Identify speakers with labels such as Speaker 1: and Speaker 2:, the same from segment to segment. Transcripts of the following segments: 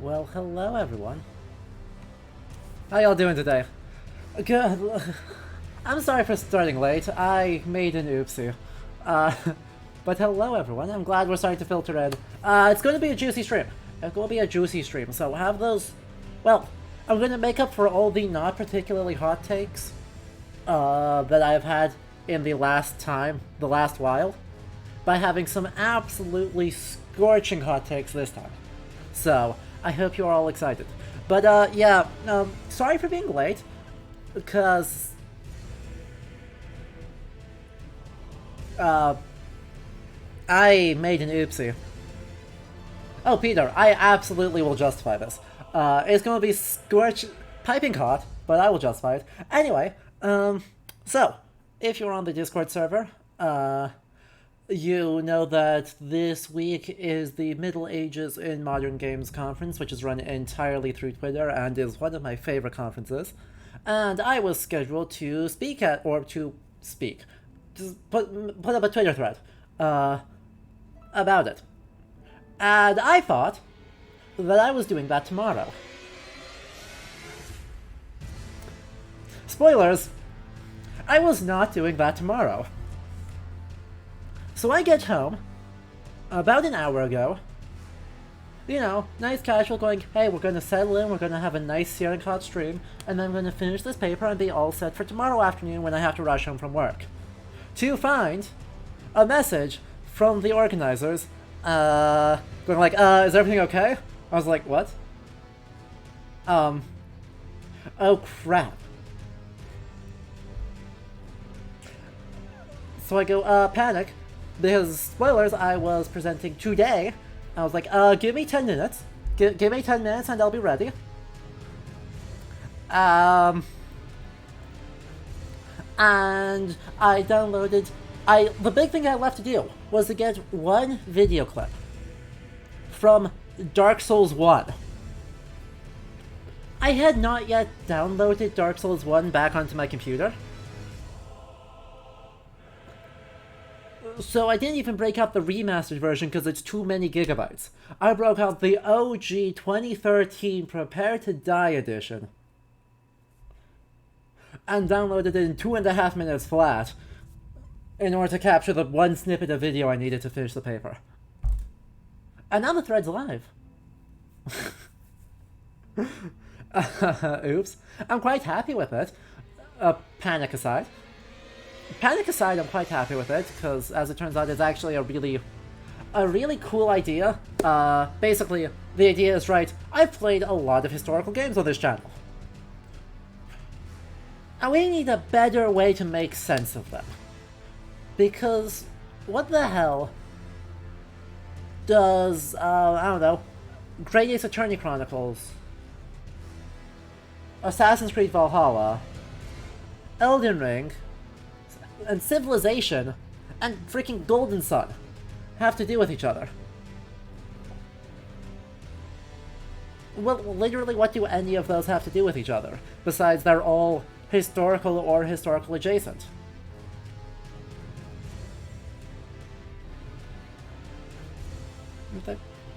Speaker 1: Well, hello everyone. How y'all doing today? Good. I'm sorry for starting late. I made an oopsie. Uh, but hello everyone. I'm glad we're starting to filter in. It's going to be a juicy stream. It's going to be a juicy stream. So have those. Well, I'm going to make up for all the not particularly hot takes that I've had in the last while, by having some absolutely scorching hot takes this time. So I hope you're all excited. But yeah, sorry for being late, because I made an oopsie. Oh, Peter, I absolutely will justify this. It's gonna be piping hot, but I will justify it. Anyway, so, if you're on the Discord server, you know that this week is the Middle Ages in Modern Games conference, which is run entirely through Twitter and is one of my favorite conferences. And I was scheduled to just put up a Twitter thread about it. And I thought that I was doing that tomorrow. Spoilers! I was not doing that tomorrow. So I get home about an hour ago. You know, nice casual going, hey, we're gonna settle in, we're gonna have a nice searing hot stream, and then I'm gonna finish this paper and be all set for tomorrow afternoon when I have to rush home from work. To find a message from the organizers, going like, is everything okay? I was like, what? Oh crap. So I go, panic, because, spoilers, I was presenting today. I was like, give me 10 minutes. Give me 10 minutes and I'll be ready. And I downloaded... The big thing I had left to do was to get one video clip from Dark Souls 1. I had not yet downloaded Dark Souls 1 back onto my computer. So I didn't even break out the remastered version because it's too many gigabytes. I broke out the OG 2013 Prepare to Die edition and downloaded it in 2.5 minutes flat in order to capture the one snippet of video I needed to finish the paper. And now the thread's live. Oops. I'm quite happy with it. Panic aside, I'm quite happy with it, because as it turns out, it's actually a really cool idea. Basically, the idea is, right, I've played a lot of historical games on this channel. And we need a better way to make sense of them. Because, what the hell does, I don't know, Great Ace Attorney Chronicles, Assassin's Creed Valhalla, Elden Ring, and Civilization, and freaking Golden Sun have to do with each other? Well, literally, what do any of those have to do with each other? Besides, they're all historical or historical adjacent.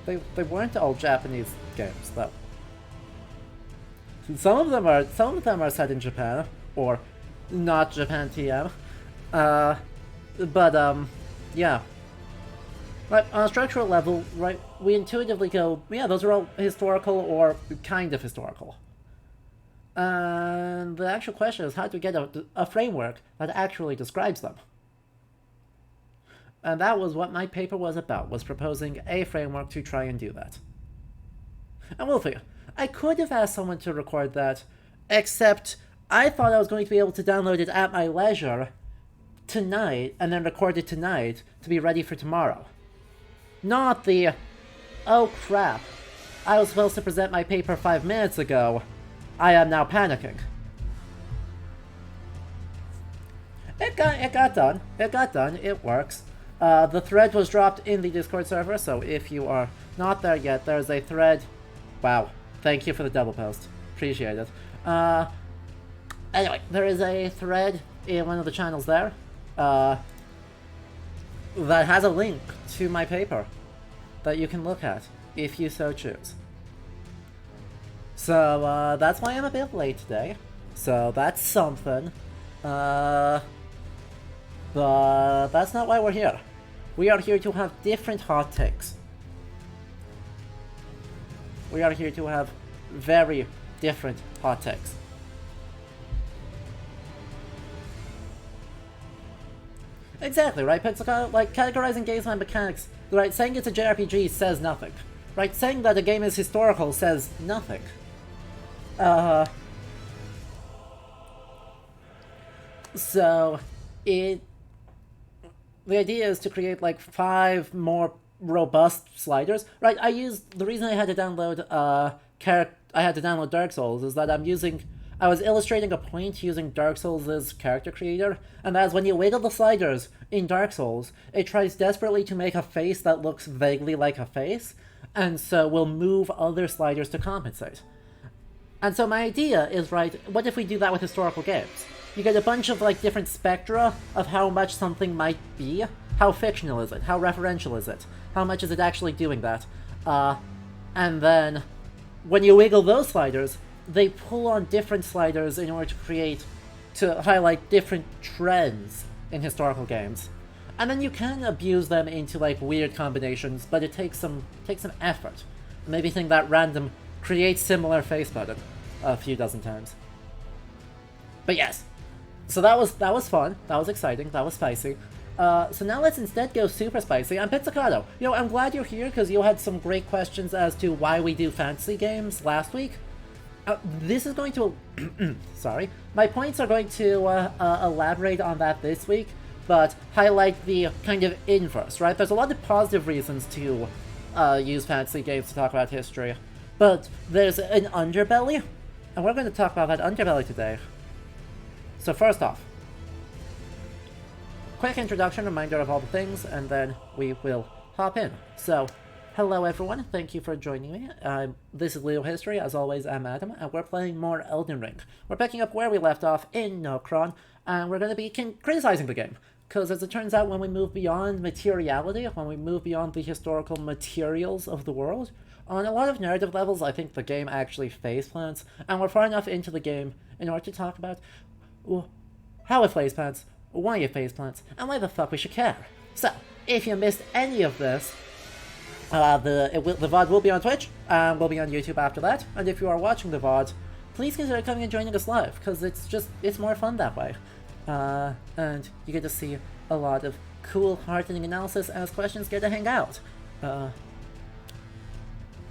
Speaker 1: They weren't all Japanese games, though. Some of them are set in Japan, or not Japan TM. Yeah. Right, on a structural level, right, we intuitively go, yeah, those are all historical or kind of historical. And the actual question is how to get a framework that actually describes them. And that was what my paper was about, was proposing a framework to try and do that. And we'll figure. I could have asked someone to record that, except I thought I was going to be able to download it at my leisure tonight, and then record it tonight to be ready for tomorrow. Not the, oh crap, I was supposed to present my paper 5 minutes ago, I am now panicking. It got done, it works. The thread was dropped in the Discord server, so if you are not there yet, there's a thread. Wow, thank you for the double post, appreciate it. Anyway, there is a thread in one of the channels there, that has a link to my paper that you can look at if you so choose. So, that's why I'm a bit late today. So, that's something. But that's not why we're here. We are here to have different hot takes. We are here to have very different hot takes. Exactly, right? Pixel, like, categorizing games by mechanics, right? Saying it's a JRPG says nothing. Right? Saying that a game is historical says nothing. So, the idea is to create, like, 5 more robust sliders. Right, the reason I had to download, I had to download Dark Souls is that I was illustrating a point using Dark Souls' character creator, and that's when you wiggle the sliders in Dark Souls, it tries desperately to make a face that looks vaguely like a face, and so we'll move other sliders to compensate. And so my idea is, right, what if we do that with historical games? You get a bunch of, like, different spectra of how much something might be. How fictional is it? How referential is it? How much is it actually doing that? And then, when you wiggle those sliders, they pull on different sliders in order to highlight different trends in historical games. And then you can abuse them into, like, weird combinations, but it takes some effort. Maybe think that random create similar face button a few dozen times. But yes, so that was fun, that was exciting, that was spicy. So now let's instead go super spicy. I'm Pizzicato. I'm glad you're here because you had some great questions as to why we do fantasy games last week. This is going to... sorry. My points are going to elaborate on that this week, but highlight the kind of inverse, right? There's a lot of positive reasons to use fantasy games to talk about history, but there's an underbelly, and we're going to talk about that underbelly today. So first off, quick introduction, reminder of all the things, and then we will hop in. So, hello everyone, thank you for joining me. This is Leo History, as always I'm Adam, and we're playing more Elden Ring. We're picking up where we left off in Nokron, and we're going to be criticizing the game. Because as it turns out, when we move beyond materiality, when we move beyond the historical materials of the world, on a lot of narrative levels, I think the game actually faceplants, and we're far enough into the game in order to talk about how it faceplants, why it faceplants, and why the fuck we should care. So, if you missed any of this, the VOD will be on Twitch, and will be on YouTube after that, and if you are watching the VOD, please consider coming and joining us live, because it's more fun that way. And you get to see a lot of cool, heartening analysis as questions get to hang out.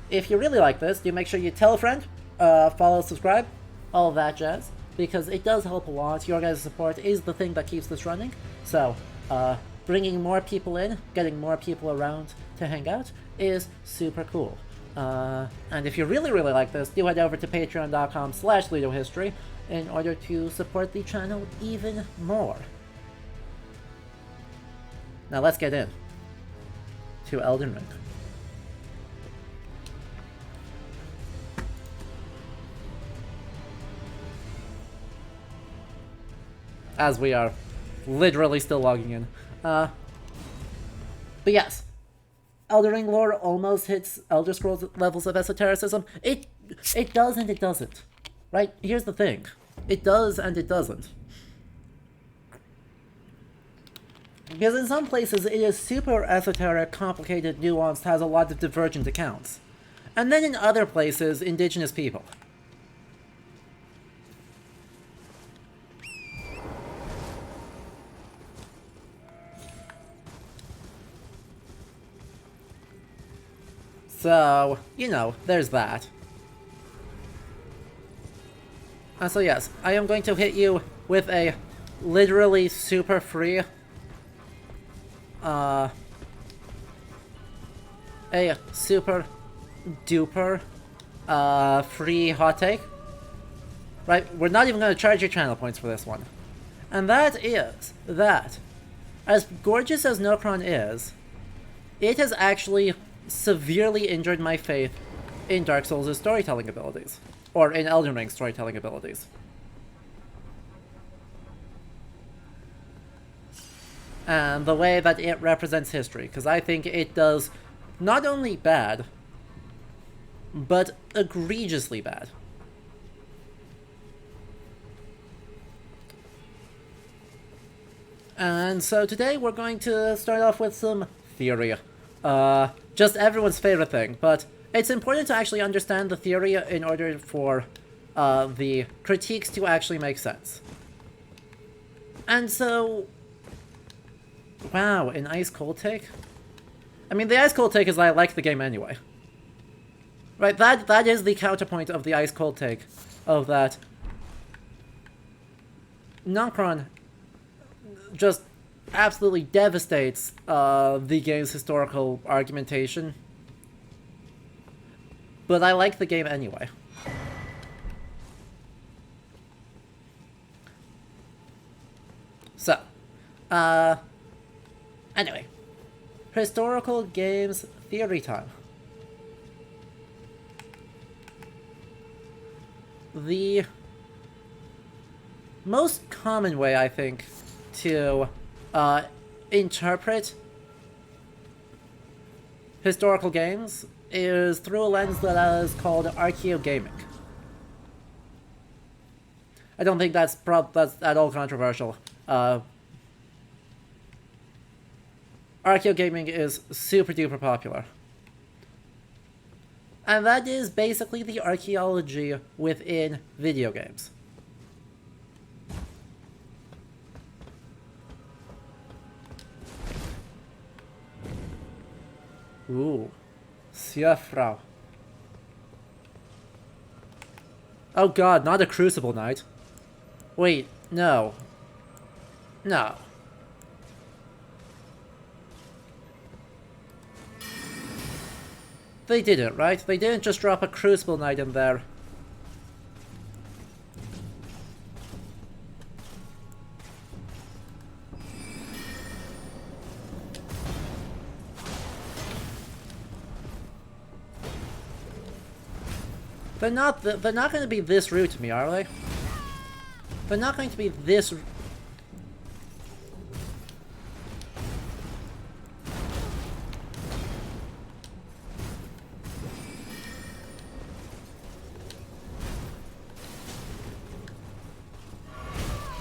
Speaker 1: If you really like this, do make sure you tell a friend, follow, subscribe, all of that jazz, because it does help a lot. Your guys' support is the thing that keeps this running, so bringing more people in, getting more people around to hang out is super cool. And if you really, really like this, do head over to patreon.com/LudoHistory in order to support the channel even more. Now let's get in to Elden Ring. As we are literally still logging in. But yes, Elden Ring lore almost hits Elder Scrolls levels of esotericism. It does and it doesn't. Right? Here's the thing. It does and it doesn't. Because in some places it is super esoteric, complicated, nuanced, has a lot of divergent accounts. And then in other places, indigenous people. So, there's that. And so yes, I am going to hit you with a literally super free, a super duper, free hot take. Right, we're not even going to charge you channel points for this one. And that is that, as gorgeous as Nokron is, it has actually severely injured my faith in Dark Souls' storytelling abilities. Or in Elden Ring's storytelling abilities. And the way that it represents history, because I think it does not only bad, but egregiously bad. And so today we're going to start off with some theory. Just everyone's favorite thing, but it's important to actually understand the theory in order for the critiques to actually make sense. And so... Wow, an ice-cold take? I mean, the ice-cold take is I like the game anyway. Right, that is the counterpoint of the ice-cold take. Of that... Nocron just absolutely devastates the game's historical argumentation. But I like the game anyway. So, anyway. Historical games theory time. The most common way, I think, to interpret historical games is through a lens that is called archaeogaming. I don't think that's at all controversial. Archaeogaming is super duper popular. And that is basically the archaeology within video games. Ooh. Siefrau. Oh god, not a Crucible Knight. Wait, no. No. They didn't, right? They didn't just drop a Crucible Knight in there. They're not going to be this rude to me, are they? They're not going to be this...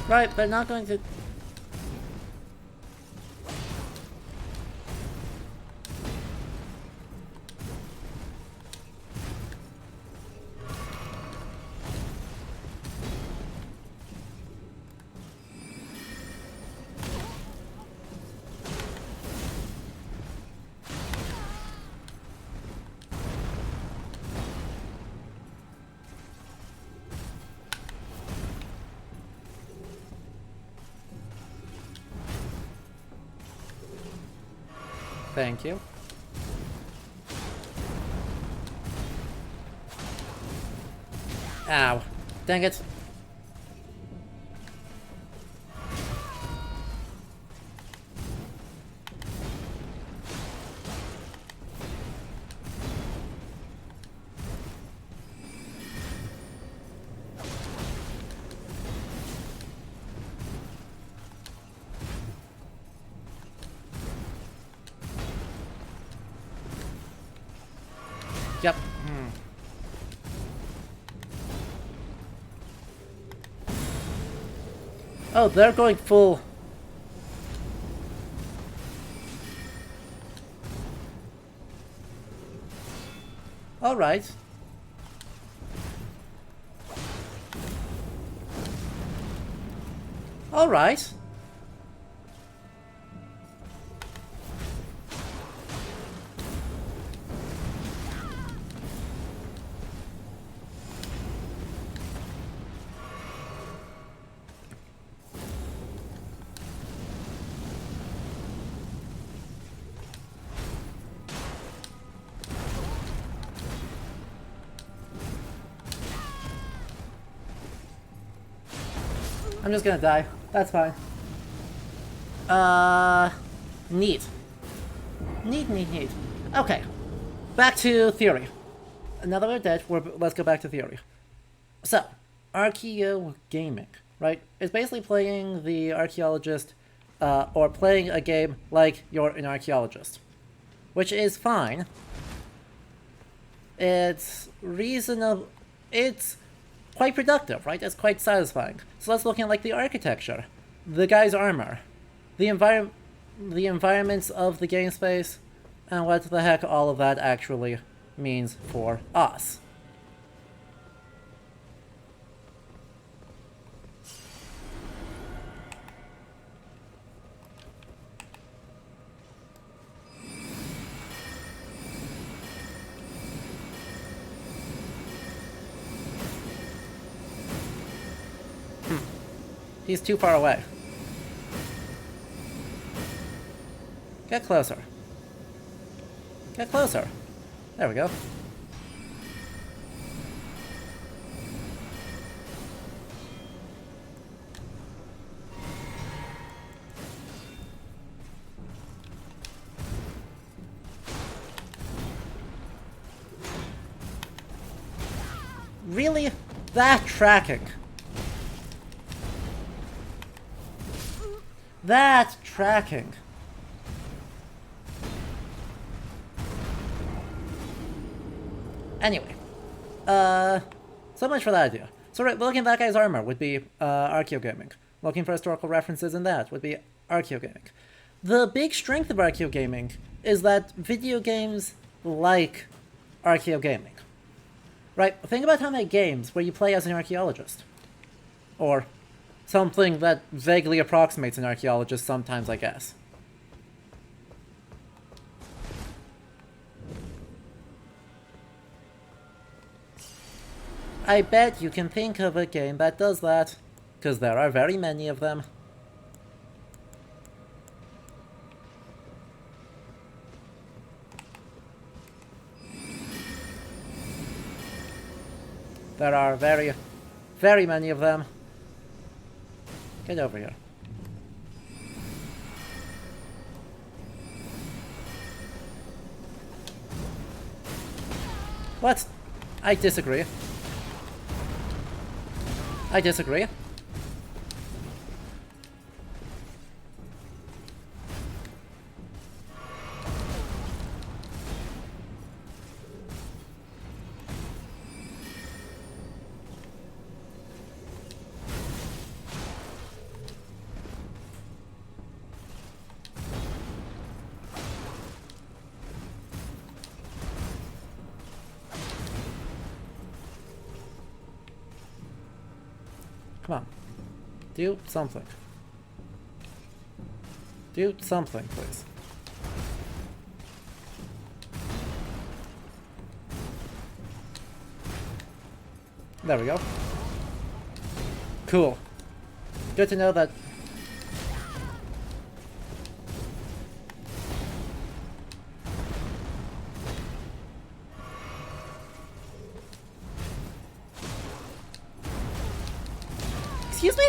Speaker 1: Right, they're not going to... Thank you. Ow. Dang it. Yep. Oh, they're going full. All right. All right. I'm just gonna die. That's fine. Neat. Neat. Okay. Back to theory. Now that we're dead, let's go back to theory. So, archaeogaming, right? It's basically playing the archaeologist, or playing a game like you're an archaeologist. Which is fine. It's reasonable. It's quite productive, right? It's quite satisfying. So let's look at like the architecture, the guy's armor, the the environments of the game space, and what the heck all of that actually means for us. He's too far away. Get closer. Get closer. There we go. Really? That tracking. That tracking. Anyway. So much for that idea. So right, looking at that guy's armor would be Archeo Gaming. Looking for historical references in that would be Archeo Gaming. The big strength of Archeo Gaming is that video games like Archeo Gaming. Right, think about how many games where you play as an archaeologist. Or something that vaguely approximates an archaeologist sometimes, I guess. I bet you can think of a game that does that, because there are very many of them. There are very, very many of them. Get over here. What? I disagree. I disagree. Come on. Do something. Do something, please. There we go. Cool. Good to know that... Excuse me?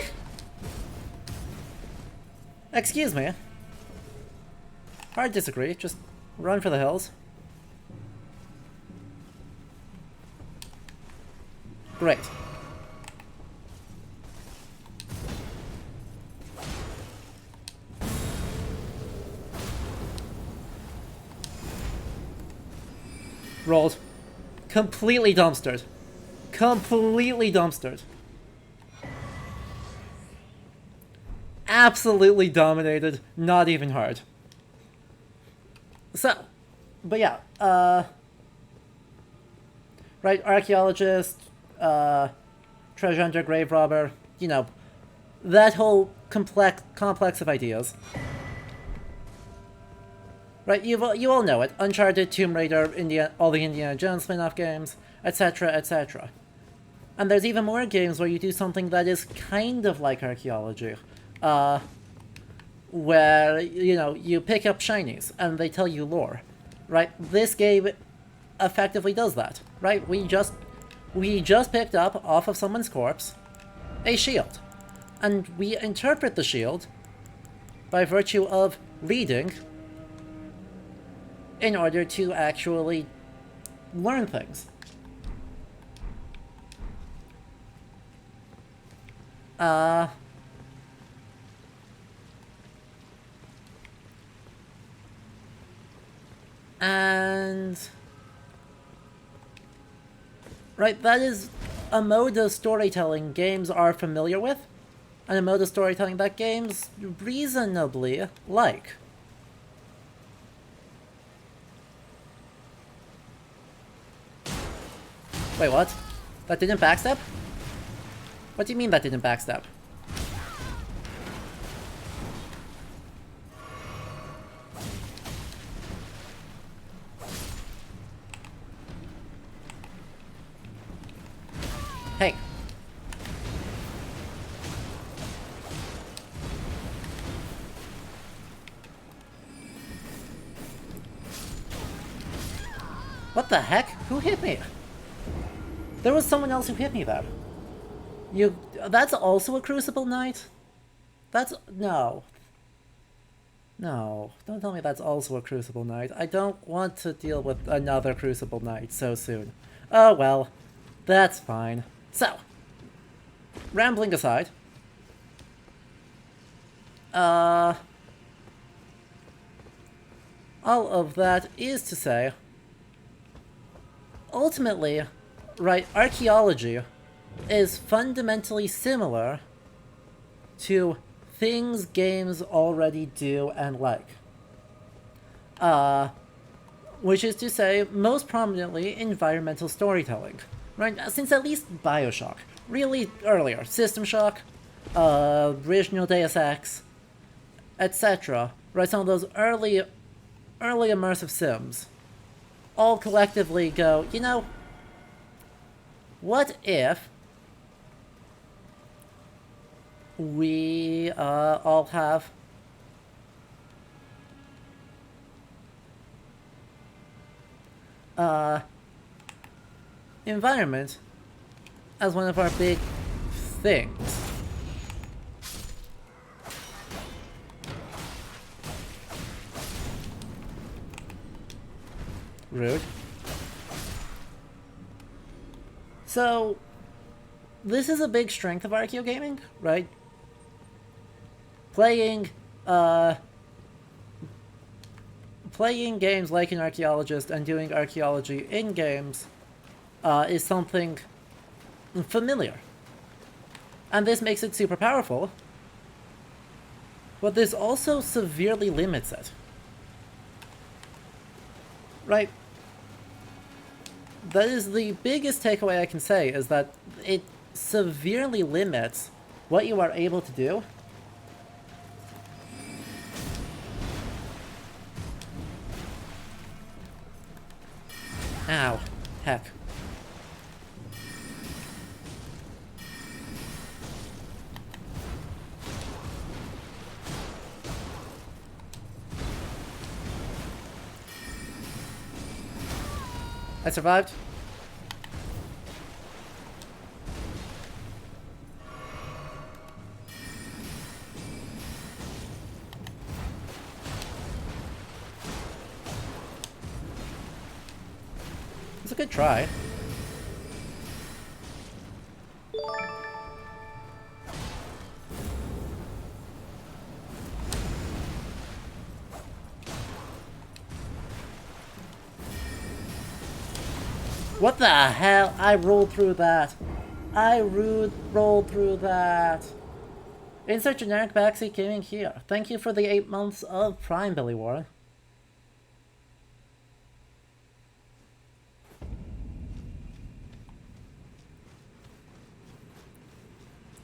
Speaker 1: Excuse me? Hard disagree, just run for the hills. Great. Rolled. Completely dumpstered. Completely dumpstered. Absolutely dominated, not even hard. So, but yeah, right, archaeologist, treasure hunter, grave robber, you know, that whole complex of ideas. Right, you all know it. Uncharted, Tomb Raider, all the Indiana Jones spin-off games, etc., etc. And there's even more games where you do something that is kind of like archaeology. Where, you know, you pick up shinies and they tell you lore, right? This game effectively does that, right? We just picked up off of someone's corpse a shield, and we interpret the shield by virtue of reading in order to actually learn things. And... right, that is a mode of storytelling games are familiar with. and a mode of storytelling that games reasonably like. Wait, what? That didn't backstep? What do you mean that didn't backstep? Hey. What the heck? Who hit me? There was someone else who hit me there. That's also a Crucible Knight? No. No, don't tell me that's also a Crucible Knight. I don't want to deal with another Crucible Knight so soon. Oh well, that's fine. So, rambling aside, all of that is to say, ultimately, right, archaeology is fundamentally similar to things games already do and like. Which is to say, most prominently, environmental storytelling. Right, since at least Bioshock. Really earlier, System Shock, original Deus Ex, etc. Right, some of those early immersive sims all collectively go, you know, what if we all have environment as one of our big things? Rude. So, this is a big strength of Archeo gaming, right? Playing games like an archaeologist and doing archaeology in games is something familiar. And this makes it super powerful, but this also severely limits it. Right? That is the biggest takeaway I can say, is that it severely limits what you are able to do. Ow. Heck. I survived. It's a good try. What the hell? I rolled through that. Rolled through that. Insert generic backseat gaming here. Thank you for the 8 months of Prime, Billy Warren.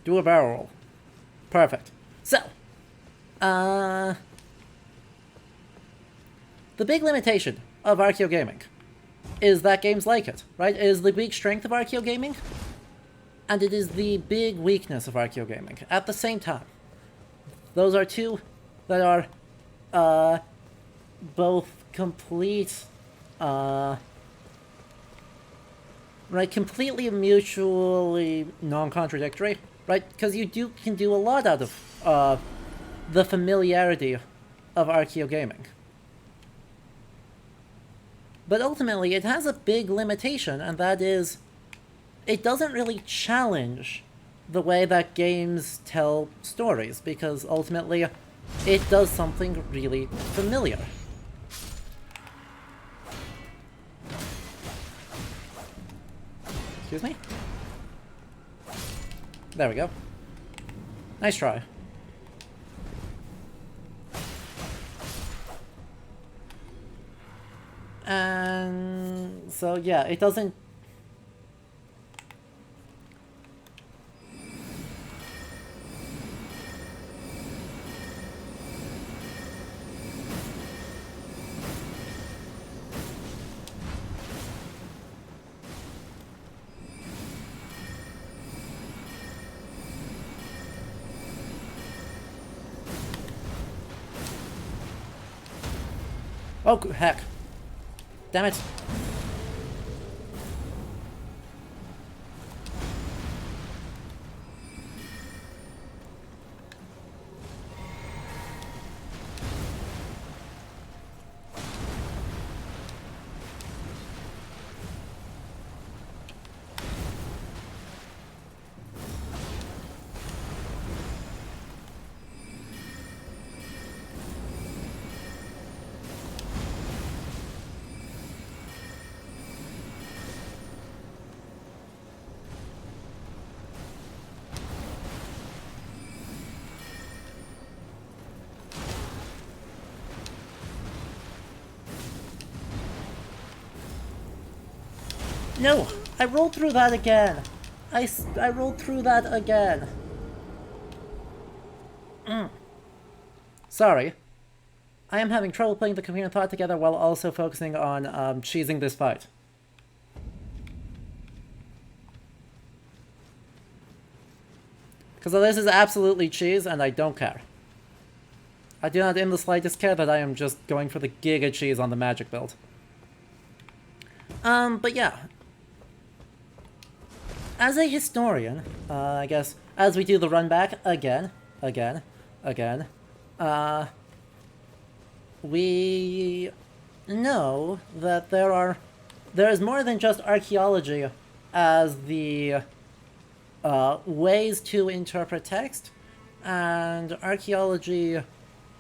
Speaker 1: Do a barrel roll. Perfect. So, the big limitation of Archeo gaming is that games like it, right? It is the big strength of Archeo gaming, and it is the big weakness of Archeo gaming at the same time. Those are two that are both complete, right, completely mutually non-contradictory, right? Because you can do a lot out of the familiarity of Archeo gaming. But ultimately, it has a big limitation, and that is, it doesn't really challenge the way that games tell stories, because ultimately, it does something really familiar. Excuse me? There we go. Nice try. And so yeah, it doesn't... Oh, heck. Damn it. No! I rolled through that again! I rolled through that again! Sorry. I am having trouble putting the computer and thought together while also focusing on cheesing this fight. Because this is absolutely cheese and I don't care. I do not in the slightest care that I am just going for the giga cheese on the magic build. But yeah. As a historian, I guess, as we do the run back again, we know that there is more than just archaeology as the ways to interpret text, and archaeology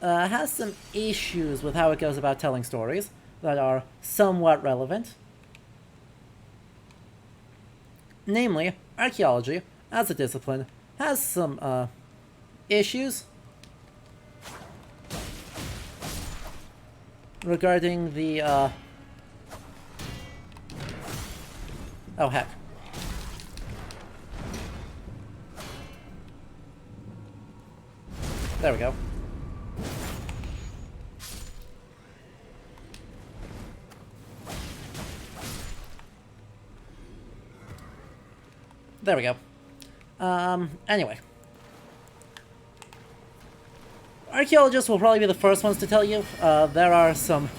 Speaker 1: has some issues with how it goes about telling stories that are somewhat relevant. Namely, archaeology, as a discipline, has some issues regarding the oh heck. There we go. There we go. Anyway. Archaeologists will probably be the first ones to tell you. There are some...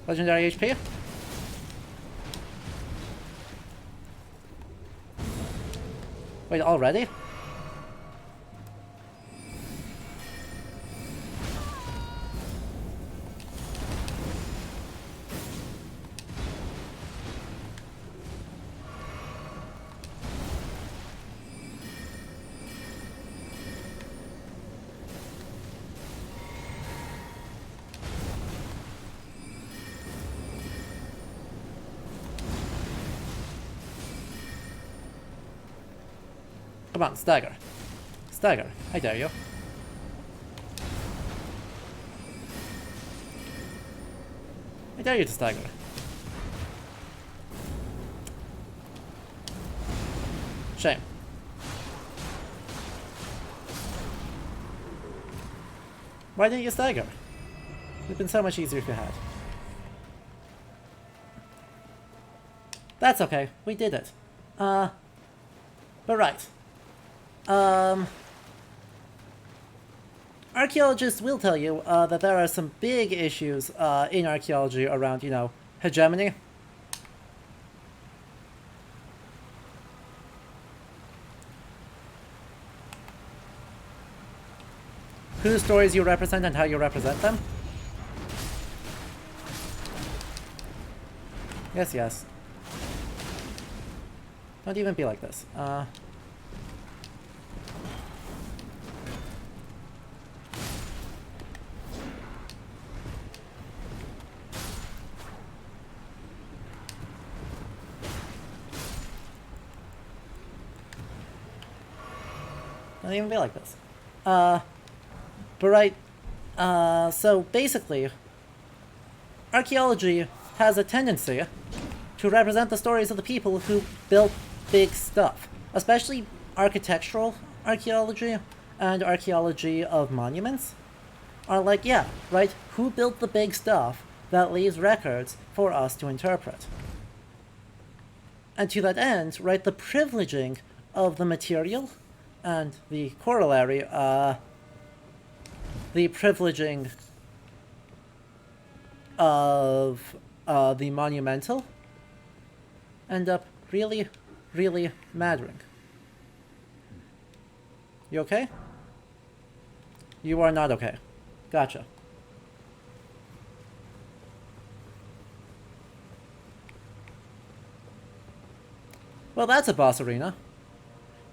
Speaker 1: Legendary HP? Wait, already? Come on, stagger. Stagger, I dare you. I dare you to stagger. Shame. Why didn't you stagger? It would have been so much easier if you had. That's okay, we did it. But right. Archaeologists will tell you that there are some big issues in archaeology around, you know, hegemony. Whose stories you represent and how you represent them. Yes, yes. Don't even be like this. Don't even be like this. But right, so basically, archaeology has a tendency to represent the stories of the people who built big stuff, especially architectural archaeology and archaeology of monuments are like, yeah, right, who built the big stuff that leaves records for us to interpret? And to that end, right, the privileging of the material and the corollary, the privileging of the monumental end up really, really mattering. You okay? You are not okay. Gotcha. Well, that's a boss arena.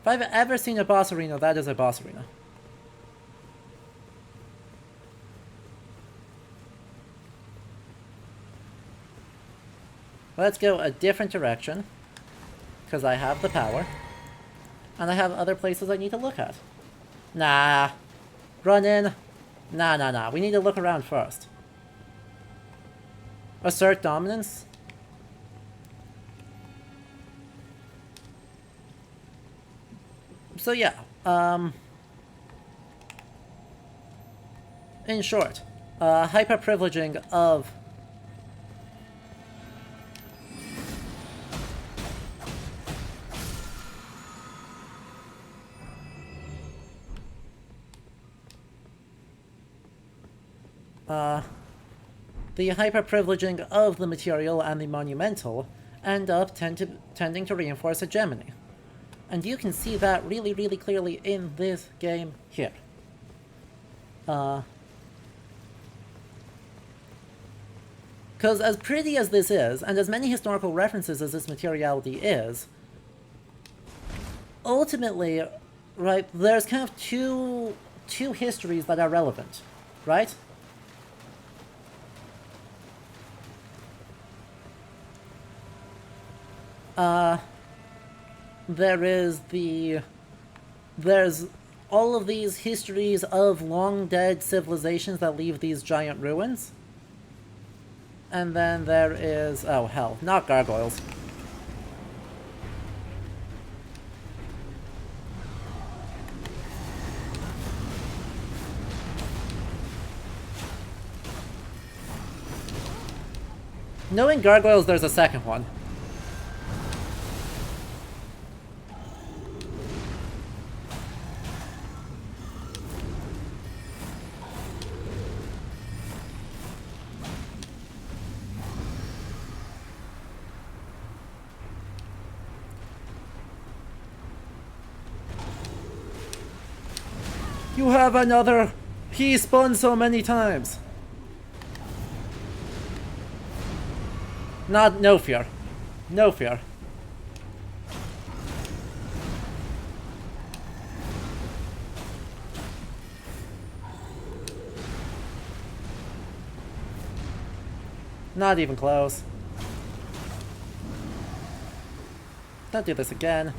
Speaker 1: If I've ever seen a boss arena, that is a boss arena. Let's go a different direction, because I have the power, and I have other places I need to look at. Nah. Run in. Nah. We need to look around first. Assert dominance? So yeah, in short, hyper-privileging of the hyper-privileging of the material and the monumental end up tending to reinforce hegemony. And you can see that really, really clearly in this game here. Because as pretty as this is, and as many historical references as this materiality is, ultimately, right, there's kind of two histories that are relevant, right? There's all of these histories of long dead civilizations that leave these giant ruins. And then there is, oh hell, not gargoyles. Knowing gargoyles, there's a second one. You have another! He spun so many times! No fear. No fear. Not even close. Don't do this again.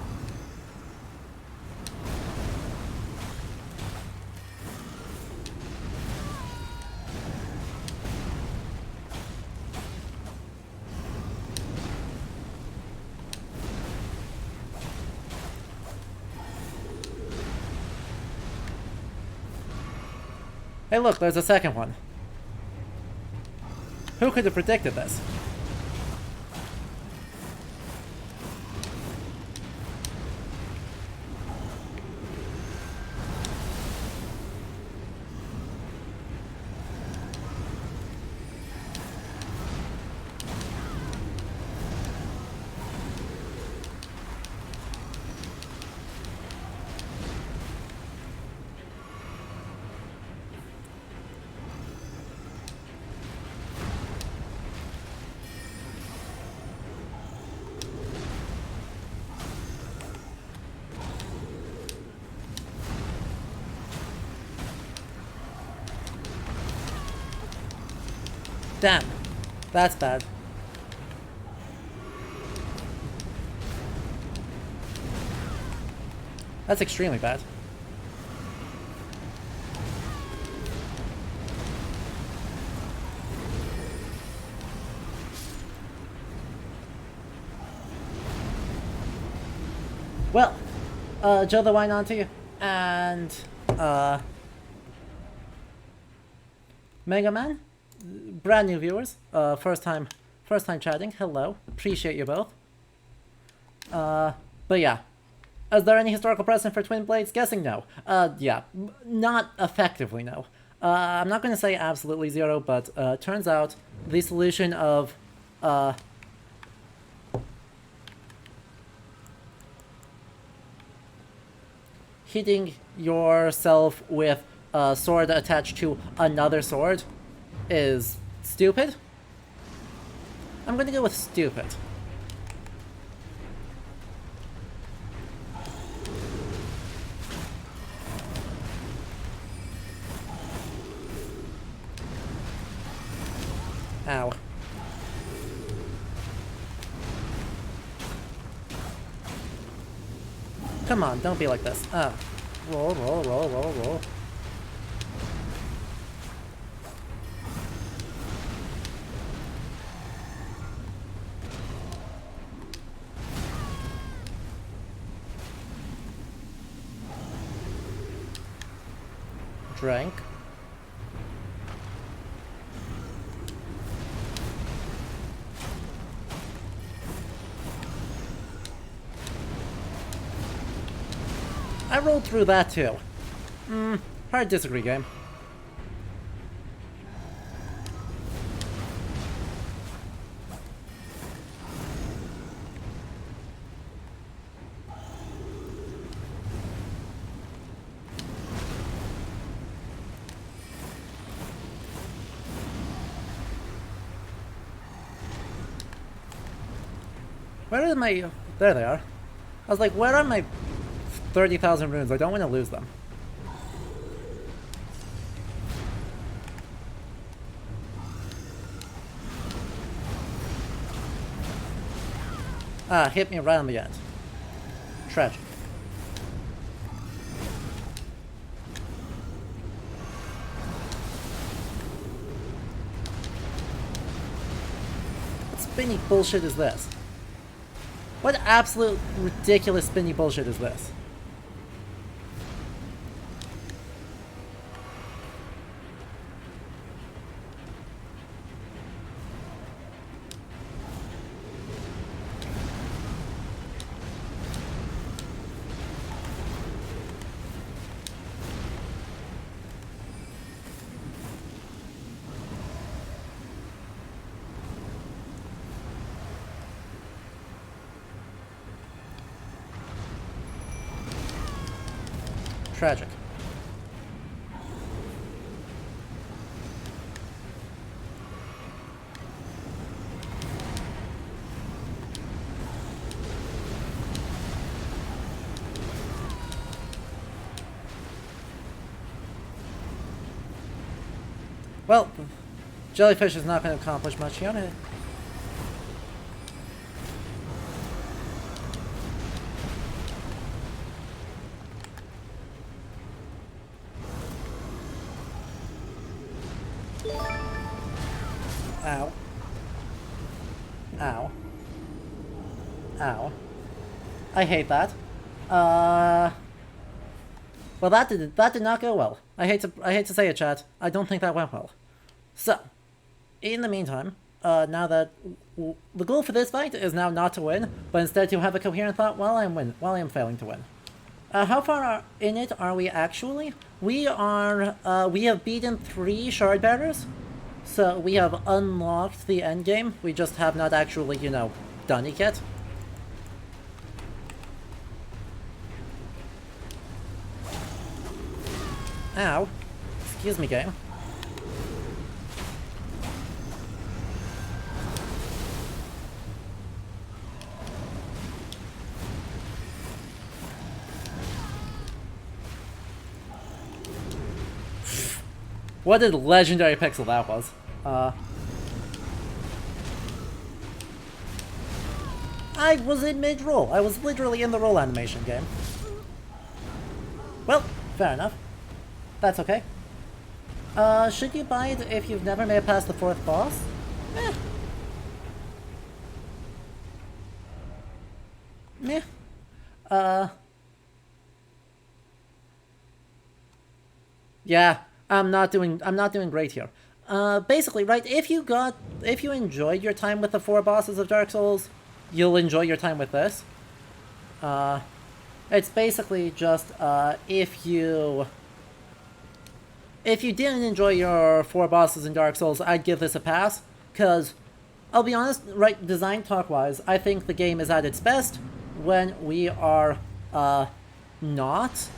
Speaker 1: Hey look, there's a second one. Who could have predicted this? Damn. That's bad. That's extremely bad. Well, Joe the Wine Auntie and Mega Man, brand new viewers, first time chatting. Hello, appreciate you both. But yeah, is there any historical precedent for twin blades? Guessing no. Yeah, not effectively no. I'm not going to say absolutely zero, but turns out the solution of hitting yourself with a sword attached to another sword is stupid. I'm gonna go with stupid. Ow. Come on, don't be like this. Roll, roll, roll, roll, roll. Drank. I rolled through that too. Hard disagree, game. Where are my... There they are. I was like, where are my 30,000 runes? I don't want to lose them. Ah, hit me right on the end. Tragic. What spinny bullshit is this? What absolute ridiculous spinny bullshit is this? Tragic. Well, jellyfish is not going to accomplish much here. Ow. Ow. Ow. I hate that. Well, that did not go well. I hate to say it, chat. I don't think that went well. So, in the meantime, now that the goal for this fight is now not to win, but instead to have a coherent thought while I am failing to win. How far in it are we actually? We have beaten 3 shard bearers. So we have unlocked the endgame, we just have not actually, you know, done it yet. Ow. Excuse me, game. What a legendary pixel that was. I was in mid-roll. I was literally in the roll animation game. Well, fair enough. That's okay. Should you buy it if you've never made it past the 4th boss? Meh. Meh. Yeah, I'm not doing great here. Basically, right, if you enjoyed your time with the 4 bosses of Dark Souls, you'll enjoy your time with this. It's basically just, if you didn't enjoy your 4 bosses in Dark Souls, I'd give this a pass, because, I'll be honest, right, design talk-wise, I think the game is at its best when we are, not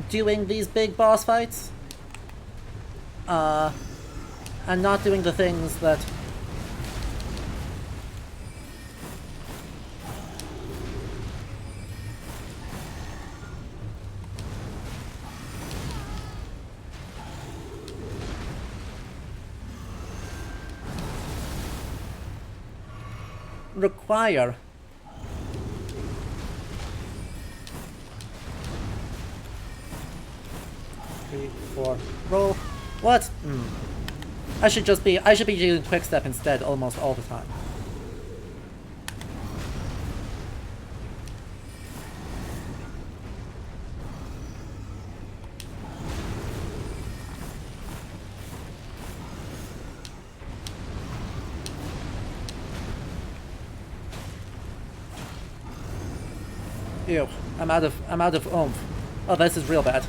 Speaker 1: doing these big boss fights, and not doing the things that require 3, 4, roll. What? I should be using quick step instead almost all the time. Ew, I'm out of oomph. Oh, this is real bad.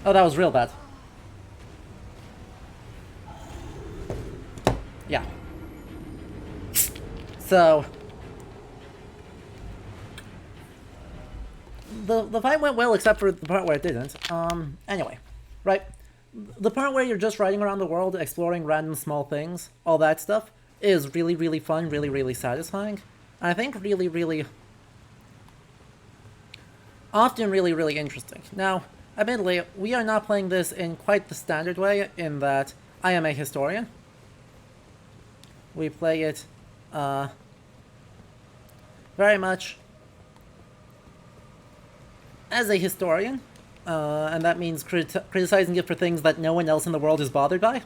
Speaker 1: Oh, that was real bad. Yeah. So the fight went well except for the part where it didn't. Anyway, right. The part where you're just riding around the world, exploring random small things, all that stuff, is really, really fun, really, really satisfying. And I think really, really often really, really interesting. Now, admittedly, we are not playing this in quite the standard way, in that I am a historian. We play it, very much as a historian, and that means criticizing it for things that no one else in the world is bothered by.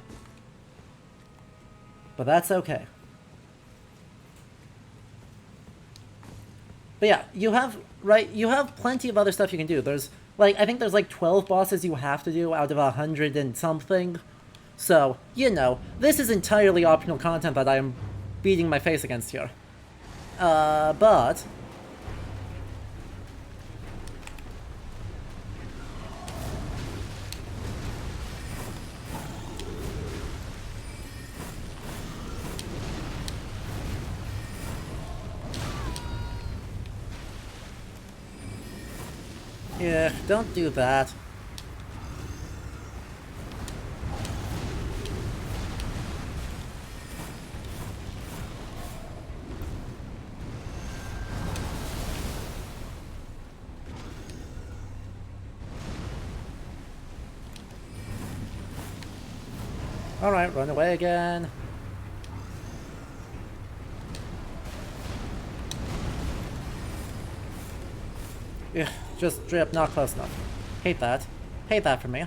Speaker 1: But that's okay. But yeah, you have plenty of other stuff you can do. There's, like, I think there's like 12 bosses you have to do out of 100 and something. So, you know, this is entirely optional content that I am beating my face against here. But yeah, don't do that. Alright, run away again. Ugh, just straight up not close enough. Hate that. Hate that for me.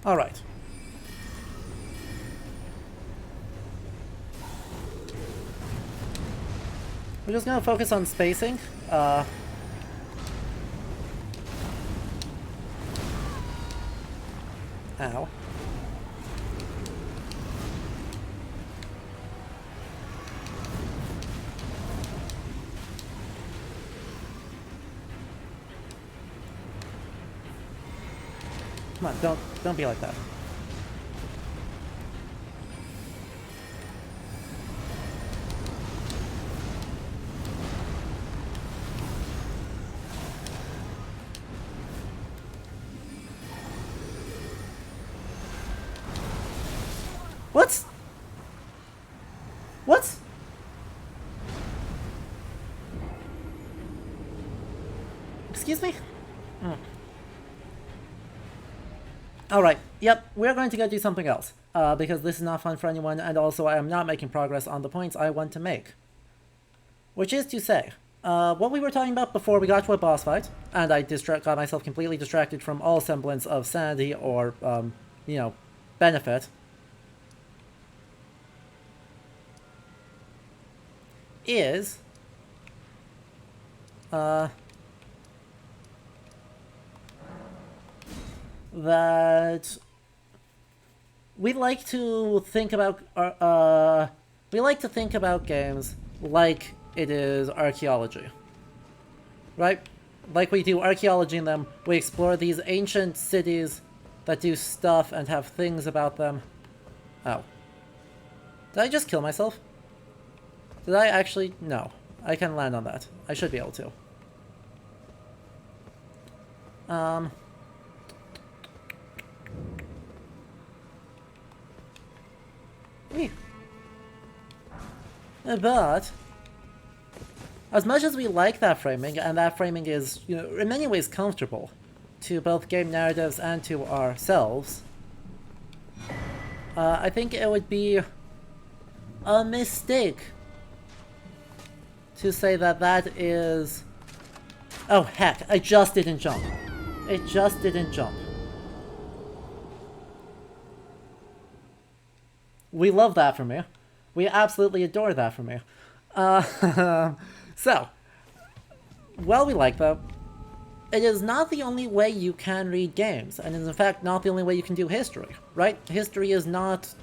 Speaker 1: Alright. We're just gonna focus on spacing. Ow. Come on, don't be like that. What? What? Excuse me? Alright, yep, we're going to go do something else. Because this is not fun for anyone, and also I am not making progress on the points I want to make. Which is to say, what we were talking about before we got to a boss fight, and I got myself completely distracted from all semblance of sanity or, you know, benefit, is that we like to think about games like it is archaeology, right? Like we do archaeology in them. We explore these ancient cities that do stuff and have things about them. Oh, did I just kill myself? Did I actually? No. I can land on that. I should be able to. But as much as we like that framing, and that framing is, you know, in many ways comfortable to both game narratives and to ourselves, I think it would be a mistake to say that that is... Oh heck, I just didn't jump. It just didn't jump. We love that for me. We absolutely adore that for me. So, well, we like that. It is not the only way you can read games, and is in fact not the only way you can do history, right? History is not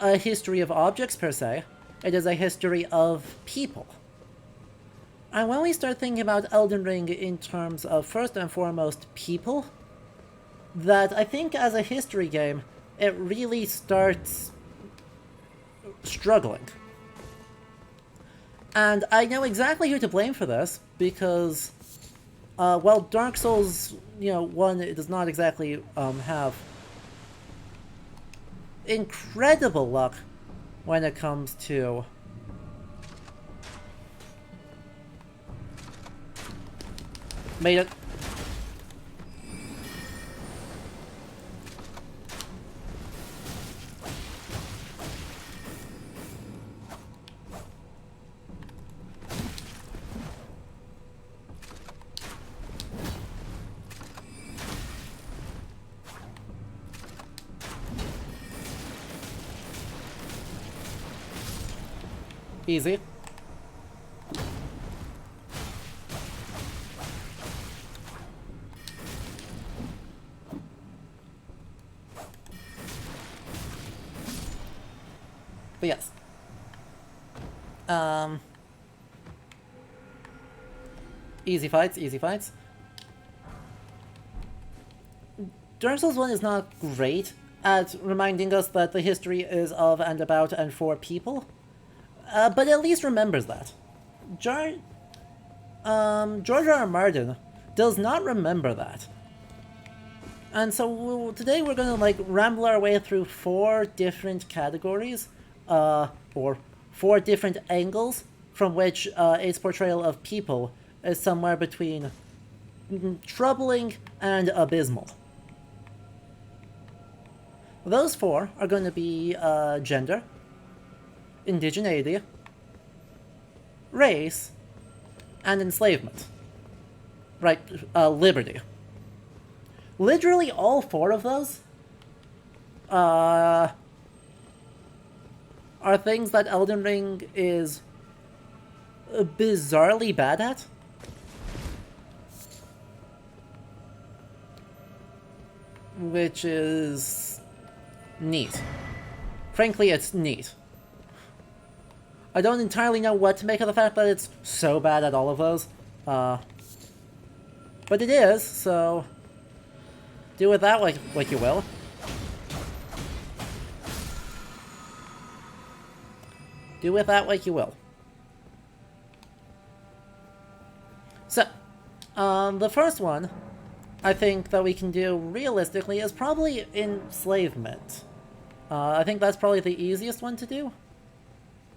Speaker 1: a history of objects per se, it is a history of people. And when we start thinking about Elden Ring in terms of first and foremost people, that I think as a history game, it really starts struggling. And I know exactly who to blame for this, because, well, Dark Souls, you know, 1, it does not exactly have incredible luck when it comes to made it. Easy. But yes. Easy fights, easy fights. Dark Souls 1 is not great at reminding us that the history is of and about and for people. But at least remembers that. George R. R. Martin does not remember that. And so today we're gonna like ramble our way through 4 different categories, or 4 different angles from which its portrayal of people is somewhere between troubling and abysmal. Those 4 are going to be gender, indigeneity, race, and enslavement. Right, liberty. Literally all 4 of those are things that Elden Ring is bizarrely bad at. Which is neat. Frankly, it's neat. I don't entirely know what to make of the fact that it's so bad at all of those. But it is, so do with that like you will. Do with that like you will. So, the first one I think that we can do realistically is probably enslavement. I think that's probably the easiest one to do.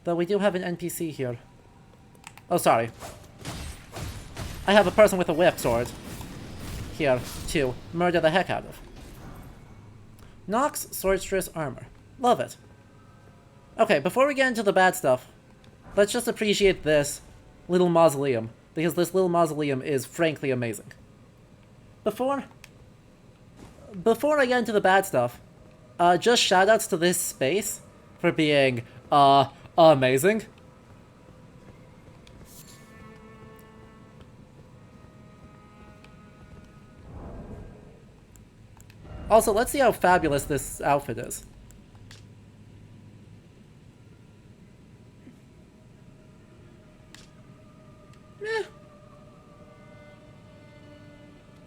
Speaker 1: Though we do have an NPC here. Oh, sorry. I have a person with a whip sword here to murder the heck out of. Nox Swordstress Armor. Love it. Okay, before we get into the bad stuff, let's just appreciate this little mausoleum, because this little mausoleum is frankly amazing. Before I get into the bad stuff, just shoutouts to this space for being, amazing. Also, let's see how fabulous this outfit is. Eh.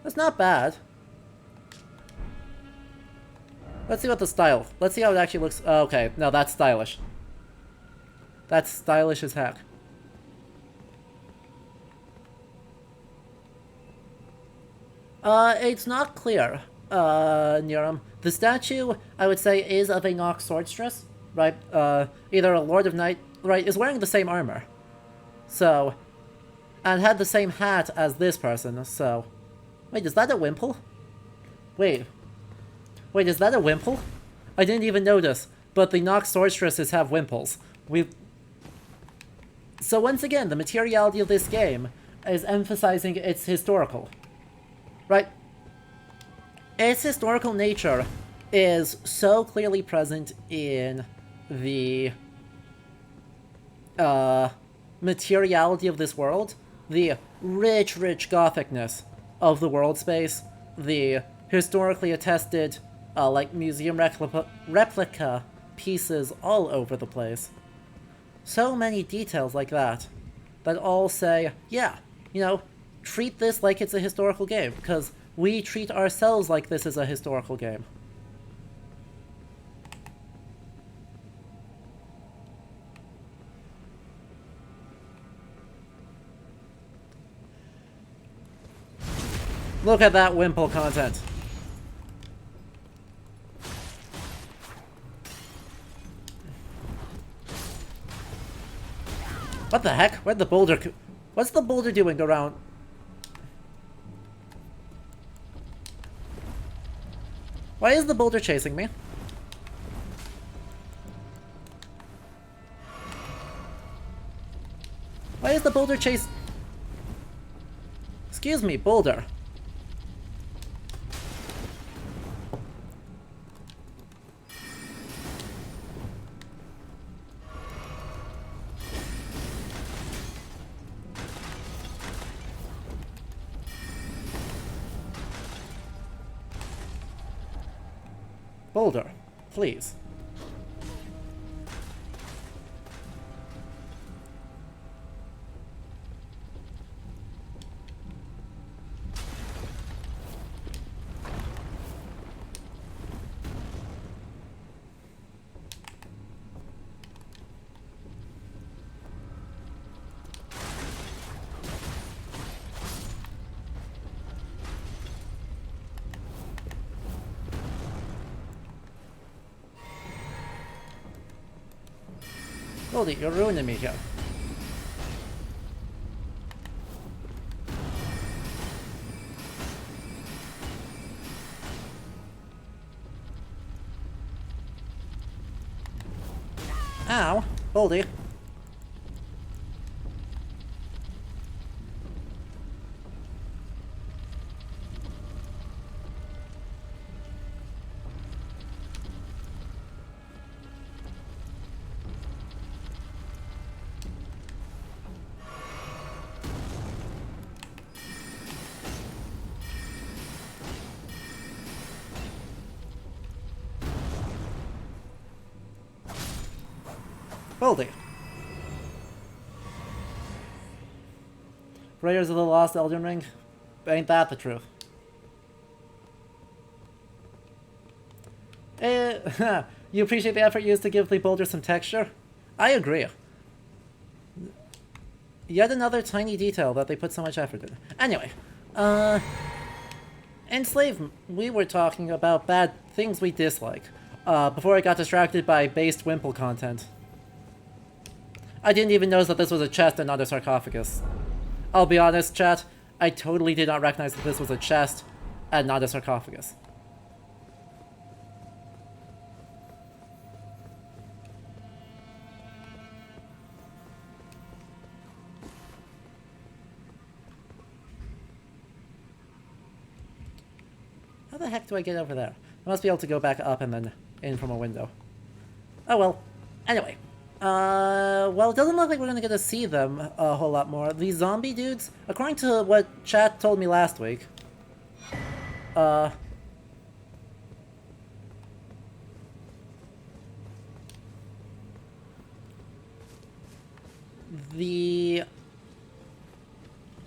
Speaker 1: That's not bad. Let's see what the style. Let's see how it actually looks. Oh, okay, no, that's stylish. That's stylish as heck. It's not clear, Niram. The statue, I would say, is of a Nox Swordstress, right? Either a Lord of Night, right, is wearing the same armor. So, and had the same hat as this person, so... Wait, is that a Wimple? Wait, is that a Wimple? I didn't even notice, but the Nox Swordstresses have Wimples. So once again, the materiality of this game is emphasizing its historical. Right? Its historical nature is so clearly present in the materiality of this world, the rich gothicness of the world space, the historically attested like museum replica pieces all over the place. So many details like that all say, yeah, you know, treat this like it's a historical game, because we treat ourselves like this is a historical game. Look at that Wimple content. What the heck? Where'd the boulder... What's the boulder doing around... Why is the boulder chasing me? Why is the boulder chase... Excuse me, boulder. Boulder, please. Hold it, you're ruining me here. Ow, Boldy. Boldy. Raiders of the Lost Elden Ring? Ain't that the truth? You appreciate the effort used to give the boulder some texture? I agree. Yet another tiny detail that they put so much effort in. Anyway, Enslave, we were talking about bad things we dislike. before I got distracted by based Wimple content. I didn't even notice that this was a chest and not a sarcophagus. I'll be honest, chat, I totally did not recognize that this was a chest and not a sarcophagus. How the heck do I get over there? I must be able to go back up and then in from a window. Oh well. Anyway. Well, it doesn't look like we're gonna get to see them a whole lot more. These zombie dudes, according to what chat told me last week, the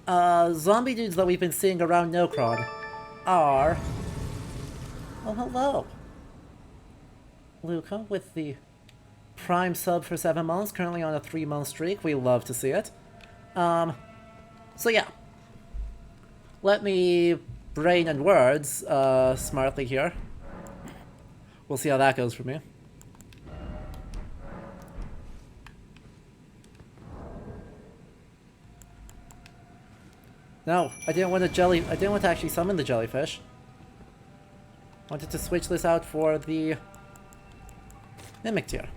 Speaker 1: zombie dudes that we've been seeing around Nokron are... Oh, hello. Luca with the Prime sub for 7 months, currently on a 3-month streak. We love to see it. So yeah. Let me brain and words smartly here. We'll see how that goes for me. No, I didn't want to actually summon the jellyfish. Wanted to switch this out for the Mimic tier.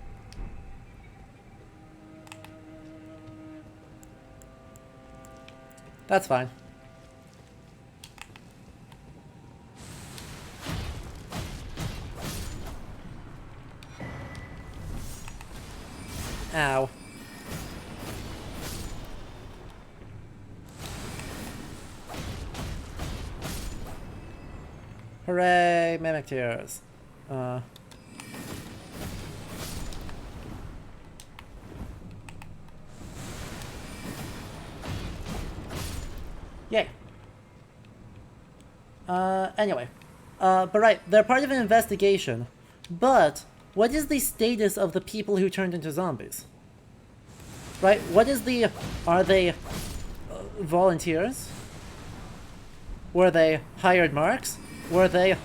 Speaker 1: That's fine. Ow. Hooray, Mimic tiers. Yay. Anyway. But right, they're part of an investigation. But, what is the status of the people who turned into zombies? Right, what is the... Are they volunteers? Were they hired marks? Were they...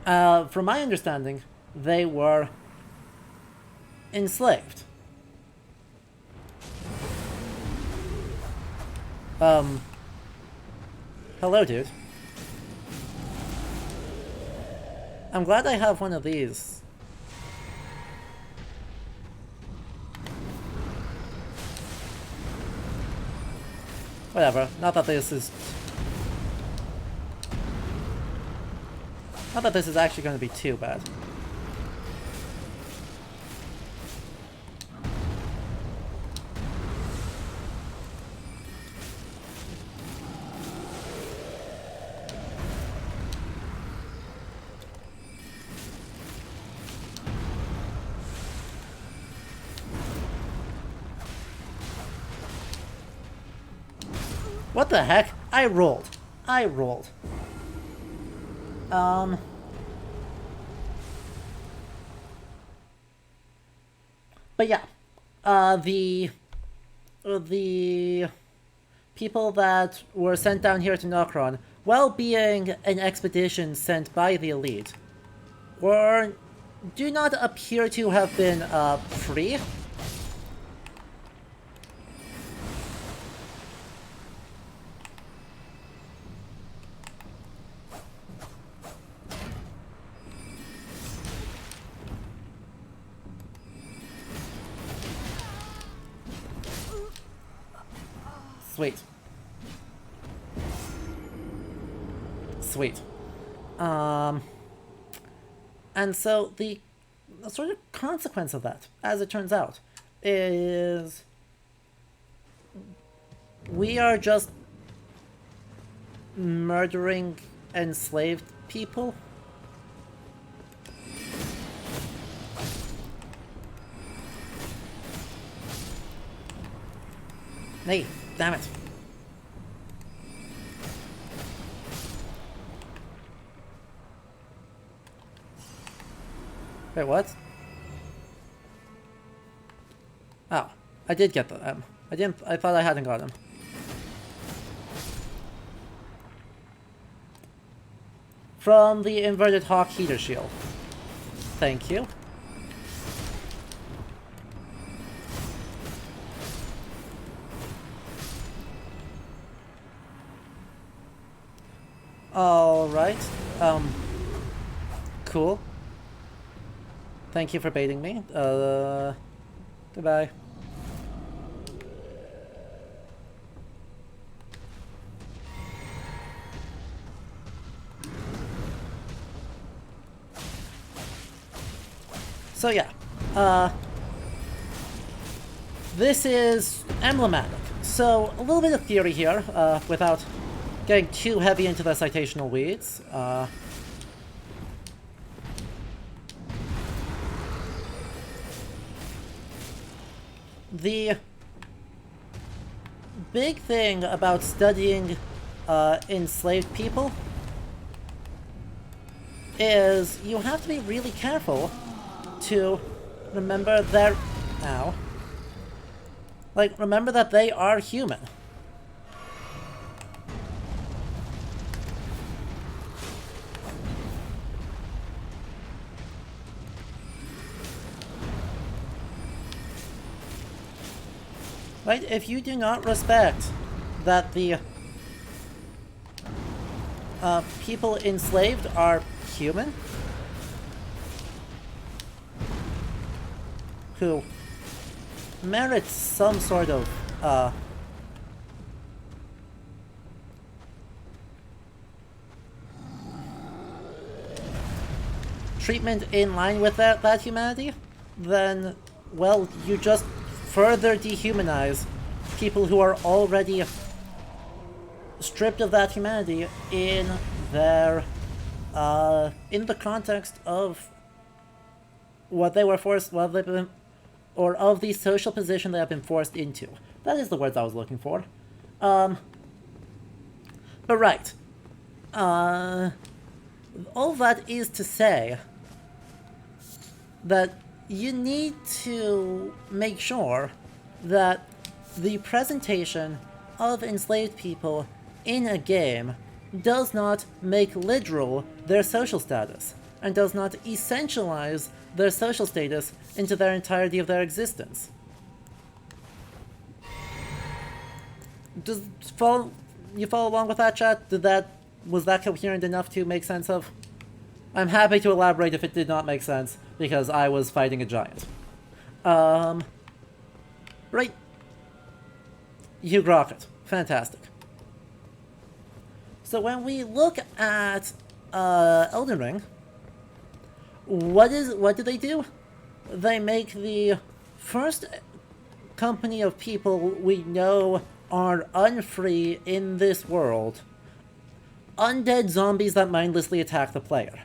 Speaker 1: from my understanding, they were enslaved. Hello, dude. I'm glad I have one of these. Whatever, not that this is actually going to be too bad. What the heck? I rolled. But yeah, the people that were sent down here to Nokron, while being an expedition sent by the elite, do not appear to have been free. Sweet. And so the sort of consequence of that, as it turns out, is we are just murdering enslaved people. Hey, damn it. Wait, what? Oh, I did get the M. I thought I hadn't got him. from the inverted hawk heater shield. Thank you. Alright. Cool. Thank you for baiting me. Goodbye. So yeah, this is emblematic. So a little bit of theory here, without getting too heavy into the citational weeds. The big thing about studying enslaved people is you have to be really careful to remember their... Ow. Like, remember that they are human. Right? If you do not respect that the people enslaved are human, who merits some sort of treatment in line with that humanity, then, well, you just further dehumanize people who are already stripped of that humanity in their in the context of what they were forced, what they've been, or of the social position they have been forced into. That is the words I was looking for. But right. All that is to say that you need to make sure that the presentation of enslaved people in a game does not make literal their social status, and does not essentialize their social status into their entirety of their existence. Does you follow along with that, chat? Was that coherent enough to make sense of? I'm happy to elaborate if it did not make sense, because I was fighting a giant. Right. You grok it. Fantastic. So when we look at Elden Ring, what do they do? They make the first company of people we know are unfree in this world undead zombies that mindlessly attack the player.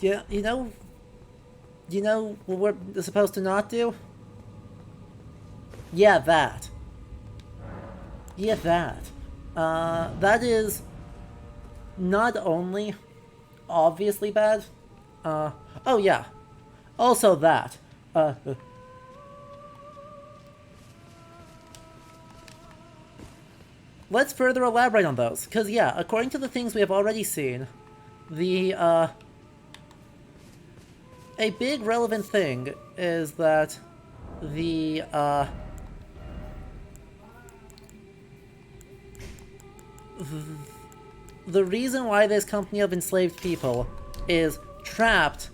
Speaker 1: Yeah, you know what we're supposed to not do? Yeah, that. Yeah, that. That is not only obviously bad, oh yeah, also that. Let's further elaborate on those, because yeah, according to the things we have already seen, the, a big relevant thing is that the reason why this company of enslaved people is trapped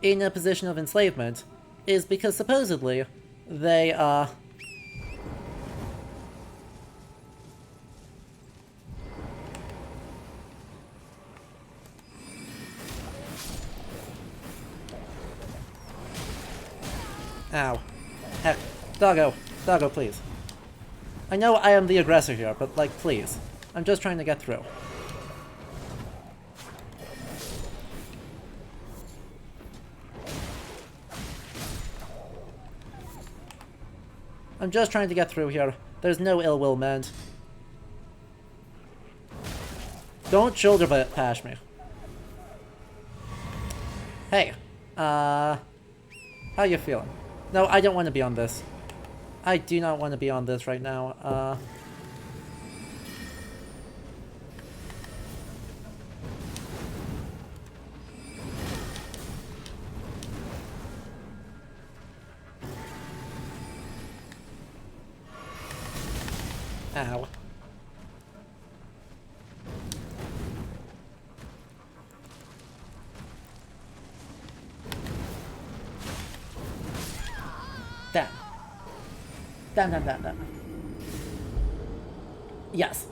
Speaker 1: in a position of enslavement is because supposedly they, Ow. Heck. Doggo. Doggo, please. I know I am the aggressor here, but, like, please. I'm just trying to get through. I'm just trying to get through here. There's no ill will meant. Don't shoulder bash me. Hey, how you feeling? No, I don't want to be on this. I do not want to be on this right now. Ow. Damn. Damn. Yes.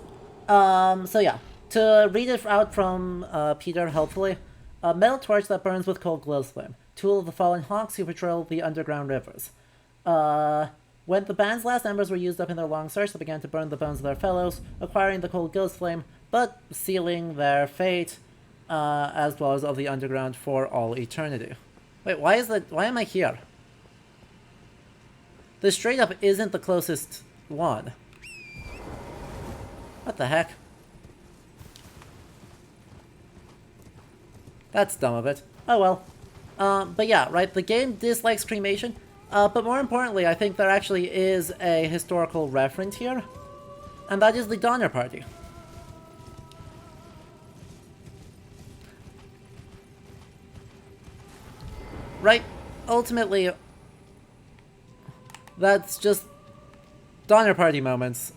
Speaker 1: So yeah. To read it out from Peter, helpfully. A metal torch that burns with cold glow's flame. Tool of the fallen hawks who patrol the underground rivers. When the band's last embers were used up in their long search, they began to burn the bones of their fellows, acquiring the cold ghost flame, but sealing their fate, as well as of the underground for all eternity. Wait, why am I here? This straight up isn't the closest one. What the heck? That's dumb of it. Oh well. But yeah, right, the game dislikes cremation. But more importantly, I think there actually is a historical reference here. And that is the Donner Party. Right? Ultimately, that's just Donner Party moments.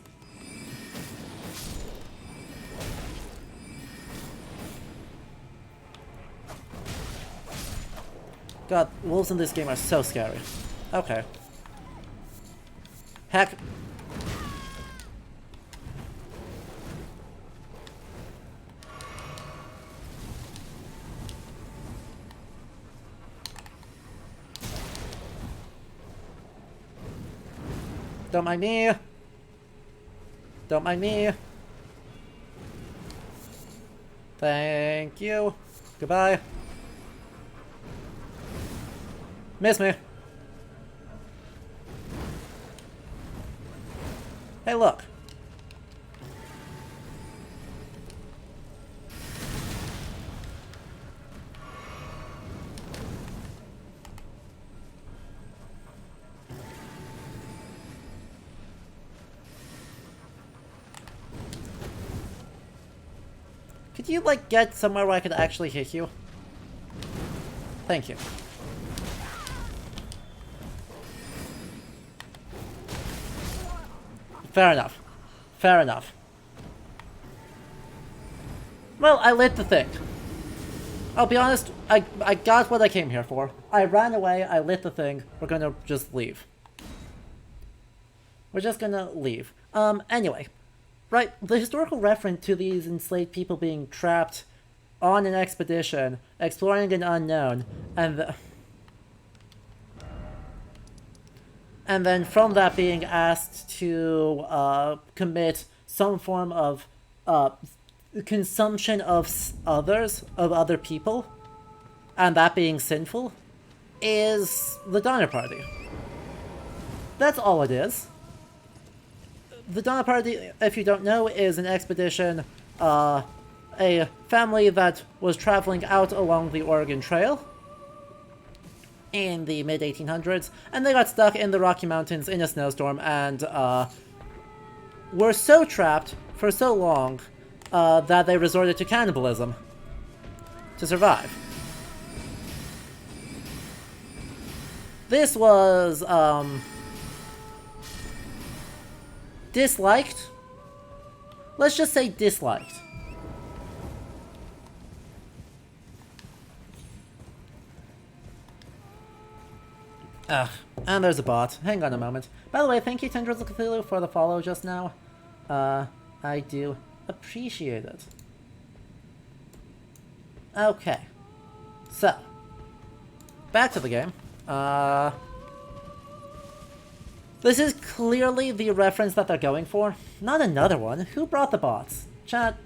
Speaker 1: God, wolves in this game are so scary. Okay. Heck. Don't mind me. Don't mind me. Thank you. Goodbye. Miss me. Hey, look. Could you, like, get somewhere where I could actually hit you? Thank you. Fair enough. Fair enough. Well, I lit the thing. I'll be honest, I got what I came here for. I ran away, I lit the thing, we're gonna just leave. We're just gonna leave. Anyway. Right, the historical reference to these enslaved people being trapped on an expedition, exploring an unknown, and then from that being asked to commit some form of consumption of other people, and that being sinful, is the Donner Party. That's all it is. The Donner Party, if you don't know, is an expedition, a family that was traveling out along the Oregon Trail in the mid-1800s, and they got stuck in the Rocky Mountains in a snowstorm and were so trapped for so long that they resorted to cannibalism to survive. This was disliked. Let's just say disliked. Ugh, and there's a bot. Hang on a moment. By the way, thank you, Tendrils of Cthulhu, for the follow just now. I do appreciate it. Okay. So, back to the game. This is clearly the reference that they're going for. Not another one. Who brought the bots? Chat.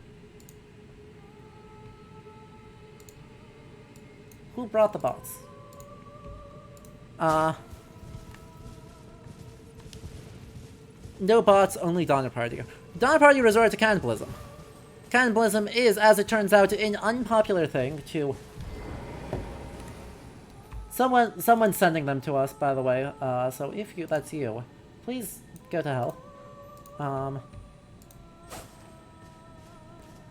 Speaker 1: Who brought the bots? no bots, only Donner Party. Donner Party resort to cannibalism. Cannibalism is, as it turns out, an unpopular thing to... Someone's sending them to us, by the way, so if that's you, please go to hell.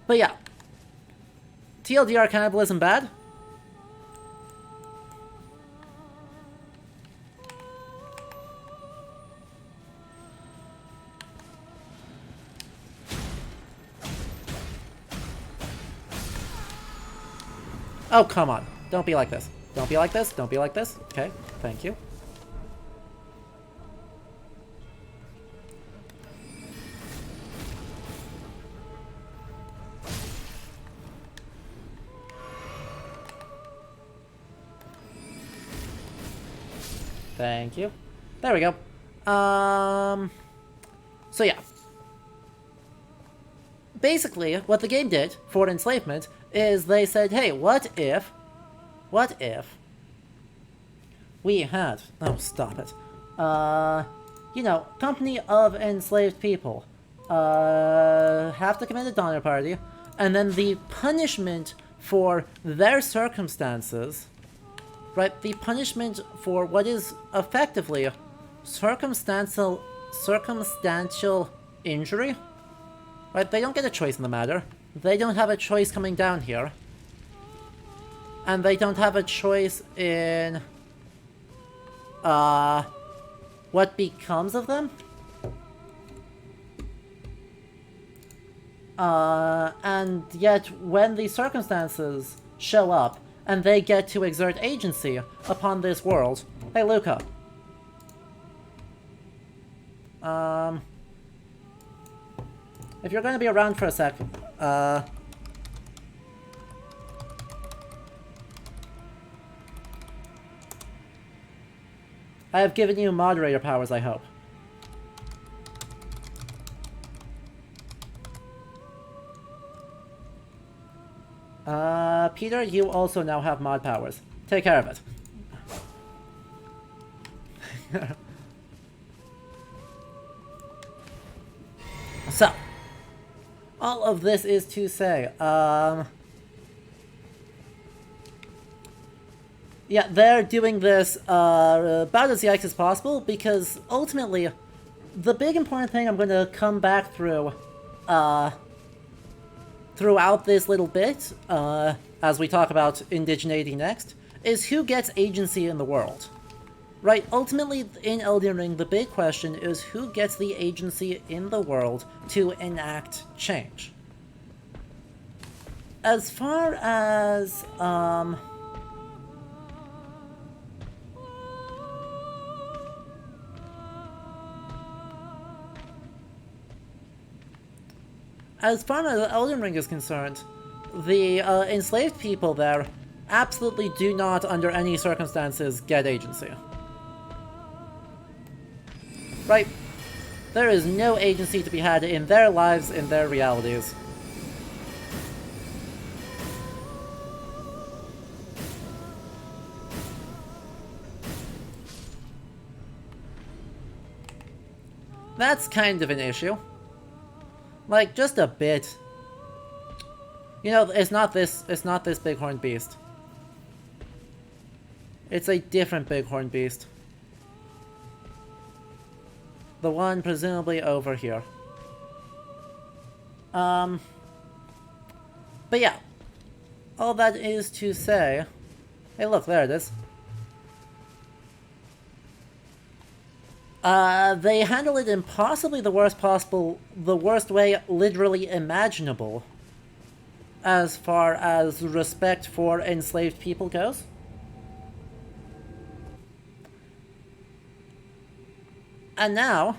Speaker 1: But yeah. TLDR, cannibalism bad? Oh, come on. Don't be like this. Don't be like this. Don't be like this. Okay, thank you. Thank you. There we go. So yeah. Basically, what the game did for enslavement is they said, hey, what if we had... Oh, stop it. You know, company of enslaved people have to commit a Donner Party, and then the punishment for their circumstances, right, the punishment for what is effectively circumstantial injury, right, they don't get a choice in the matter. They don't have a choice coming down here. And they don't have a choice in what becomes of them. And yet when the circumstances show up and they get to exert agency upon this world... Hey, Luca. If you're going to be around for a sec, I have given you moderator powers, I hope. Peter, you also now have mod powers. Take care of it. So, all of this is to say, yeah, they're doing this about as yikes as possible, because ultimately, the big important thing I'm going to come back through throughout this little bit, as we talk about indigeneity next, is who gets agency in the world. Right, ultimately in Elden Ring, the big question is who gets the agency in the world to enact change. As far as, as far as Elden Ring is concerned, the enslaved people there absolutely do not, under any circumstances, get agency. Right? There is no agency to be had in their lives, in their realities. That's kind of an issue. Like, just a bit. You know, it's not this bighorn beast. It's a different bighorn beast. The one presumably over here. But yeah. All that is to say... Hey look, there it is. They handle it in possibly the worst way literally imaginable, as far as respect for enslaved people goes. And now,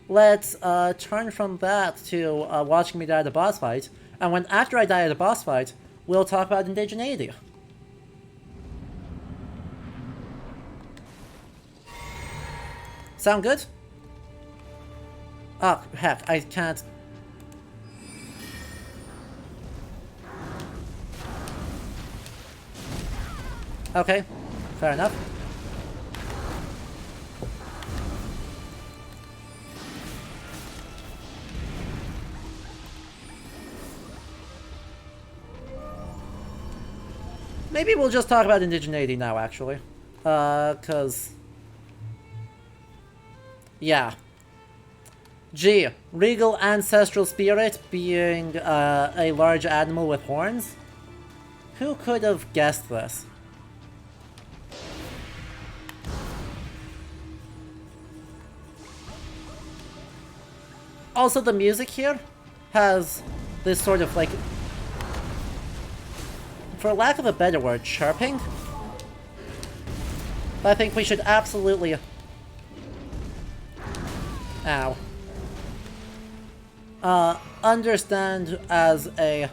Speaker 1: let's turn from that to watching me die at a boss fight, and after I die at a boss fight, we'll talk about indigeneity. Sound good? Oh, heck, I can't... Okay, fair enough. Maybe we'll just talk about indigeneity now, actually. Cause... yeah. G. Regal ancestral spirit being a large animal with horns? Who could have guessed this? Also, the music here has this sort of, like, for lack of a better word, chirping. I think we should absolutely... ow. Understand as a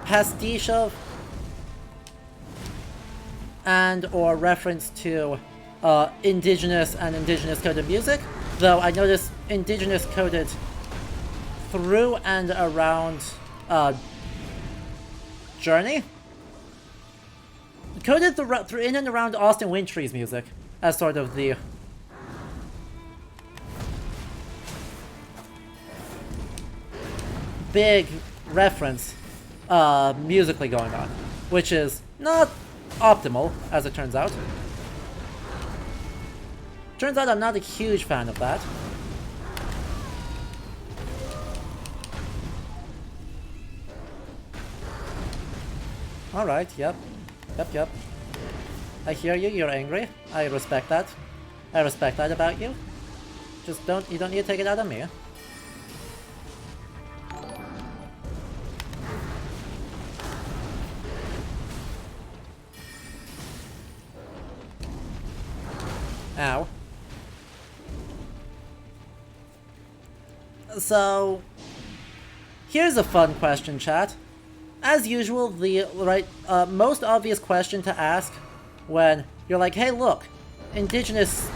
Speaker 1: pastiche of and or reference to indigenous and indigenous coded music, though I noticed indigenous coded through and around Journey. Coded through in and around Austin Wintree's music as sort of the big reference musically going on, which is not optimal, as it turns out. Turns out I'm not a huge fan of that. Alright, yep. Yep. I hear you, you're angry. I respect that. I respect that about you. Just you don't need to take it out on me. Ow. So, here's a fun question, chat. As usual, the most obvious question to ask when you're like, hey look, indigenous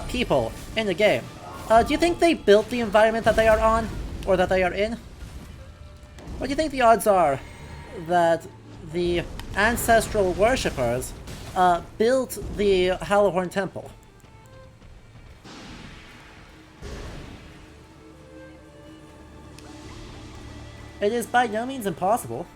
Speaker 1: people in the game. Do you think they built the environment that they are on? Or that they are in? What do you think the odds are that the ancestral worshippers built the Hallowhorn Temple? It is by no means impossible.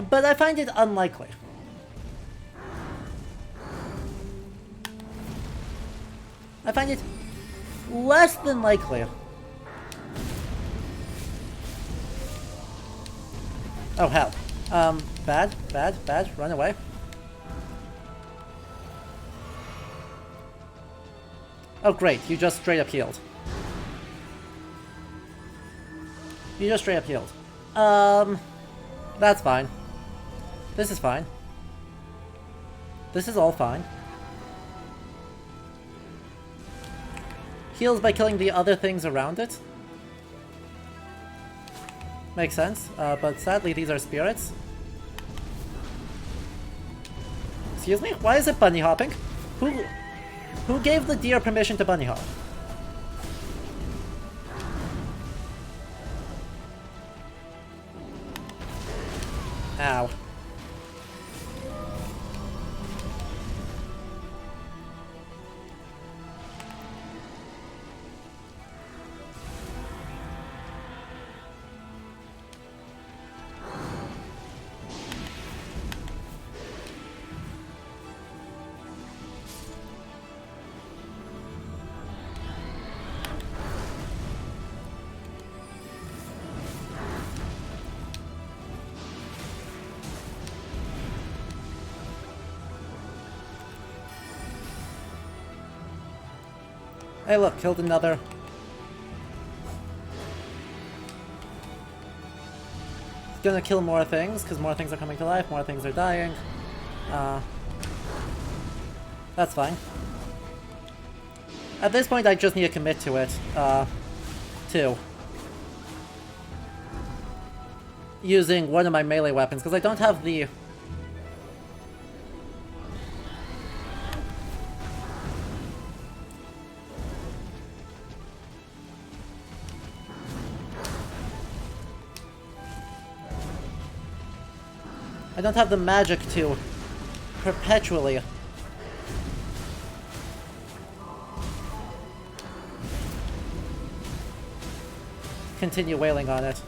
Speaker 1: But I find it unlikely. I find it less than likely. Oh hell. Bad, run away. Oh great, you just straight up healed. You just straight up healed. That's fine. This is fine. This is all fine. Heals by killing the other things around it. Makes sense, but sadly these are spirits. Excuse me? Why is it bunny hopping? Who gave the deer permission to bunny hop? Ow. Hey look, killed another. Gonna kill more things, because more things are coming to life, more things are dying. That's fine. At this point I just need to commit to it, too. Using one of my melee weapons, because I don't have the... I don't have the magic to perpetually continue wailing on it.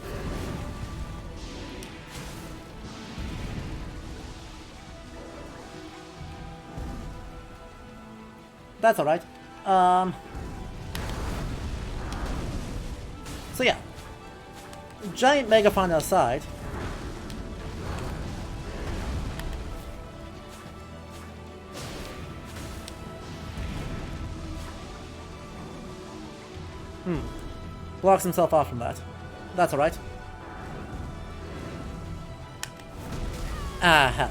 Speaker 1: That's alright. So yeah. Giant megafauna aside. Blocks himself off from that. That's alright. Ah, hell.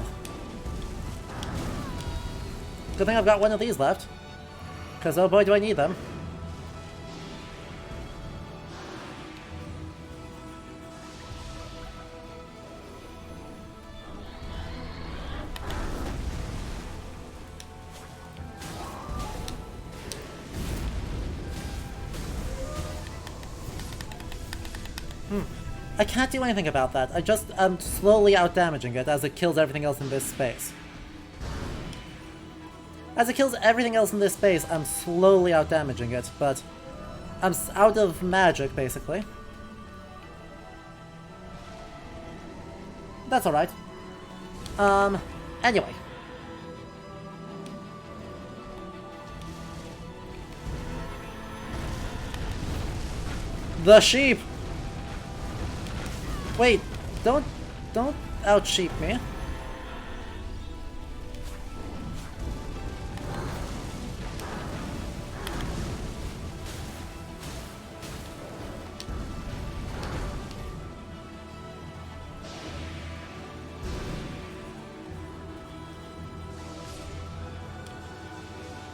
Speaker 1: Good thing I've got one of these left. Because oh boy do I need them. I can't do anything about that. I'm slowly out-damaging it as it kills everything else in this space. As it kills everything else in this space, I'm slowly out-damaging it, but I'm out of magic, basically. That's alright. Anyway. The sheep! Wait, don't out-sheep me.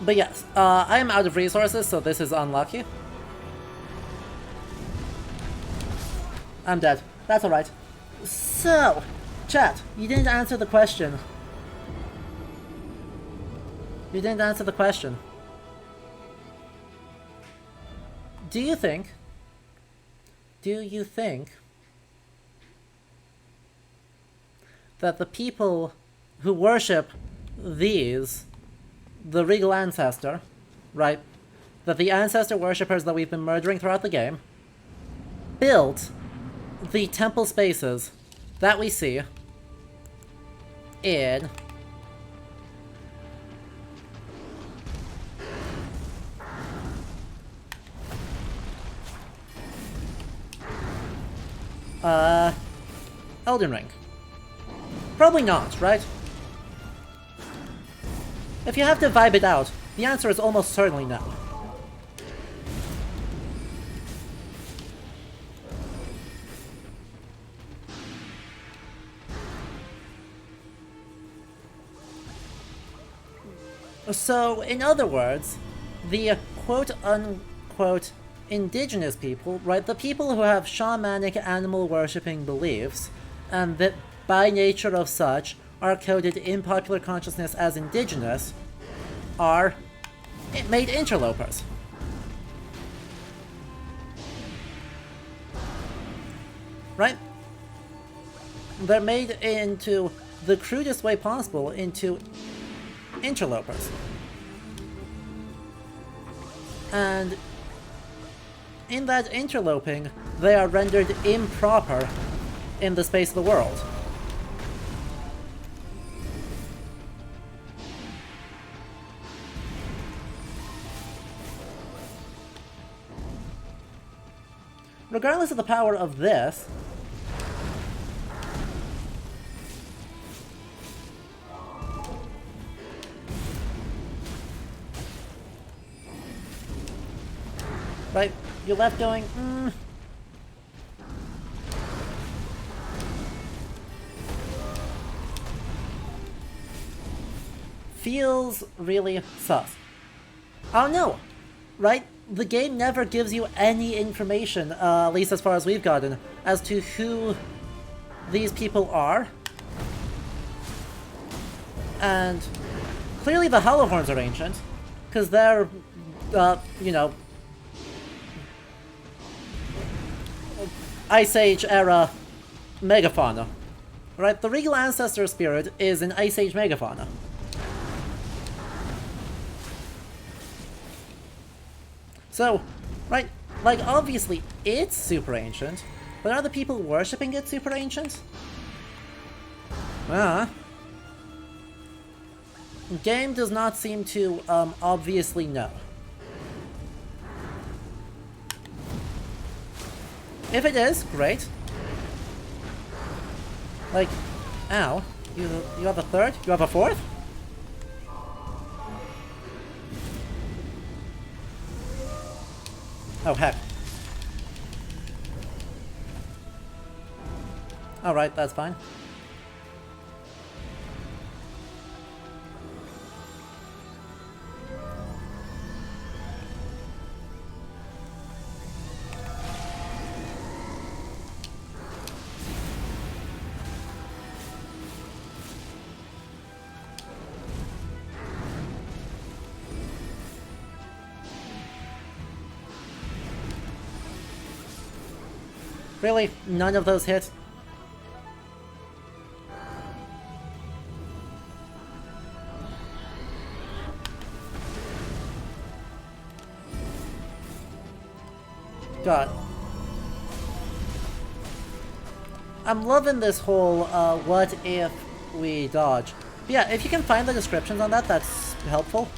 Speaker 1: But yes, I am out of resources, so this is unlucky. I'm dead. That's alright. So, chat, you didn't answer the question. You didn't answer the question. Do you think that the people who worship these, the regal ancestor, right, that the ancestor worshippers that we've been murdering throughout the game, built the temple spaces that we see in Elden Ring? Probably not, right? If you have to vibe it out, the answer is almost certainly no. So, in other words, the quote-unquote indigenous people, right, the people who have shamanic animal-worshipping beliefs, and that by nature of such are coded in popular consciousness as indigenous, are made interlopers. Right? They're made into the crudest way possible into interlopers. And in that interloping, they are rendered improper in the space of the world. Regardless of the power of this, right, you're left going, feels really sus. I don't know, right? The game never gives you any information, at least as far as we've gotten, as to who these people are. And clearly the Hollowhorns are ancient, because they're, you know, Ice Age era megafauna. Right, the Regal Ancestor Spirit is an Ice Age megafauna. So, right, like, obviously it's super ancient, but are the people worshipping it super ancient? Game does not seem to, obviously know. If it is, great. Like, ow. You have a third? You have a fourth? Oh, heck. Alright, that's fine. Really? None of those hit? God. I'm loving this whole, what if we dodge. But yeah, if you can find the descriptions on that, that's helpful.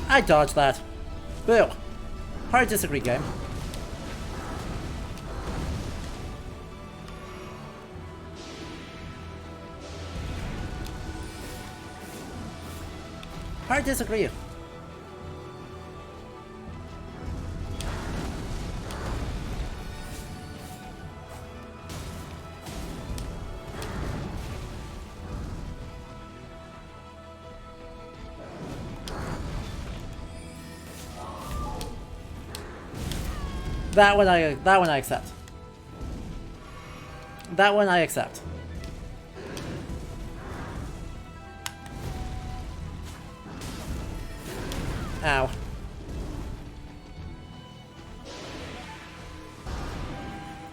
Speaker 1: I dodged that. Boo. Hard disagree, game. Hard disagree. That one I accept. That one I accept. Ow.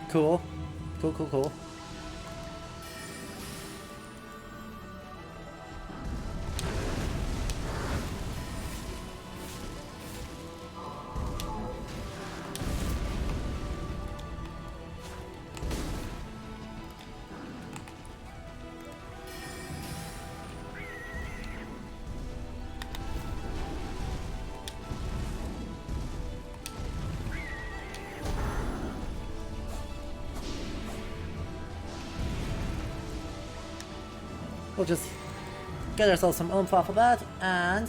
Speaker 1: Cool. Cool. We'll just get ourselves some oomph off of that, and...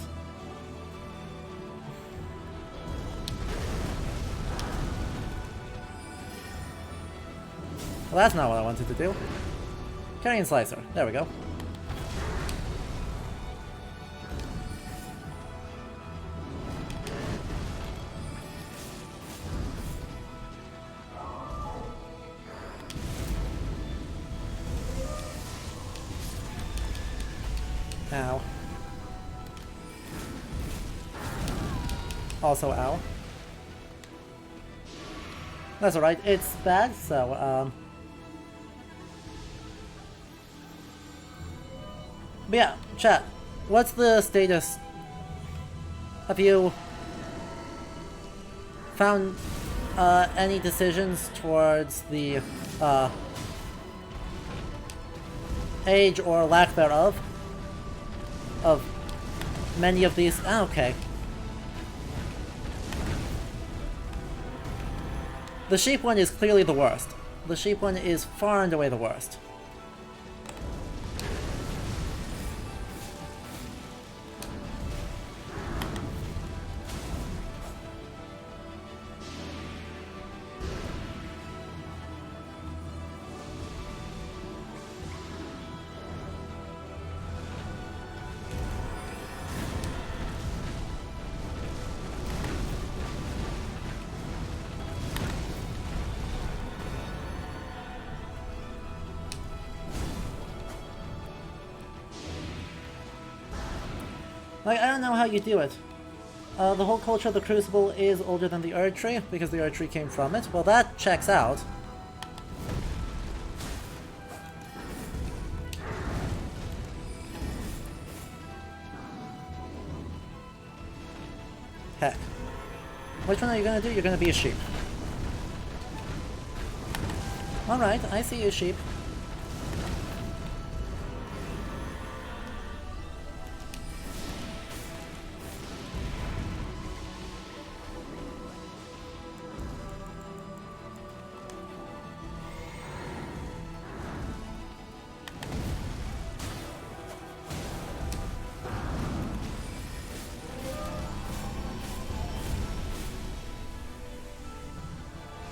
Speaker 1: well, that's not what I wanted to do. Carrion Slicer. There we go. Ow. Also ow. That's alright, it's bad, so, but yeah, chat, what's the status? Have you found, any decisions towards the, age or lack thereof of many of these? Ah, okay. The sheep one is clearly the worst. The sheep one is far and away the worst. Like, I don't know how you do it. The whole culture of the Crucible is older than the Erd Tree, because the Erd Tree came from it. Well, that checks out. Heck. Which one are you gonna do? You're gonna be a sheep. Alright, I see you, sheep.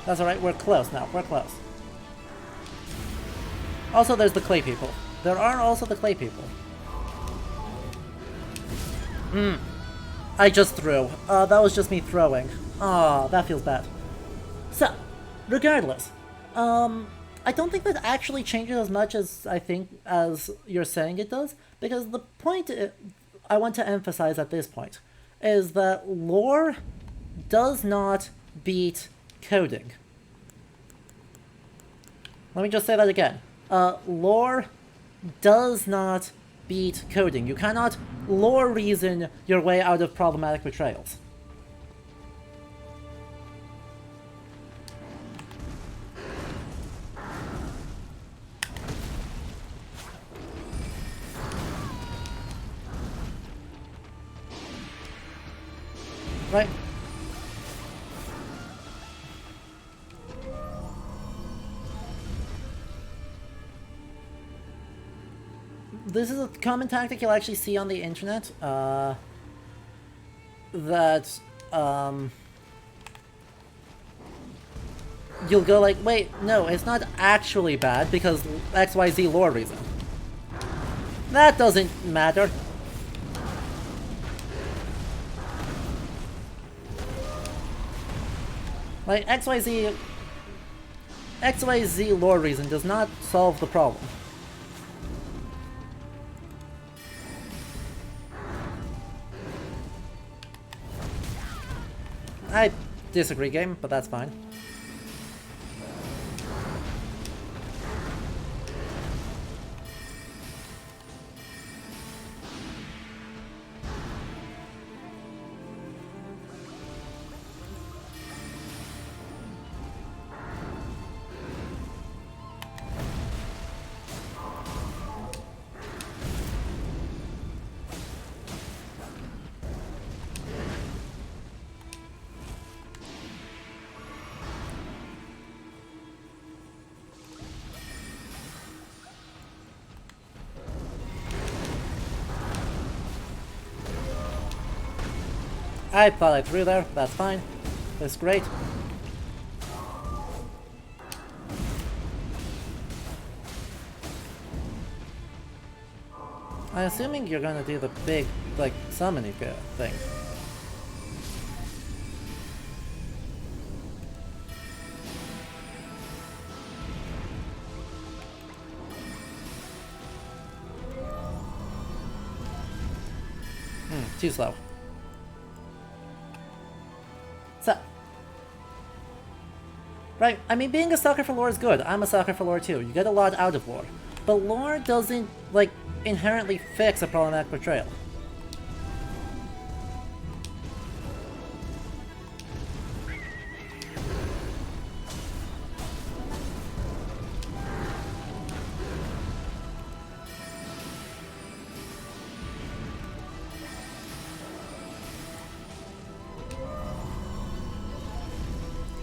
Speaker 1: That's alright, we're close now, we're close. Also, there's the clay people. There are also the clay people. I just threw. That was just me throwing. Ah, that feels bad. So, regardless, I don't think that actually changes as much as I think as you're saying it does, because the point I want to emphasize at this point is that lore does not beat coding. Let me just say that again. Lore does not beat coding. You cannot lore reason your way out of problematic betrayals. Right? This is a common tactic you'll actually see on the internet, that, you'll go like, wait, no, it's not actually bad because XYZ lore reason. That doesn't matter. Like, XYZ lore reason does not solve the problem. I disagree, game, but that's fine. I thought I threw there, that's fine. That's great. I'm assuming you're gonna do the big, like, summoning thing. Too slow. So, right, I mean, being a sucker for lore is good. I'm a sucker for lore too. You get a lot out of lore. But lore doesn't, like, inherently fix a problematic portrayal.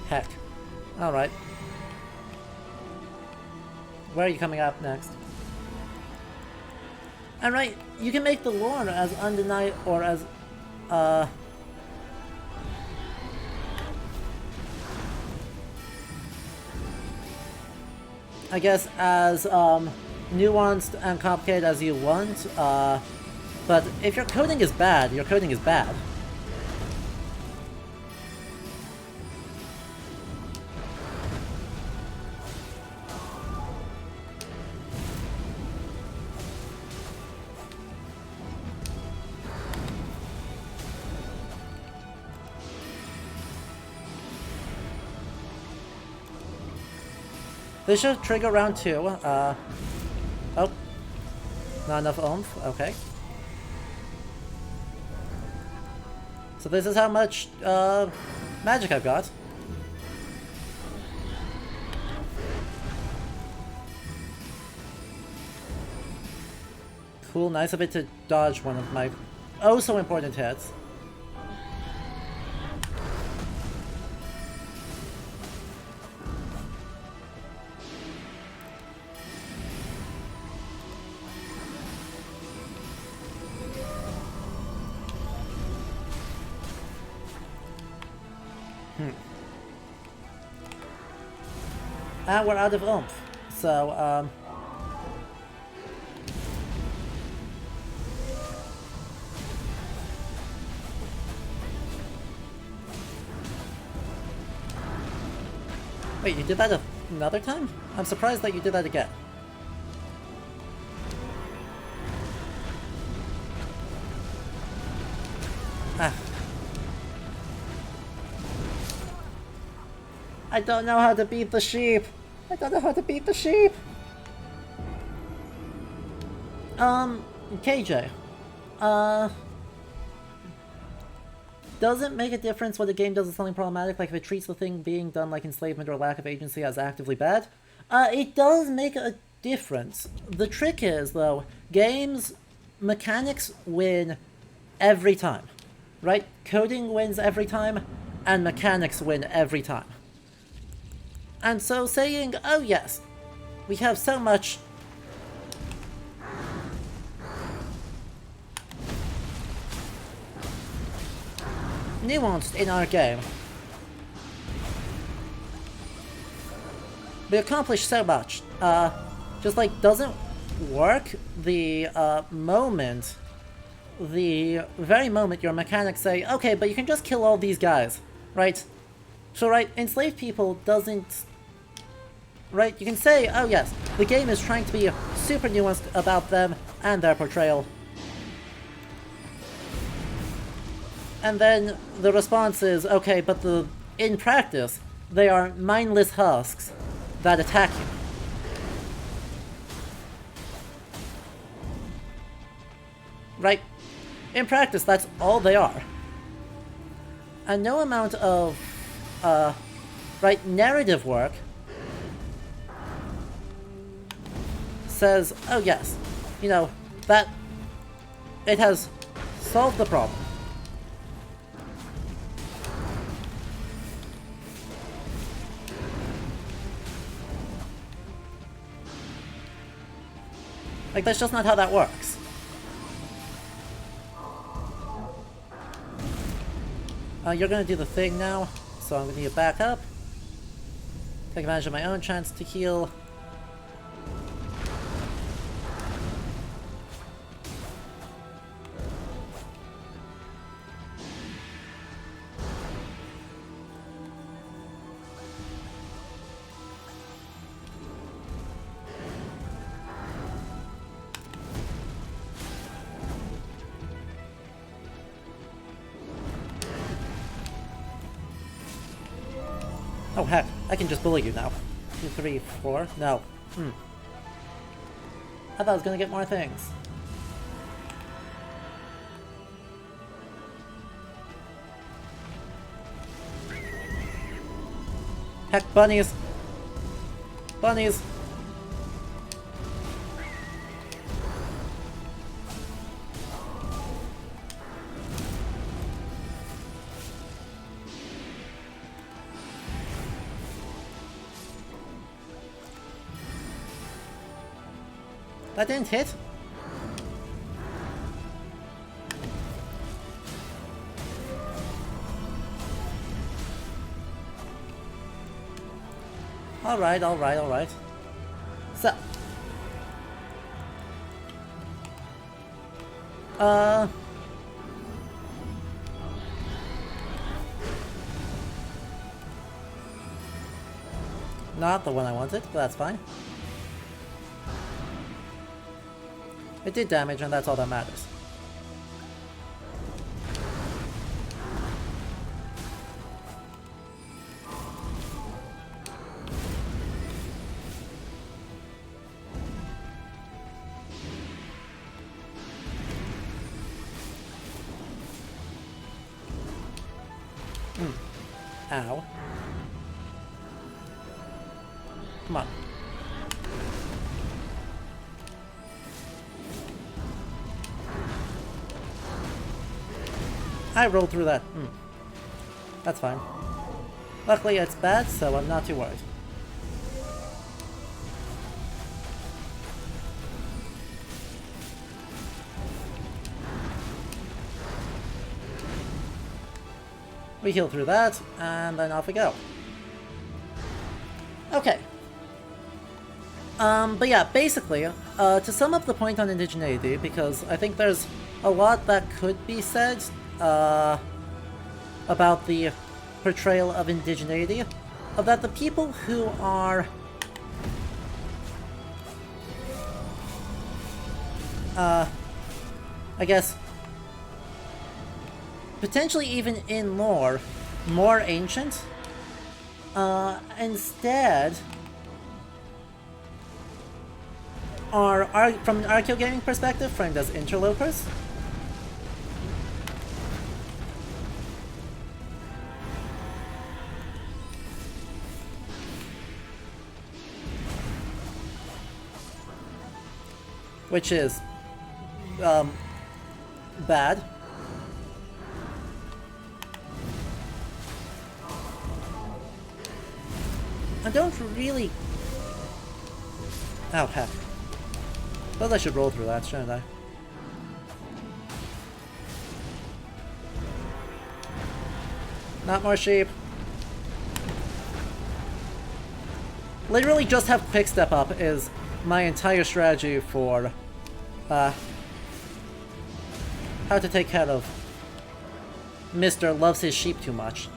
Speaker 1: Heck. Alright. Where are you coming up next? And right, you can make the lore as undeniable, or as, I guess as, nuanced and complicated as you want, but if your coding is bad, your coding is bad. This should trigger round 2. Oh. Not enough oomph. Okay. So this is how much magic I've got. Cool, nice of it to dodge one of my oh so important hits. And we're out of oomph. So, wait, you did that another time? I'm surprised that you did that again. Ah. I don't know how to beat the sheep. I don't know how to beat the sheep. KJ. Does it make a difference what the game does with something problematic? Like if it treats the thing being done like enslavement or lack of agency as actively bad? It does make a difference. The trick is, though, games mechanics win every time. Right? Coding wins every time, and mechanics win every time. And so saying, oh yes, we have so much nuanced in our game. We accomplish so much. Just like doesn't work the moment, the very moment your mechanics say, okay, but you can just kill all these guys, right? So, right, enslaved people doesn't... Right, you can say, oh yes, the game is trying to be super nuanced about them and their portrayal. And then the response is, okay, but in practice, they are mindless husks that attack you. Right? In practice, that's all they are. And no amount of, right, narrative work says, oh yes, you know, that it has solved the problem. Like, that's just not how that works. You're gonna do the thing now, so I'm gonna need to back up. Take advantage of my own chance to heal. Oh heck, I can just bully you now. 2, 3, 4, no. I thought I was gonna get more things. Heck, bunnies! Bunnies! That didn't hit? Alright, alright, alright. So. Not the one I wanted, but that's fine. It did damage, and that's all that matters. Ow. Come on. I rolled through that. That's fine. Luckily it's bad, so I'm not too worried. We heal through that, and then off we go. Okay. But yeah, basically, to sum up the point on indigeneity, because I think there's a lot that could be said about the portrayal of indigeneity, of that the people who are I guess potentially even in lore more ancient, instead are from an archaeo gaming perspective framed as interlopers. Which is bad. I don't really... Oh, heck. Suppose I should roll through that, shouldn't I? Not more sheep. Literally just have quick step up is my entire strategy for how to take care of Mr. Loves his sheep too much.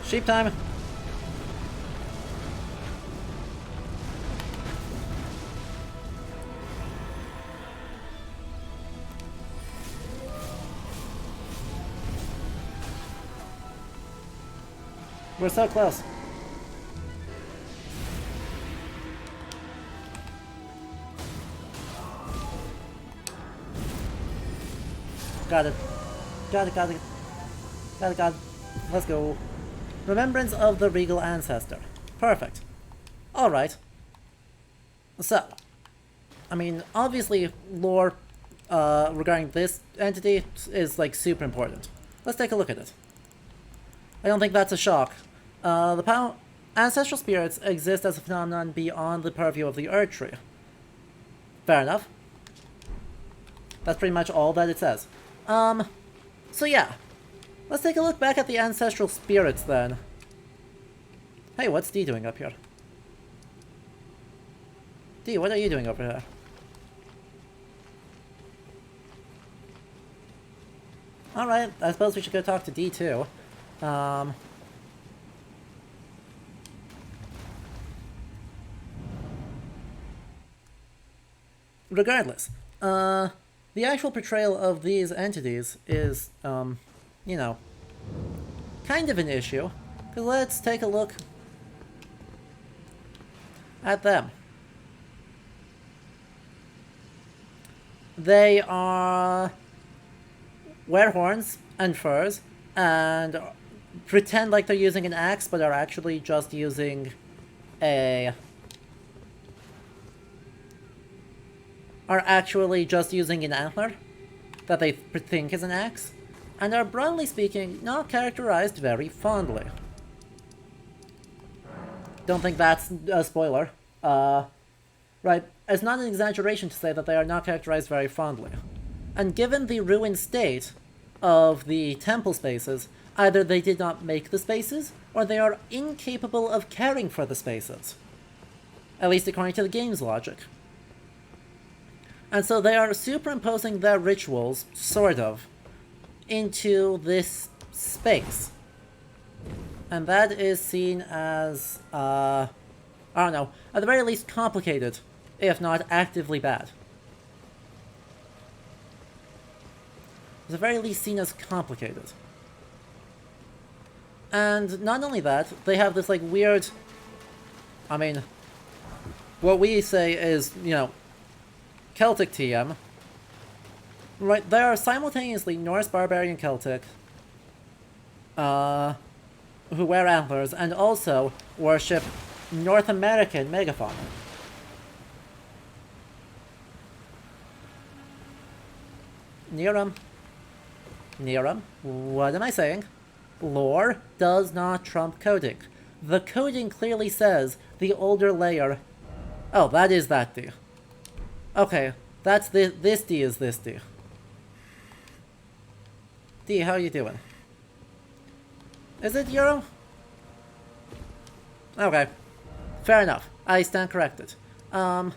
Speaker 1: Sheep time! We're so close. Got it. Got it, got it. Got it, got it. Let's go. Remembrance of the regal ancestor. Perfect. Alright. So, I mean, obviously, lore regarding this entity is, like, super important. Let's take a look at it. I don't think that's a shock. The ancestral spirits exist as a phenomenon beyond the purview of the Earth Tree. Fair enough. That's pretty much all that it says. So yeah. Let's take a look back at the ancestral spirits then. Hey, what's D doing up here? D, what are you doing over here? Alright, I suppose we should go talk to D too. Regardless, the actual portrayal of these entities is, you know, kind of an issue. Because let's take a look at them. They wear horns and furs and pretend like they're using an axe, but are actually just using an antler that they think is an axe, and are, broadly speaking, not characterized very fondly. Don't think that's a spoiler. Right, it's not an exaggeration to say that they are not characterized very fondly. And given the ruined state of the temple spaces, either they did not make the spaces, or they are incapable of caring for the spaces. At least according to the game's logic. And so they are superimposing their rituals, sort of, into this space. And that is seen as, I don't know, at the very least complicated, if not actively bad. At the very least seen as complicated. And not only that, they have this like weird, I mean, what we say is, you know, Celtic TM. Right, they are simultaneously Norse Barbarian Celtic, who wear antlers, and also worship North American megafauna. Niram, what am I saying? Lore does not trump coding. The coding clearly says the older layer... Oh, that is that D. Okay, that's this D is this D. D, how you doing? Is it Euro? Okay. Fair enough. I stand corrected. But...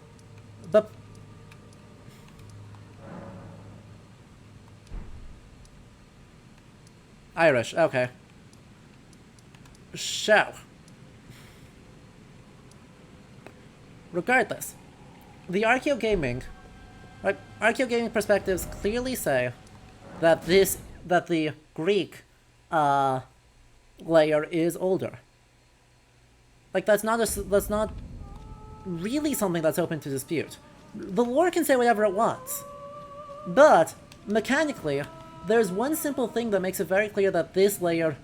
Speaker 1: Irish, okay. So. Regardless, the Archeo Gaming perspectives clearly say that the Greek layer is older. Like that's not really something that's open to dispute. The lore can say whatever it wants, but mechanically, there's one simple thing that makes it very clear that this layer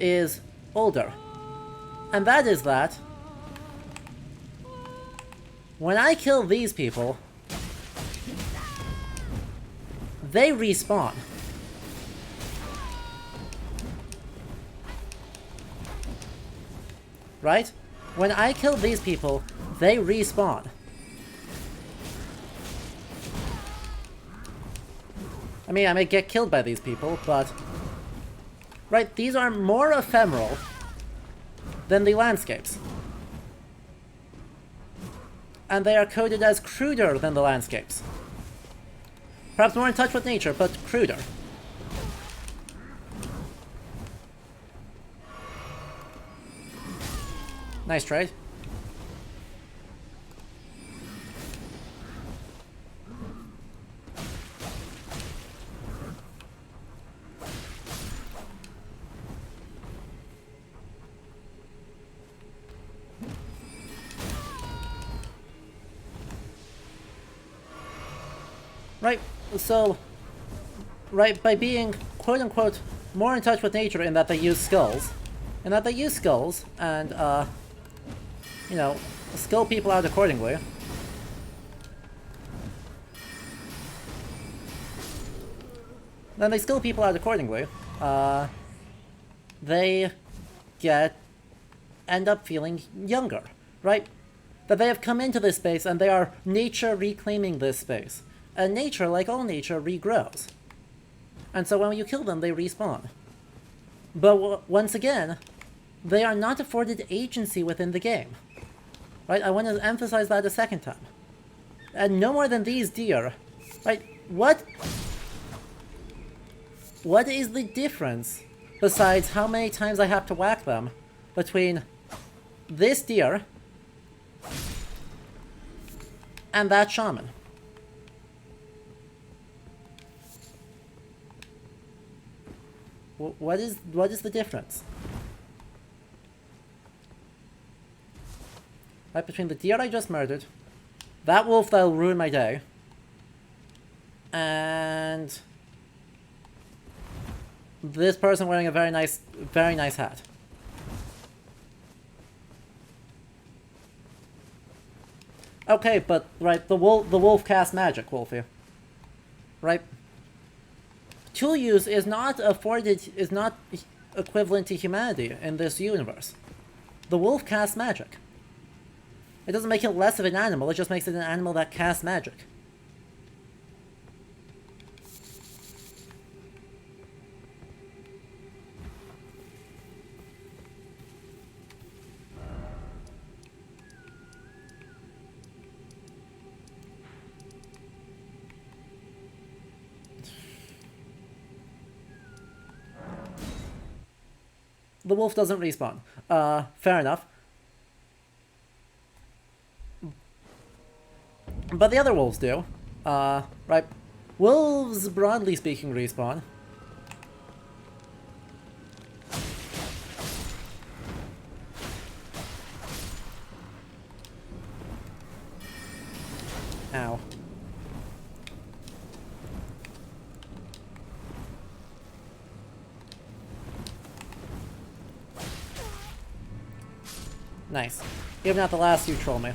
Speaker 1: is older, and that is that when I kill these people, they respawn. Right? When I kill these people, they respawn. I mean, I may get killed by these people, but... Right, these are more ephemeral than the landscapes. And they are coded as cruder than the landscapes. Perhaps more in touch with nature, but cruder. Nice trade. Right, so, right, by being, quote-unquote, more in touch with nature in that they use skulls, and, you know, skill people out accordingly. Then they skill people out accordingly. They end up feeling younger, right? That they have come into this space and they are nature reclaiming this space. And nature, like all nature, regrows. And so when you kill them, they respawn. But once again, they are not afforded agency within the game. Right? I want to emphasize that a second time. And no more than these deer. Right? What is the difference, besides how many times I have to whack them, between this deer and that shaman? What is the difference? Right, between the deer I just murdered, that wolf that'll ruin my day, and this person wearing a very nice hat. Okay, but right, the wolf casts magic, Wolfie. Right? Tool use is not equivalent to humanity in this universe. The wolf casts magic. It doesn't make it less of an animal, it just makes it an animal that casts magic. The wolf doesn't respawn. Fair enough. But the other wolves do. Right. Wolves, broadly speaking, respawn. Ow. Nice. Even at the last, you troll me.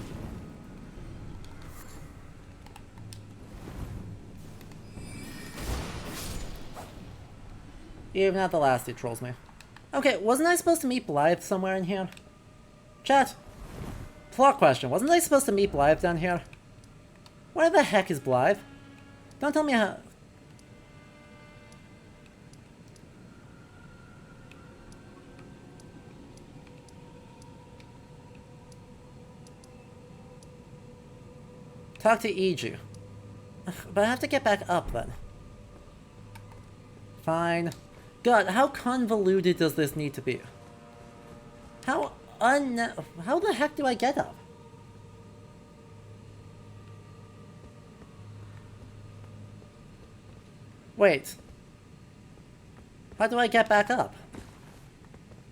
Speaker 1: Even at the last, it trolls me. Okay, wasn't I supposed to meet Blythe somewhere in here? Chat. Plot question. Wasn't I supposed to meet Blythe down here? Where the heck is Blythe? Don't tell me how... Talk to EG. But I have to get back up then. Fine. God, how convoluted does this need to be? How the heck do I get up? Wait. How do I get back up?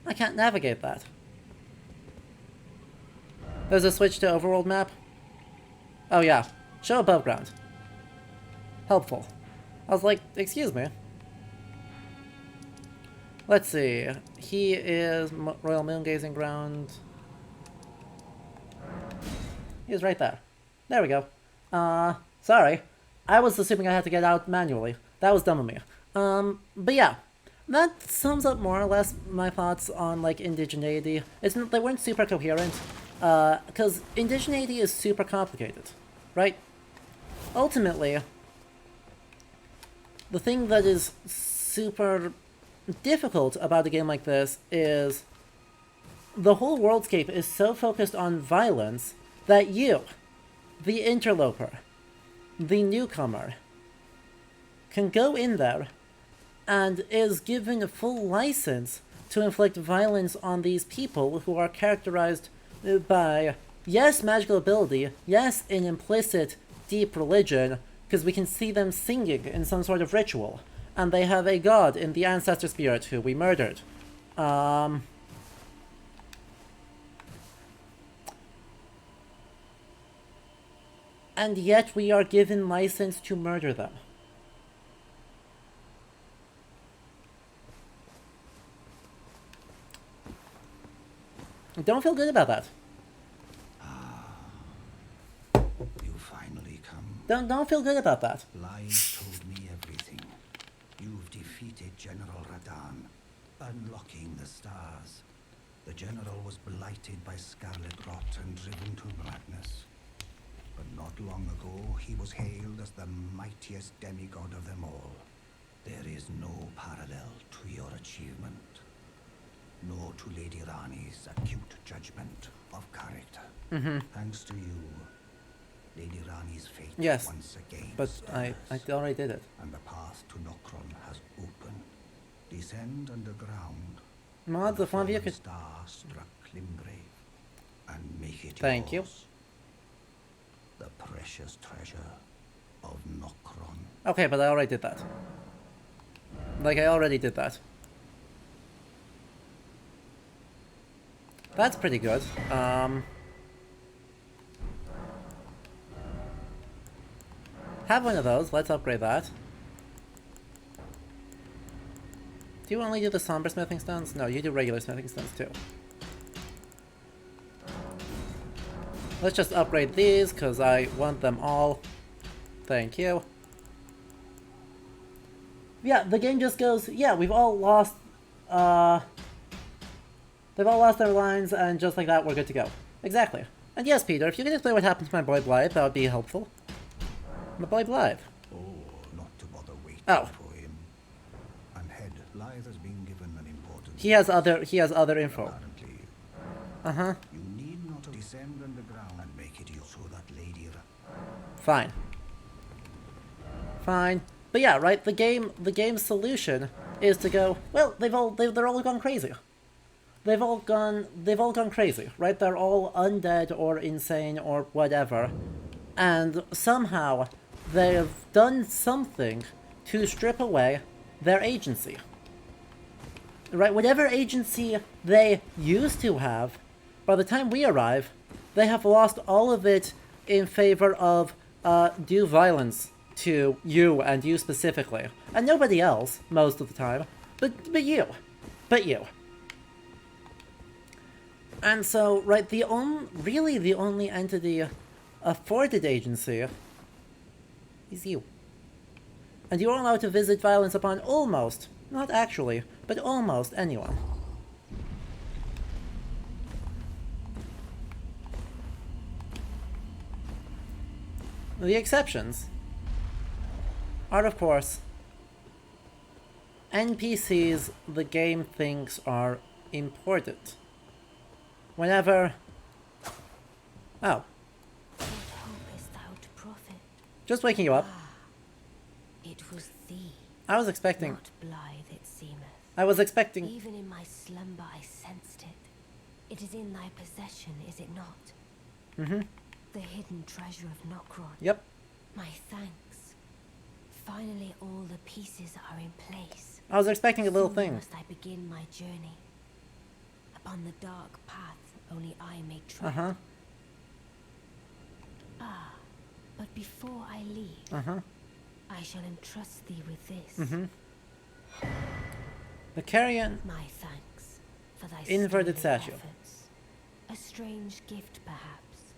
Speaker 1: I can't navigate that. There's a switch to overworld map? Oh yeah. Show above ground. Helpful. I was like, excuse me. Let's see. He is Royal Moon Gazing Ground. He's right there. There we go. Sorry. I was assuming I had to get out manually. That was dumb of me. But yeah. That sums up more or less my thoughts on, like, indigeneity. They weren't super coherent. Because indigeneity is super complicated. Right? Ultimately, the thing that is super difficult about a game like this is the whole worldscape is so focused on violence that you, the interloper, the newcomer, can go in there and is given a full license to inflict violence on these people who are characterized by, yes, magical ability, yes, an implicit deep religion, because we can see them singing in some sort of ritual. And they have a god in the ancestor spirit who we murdered. And yet we are given license to murder them. Don't feel good about that.
Speaker 2: You finally come.
Speaker 1: Don't feel good about that.
Speaker 2: Lies told me everything. You've defeated General Radan, unlocking the stars. The general was blighted by scarlet rot and driven to madness. But not long ago, he was hailed as the mightiest demigod of them all. There is no parallel to your achievement, nor to Lady Rani's acute judgment of character. Thanks to you, Lady Rani's fate once again
Speaker 1: but
Speaker 2: stirs.
Speaker 1: I already did it.
Speaker 2: And the path to Nokron has opened. Descend underground.
Speaker 1: Mods, if one of you could...
Speaker 2: Star-struck Limgrave, and make it
Speaker 1: Thank you.
Speaker 2: yours. The precious treasure of Nokron.
Speaker 1: Okay, but I already did that. Like, I already did that. That's pretty good. Have one of those. Let's upgrade that. Do you only do the somber smithing stones? No, you do regular smithing stones too. Let's just upgrade these, because I want them all. Thank you. Yeah, the game just goes, yeah, we've all lost, they've all lost their lines, and just like that, we're good to go. Exactly. And yes, Peter, if you could explain what happened to my boy Blythe, that would be helpful. My boy Blythe.
Speaker 2: Oh, not to bother waiting for him. And head, Blythe has been given an important...
Speaker 1: He has other info.
Speaker 2: Apparently.
Speaker 1: Uh-huh.
Speaker 2: You need not descend underground and make it so that Lady...
Speaker 1: Fine. Fine. But yeah, right, the game's solution is to go, well, they're all gone crazy. They've all gone crazy, right? They're all undead or insane or whatever. And somehow they've done something to strip away their agency. Right? Whatever agency they used to have, by the time we arrive, they have lost all of it in favor of do violence to you and you specifically. And nobody else, most of the time. But you. But you. And so, right, really the only entity afforded agency is you. And you are allowed to visit violence upon almost, not actually, but almost anyone. The exceptions are, of course, NPCs the game thinks are important. Whenever... Oh. Just waking you up.
Speaker 3: It was thee.
Speaker 1: I was expecting...
Speaker 3: Not blithe it seemeth.
Speaker 1: I was expecting...
Speaker 3: Even in my slumber I sensed it. It is in thy possession, is it not?
Speaker 1: Mm-hmm.
Speaker 3: The hidden treasure of Nokron.
Speaker 1: Yep.
Speaker 3: My thanks. Finally all the pieces are in place.
Speaker 1: I was expecting a little
Speaker 3: Soon
Speaker 1: thing.
Speaker 3: must I begin my journey. Upon the dark path only I may tread.
Speaker 1: Uh-huh.
Speaker 3: Ah, but before I leave,
Speaker 1: Uh-huh.
Speaker 3: I shall entrust thee with this.
Speaker 1: Mm-hmm. The carrion...
Speaker 3: My thanks for thy
Speaker 1: Inverted
Speaker 3: sterling
Speaker 1: statue.
Speaker 3: efforts. A strange gift, perhaps,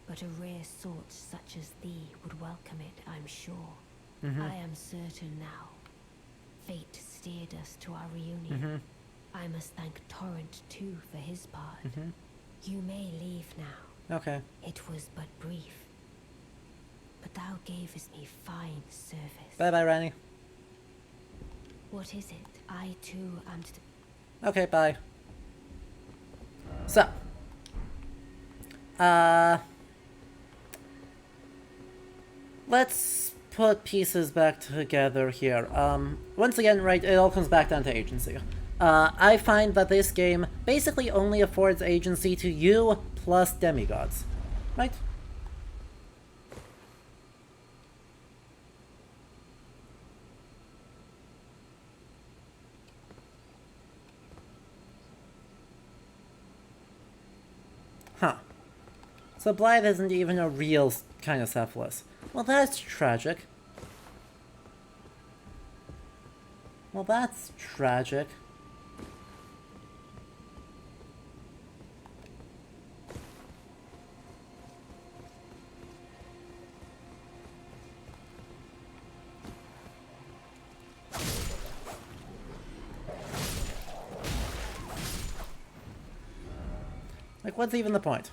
Speaker 3: but a rare sort such as thee would welcome it, I'm sure.
Speaker 1: Mm-hmm.
Speaker 3: I am certain now. Fate steered us to our reunion.
Speaker 1: Mm-hmm.
Speaker 3: I must thank Torrent too for his part.
Speaker 1: Mm-hmm.
Speaker 3: You may leave now.
Speaker 1: Okay.
Speaker 3: It was but brief, but thou gavest me fine service.
Speaker 1: Bye-bye, Ranny.
Speaker 3: What is it? I too am to...
Speaker 1: Okay, bye. So. Let's put pieces back together here. Once again, right, it all comes back down to agency. I find that this game basically only affords agency to you plus demigods. Right? Huh. So Blythe isn't even a real kind of Cephalus. Well, that's tragic. Well, that's tragic. Like, what's even the point?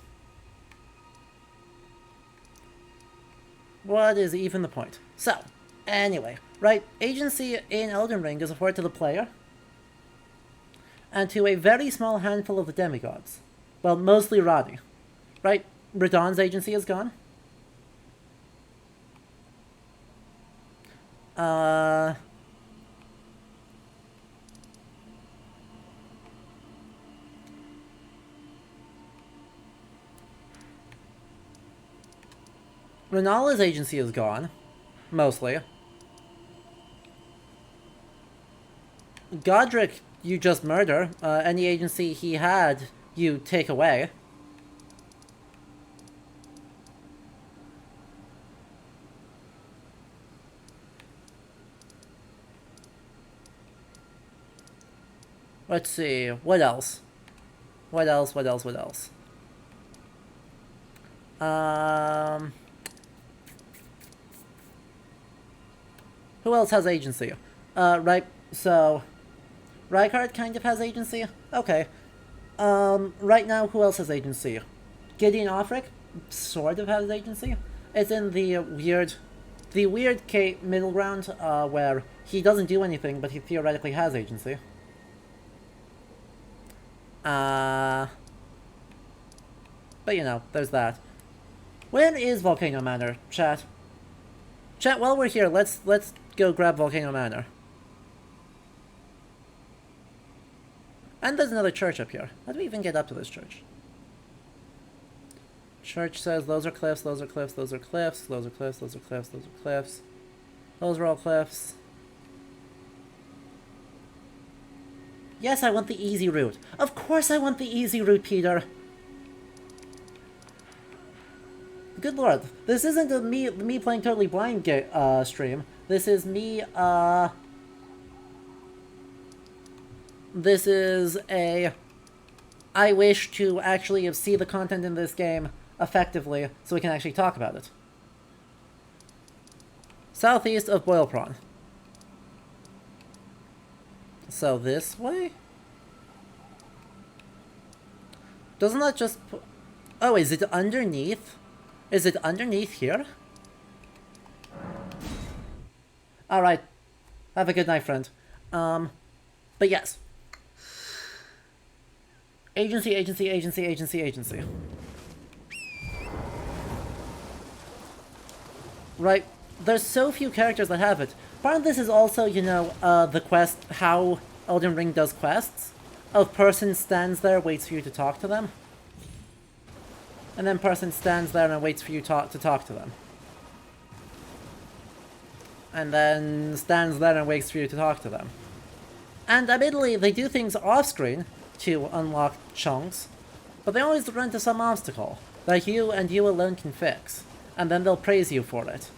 Speaker 1: What is even the point? So, anyway, right, agency in Elden Ring is afforded to the player and to a very small handful of the demigods. Well, mostly Rodney. Right, Radahn's agency is gone. Renala's agency is gone, mostly. Godric, you just murder. Any agency he had, you take away. Let's see, what else? What else? Who else has agency? Right, so... Rykard kind of has agency? Okay. Right now, who else has agency? Gideon Offric sort of has agency. It's in the weird middle ground, where he doesn't do anything, but he theoretically has agency. But you know, there's that. Where is Volcano Manor, chat? Chat, while we're here, let's go grab Volcano Manor. And there's another church up here. How do we even get up to this church? Church says those are cliffs, those are cliffs, those are cliffs, those are cliffs, those are cliffs, those are cliffs. Those are all cliffs. Yes, I want the easy route. Of course I want the easy route, Peter. good lord, this isn't a me playing Totally Blind stream. This is me, this is a... I wish to actually see the content in this game effectively so we can actually talk about it. Southeast of Boil Prawn. So this way? Doesn't that just... Oh, is it underneath? Is it underneath here? Alright. Have a good night, friend. But yes. Agency, agency, agency, agency, agency. Right. There's so few characters that have it. Part of this is also, you know, the quest, how Elden Ring does quests. A person stands there, waits for you to talk to them. And then person stands there and waits for you to talk to them. And then stands there and waits for you to talk to them. And admittedly, they do things off-screen to unlock chunks, but they always run into some obstacle that you and you alone can fix, and then they'll praise you for it.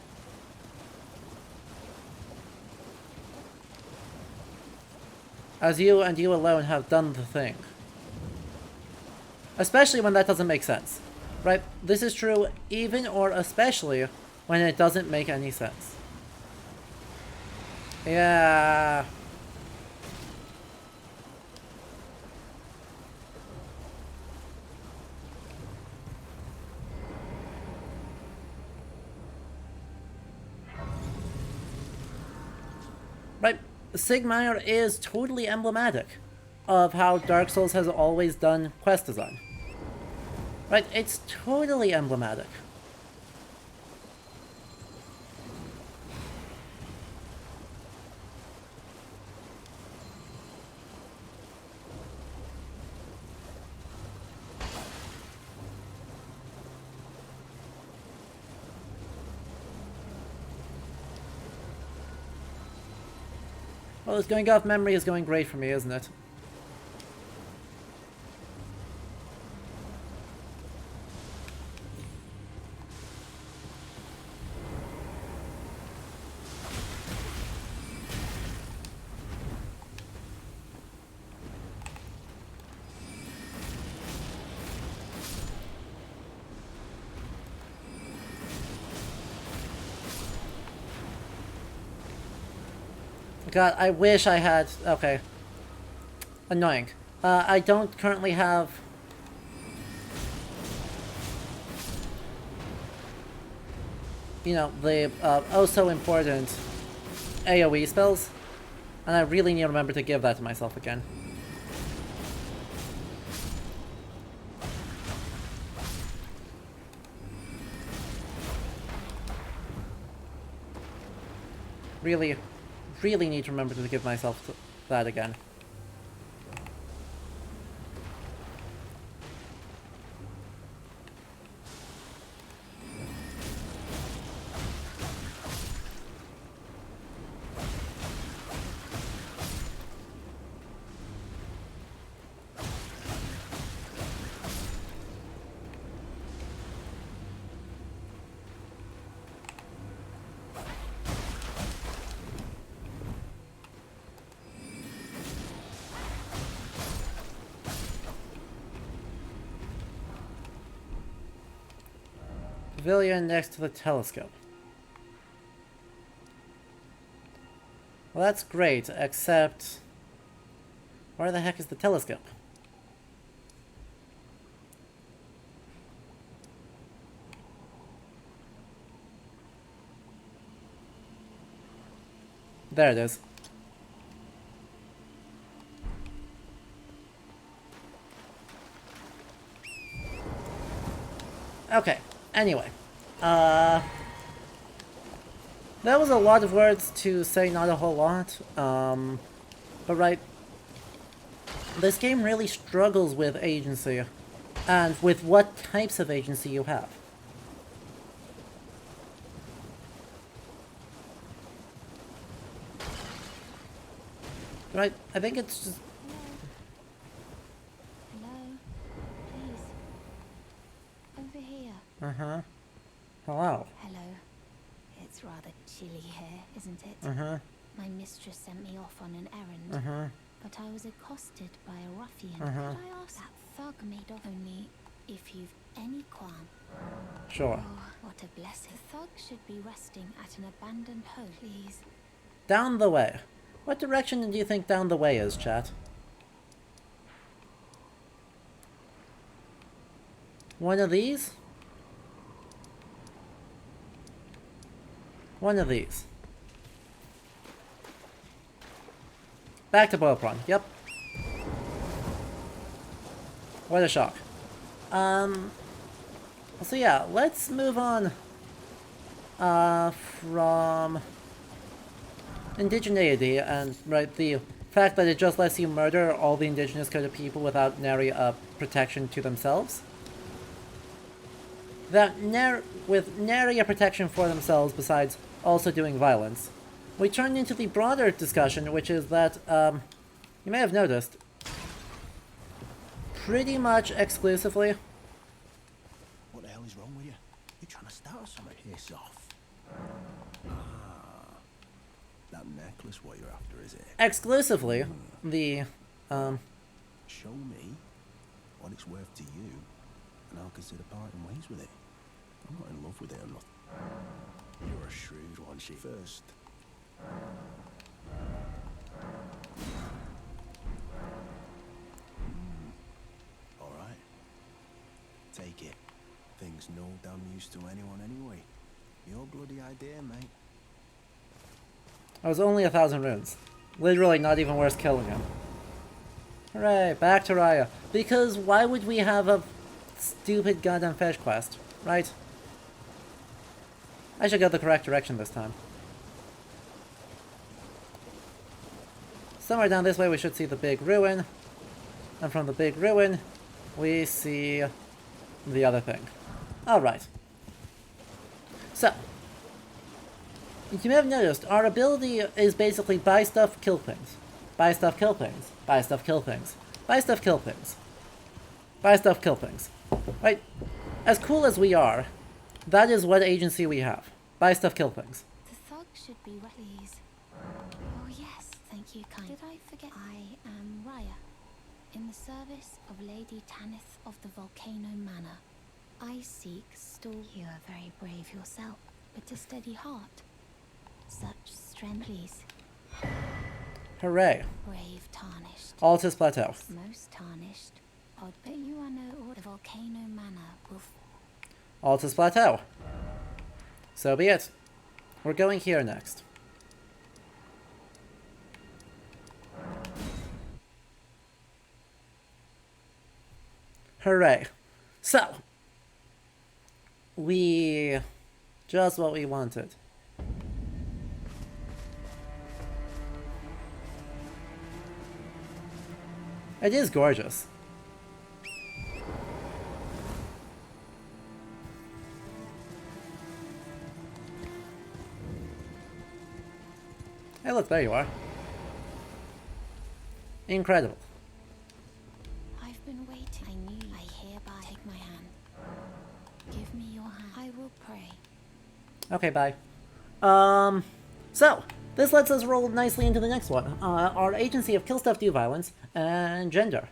Speaker 1: As you and you alone have done the thing. Especially when that doesn't make sense. Right? This is true even or especially when it doesn't make any sense. Yeah. Right, Sigmire is totally emblematic of how Dark Souls has always done quest design. Right, it's totally emblematic. Well, this going off memory is going great for me, isn't it? God, I wish I had... Okay. Annoying. I don't currently have... You know, the oh-so-important AoE spells. And I really need to remember to give that to myself again. Really need to remember to give myself that again. Pavilion next to the telescope. Well, that's great, except... Where the heck is the telescope? There it is. Okay. Anyway, that was a lot of words to say not a whole lot, but right, this game really struggles with agency, and with what types of agency you have. Right, I think it's just...
Speaker 3: Hello? Please. Over here.
Speaker 1: Uh-huh. Hello.
Speaker 3: Hello. It's rather chilly here, isn't it?
Speaker 1: Mm-hmm.
Speaker 3: My mistress sent me off on an errand,
Speaker 1: Mm-hmm.
Speaker 3: but I was accosted by a ruffian.
Speaker 1: Mhm.
Speaker 3: Could I ask that thug made off only if you've any qualm?
Speaker 1: Sure.
Speaker 3: Oh, what a blessing. The thug should be resting at an abandoned home. Please.
Speaker 1: Down the way. What direction do you think down the way is, chat? One of these? One of these. Back to Boil Prawn. Yep. What a shock. So yeah, let's move on from indigeneity and the fact that it just lets you murder all the indigenous coded people without nary protection to themselves. With nary a protection for themselves besides also doing violence. We turn into the broader discussion, which is that, you may have noticed, pretty much exclusively.
Speaker 4: What the hell is wrong with you? You trying to start something? Piss off. Ah, that necklace what you're after, is it?
Speaker 1: Exclusively, the,
Speaker 4: Show me what it's worth to you, and I'll consider parting ways with it. I'm not in love with it or not. You're a shrewd one, she. First. All right. Take it. Thing's no damn use to anyone anyway. Your bloody idea, mate.
Speaker 1: I was only 1,000 runes. Literally not even worth killing him. Hooray, back to Raya. Because why would we have a stupid goddamn fetch quest, right? I should go the correct direction this time. Somewhere down this way we should see the big ruin. And from the big ruin, we see the other thing. Alright. So, you may have noticed, our ability is basically buy stuff, kill things. Buy stuff, kill things. Buy stuff, kill things. Buy stuff, kill things. Buy stuff, kill things. Right? As cool as we are, that is what agency we have. Buy stuff, kill things.
Speaker 3: The thug should be please. Oh yes, thank you, kind. Did I forget? I am Raya, in the service of Lady Tanith of the Volcano Manor. I seek stall. You are very brave yourself, but a steady heart. Such strength, please.
Speaker 1: Hooray.
Speaker 3: Brave tarnished.
Speaker 1: Altus Plateau.
Speaker 3: Most tarnished. Odd, but you are no order. The Volcano Manor will.
Speaker 1: Altus Plateau. So be it. We're going here next. Hooray. So, just what we wanted. It is gorgeous. Hey look, there you are. Incredible.
Speaker 3: I've been waiting. I knew. I hereby take my hand. Give me your hand. I will pray.
Speaker 1: Okay, bye. So, this lets us roll nicely into the next one. Our agency of kill stuff, do violence, and gender.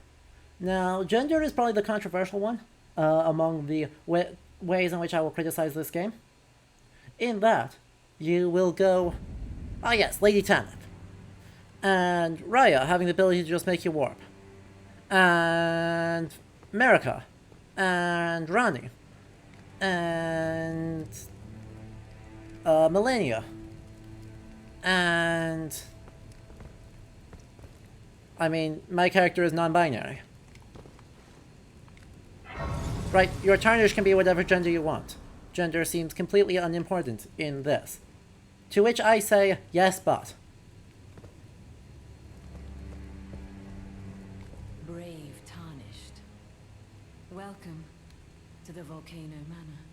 Speaker 1: Now, gender is probably the controversial one among the ways in which I will criticize this game. In that, you will go, ah yes, Lady Tanith. And Raya having the ability to just make you warp. And Marika. And Rani. And Millennia. And I mean, my character is non-binary. Right, your tarnish can be whatever gender you want. Gender seems completely unimportant in this. To which I say, yes, but.
Speaker 5: Brave tarnished. Welcome to the Volcano Manor.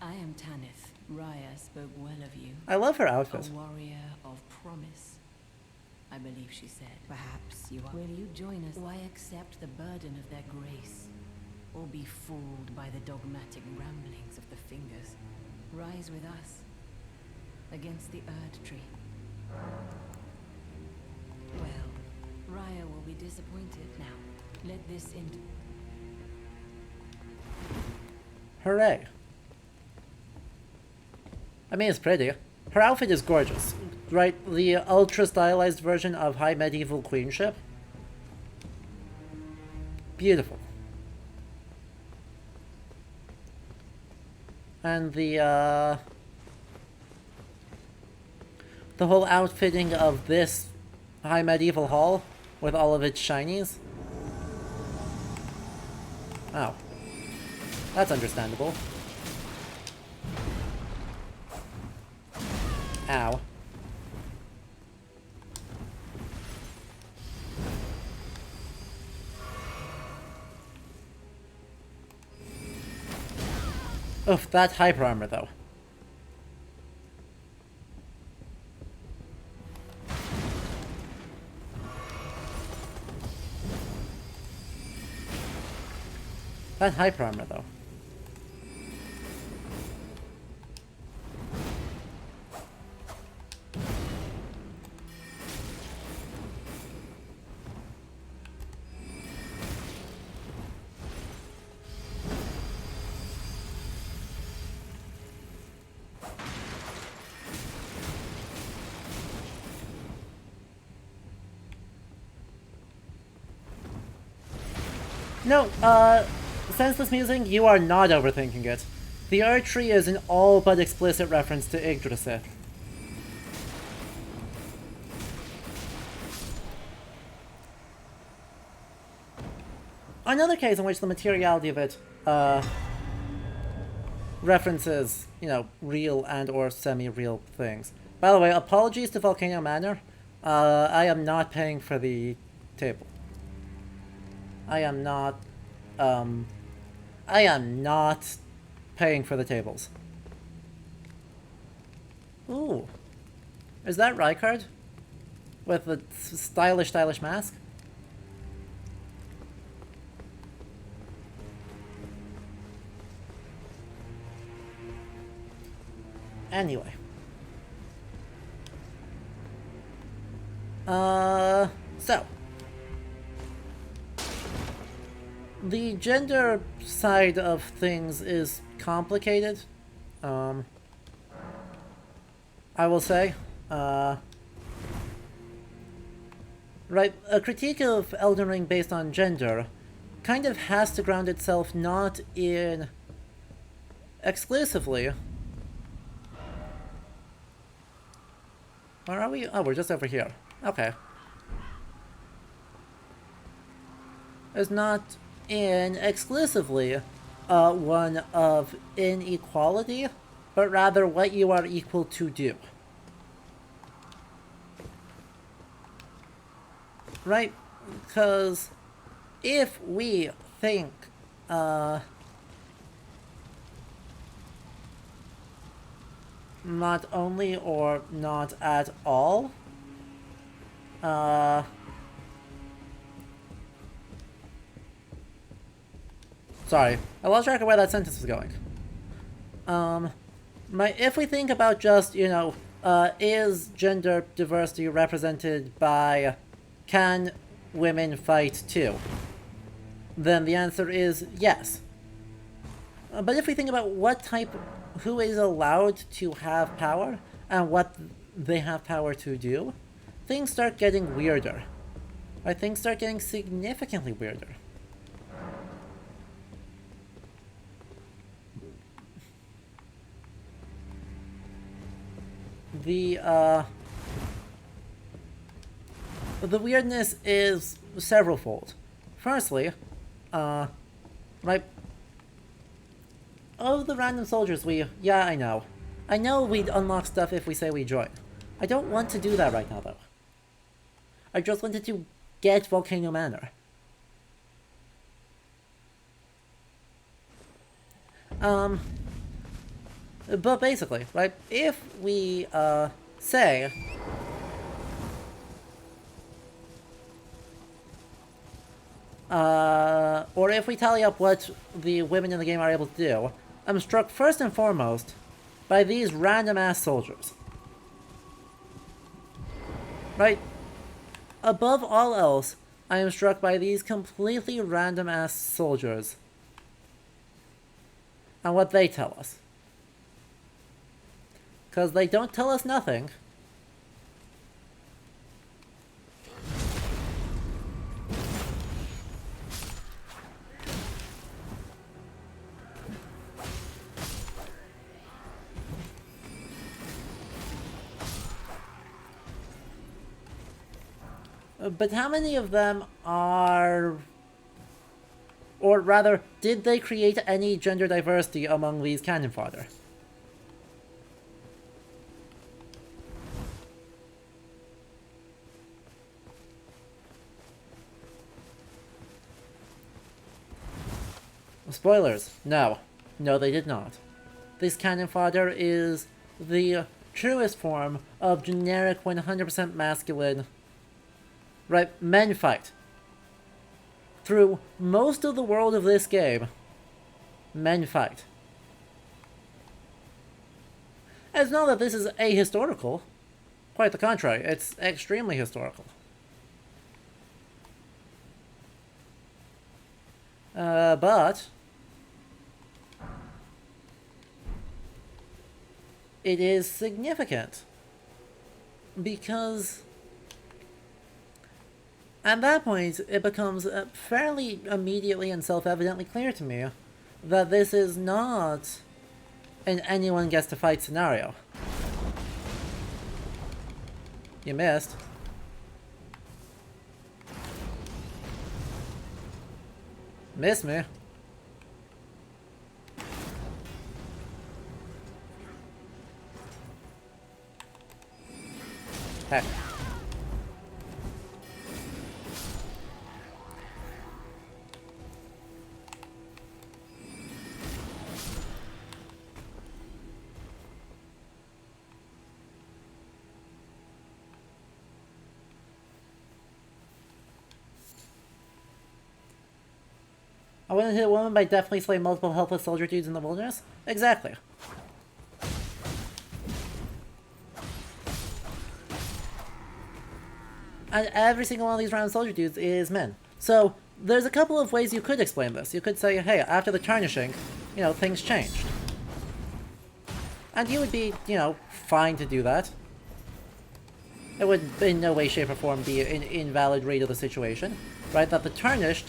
Speaker 5: I am Tanith. Raya spoke well of you.
Speaker 1: I love her outfit.
Speaker 5: A warrior of promise, I believe she said. Perhaps you are. Will you join us? Why accept the burden of their grace? Or be fooled by the dogmatic ramblings of the fingers? rise with us against the Erd Tree. Well, Raya will be disappointed now. Let this end.
Speaker 1: Hooray. I mean, it's pretty. Her outfit is gorgeous. Right? The ultra-stylized version of high medieval queenship. Beautiful. And the whole outfitting of this high medieval hall with all of its shinies. Oh. That's understandable. Ow. Oof, that hyper armor though. That hyper armor though. No, senseless musing, you are not overthinking it. The Erd Tree is an all but explicit reference to Yggdrasil. Another case in which the materiality of it, references, you know, real and or semi-real things. By the way, apologies to Volcano Manor. I am not paying for the table. I am not paying for the tables. Ooh. Is that Rykard? With the stylish mask? Anyway. So. The gender side of things is complicated. I will say. Right, a critique of Elden Ring based on gender kind of has to ground itself not in exclusively. Where are we? Oh, we're just over here. Okay. It's not in exclusively one of inequality, but rather what you are equal to do. Right? Because if we think not only or not at all sorry, I lost track of where that sentence was going. If we think about just, you know, is gender diversity represented by can women fight too? Then the answer is yes. But if we think about who is allowed to have power and what they have power to do, things start getting weirder. Or things start getting significantly weirder. The weirdness is severalfold. Firstly, right, of the random soldiers yeah, I know we'd unlock stuff if we say we join. I don't want to do that right now, though. I just wanted to get Volcano Manor. But basically, right, if we, say or if we tally up what the women in the game are able to do, I'm struck first and foremost by these random-ass soldiers. Right? Above all else, I am struck by these completely random-ass soldiers and what they tell us. Because they don't tell us nothing. But how many of them are... Or rather, did they create any gender diversity among these cannon fodder? Spoilers. No. No, they did not. This cannon fodder is the truest form of generic 100% masculine... Right, men fight. Through most of the world of this game, men fight. And it's not that this is ahistorical. Quite the contrary, it's extremely historical. But it is significant because at that point it becomes fairly immediately and self-evidently clear to me that this is not an anyone gets to fight scenario. You missed. Miss me. Heck. I wouldn't hit a woman by definitely slay multiple helpless soldier dudes in the wilderness? Exactly. And every single one of these random soldier dudes is men. So, there's a couple of ways you could explain this. You could say, hey, after the tarnishing, you know, things changed. And you would be, you know, fine to do that. It would in no way, shape, or form be an invalid read of the situation. Right? That the tarnished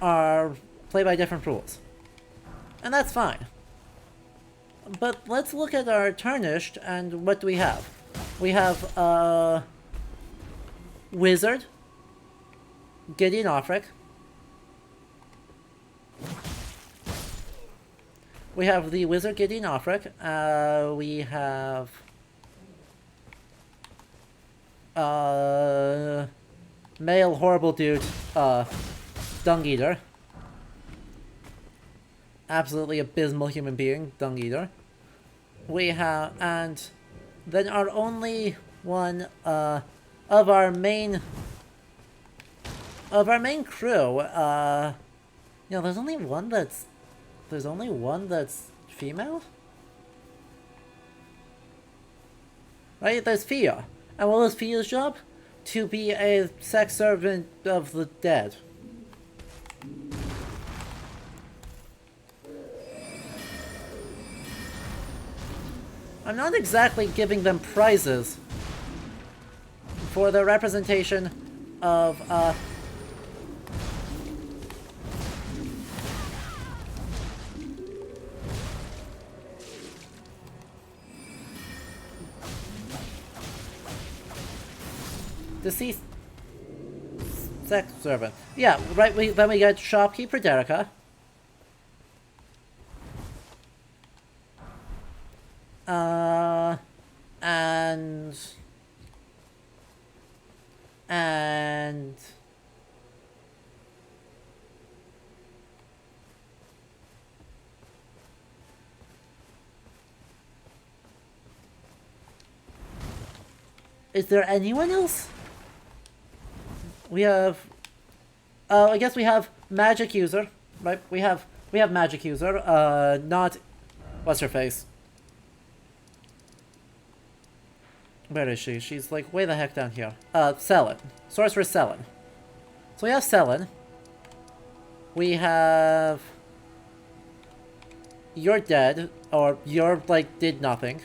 Speaker 1: are... play by different rules. And that's fine. But let's look at our tarnished and what do we have? We have Wizard, Gideon Offric. We have the Wizard Gideon Offric. We have male horrible dude, Dung Eater. Absolutely abysmal human being, Dung Eater. We have, and then our only one of our main crew. You know, there's only one that's female, right? There's Fia, and what was Fia's job? To be a sex servant of the dead. I'm not exactly giving them prizes for the representation of, deceased sex servant. Yeah, right, then we got shopkeeper Derica. And is there anyone else? We have I guess we have magic user, right? We have magic user, not what's her face? Where is she? She's like way the heck down here. Selin. Sorcerer Selin. So we have Selin. We have... You're dead, or you're, like, did nothing.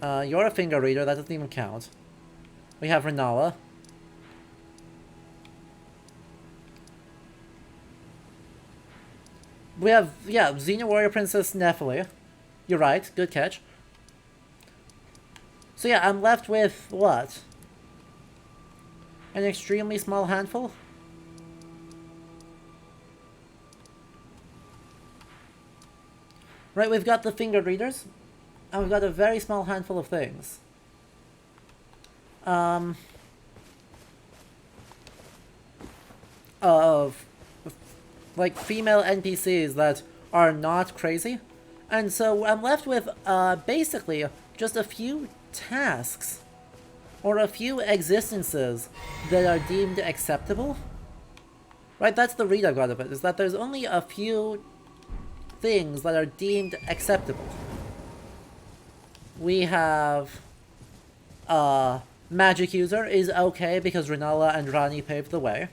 Speaker 1: You're a finger reader, that doesn't even count. We have Renala. We have, yeah, Xena Warrior Princess Nephili. You're right, good catch. So yeah, I'm left with, what? An extremely small handful? Right, we've got the finger readers, and we've got a very small handful of things. Of, like, female NPCs that are not crazy. And so I'm left with, basically, just a few tasks, or a few existences that are deemed acceptable. Right, that's the read I've got of it, is that there's only a few things that are deemed acceptable. We have magic user is okay because Renala and Rani paved the way.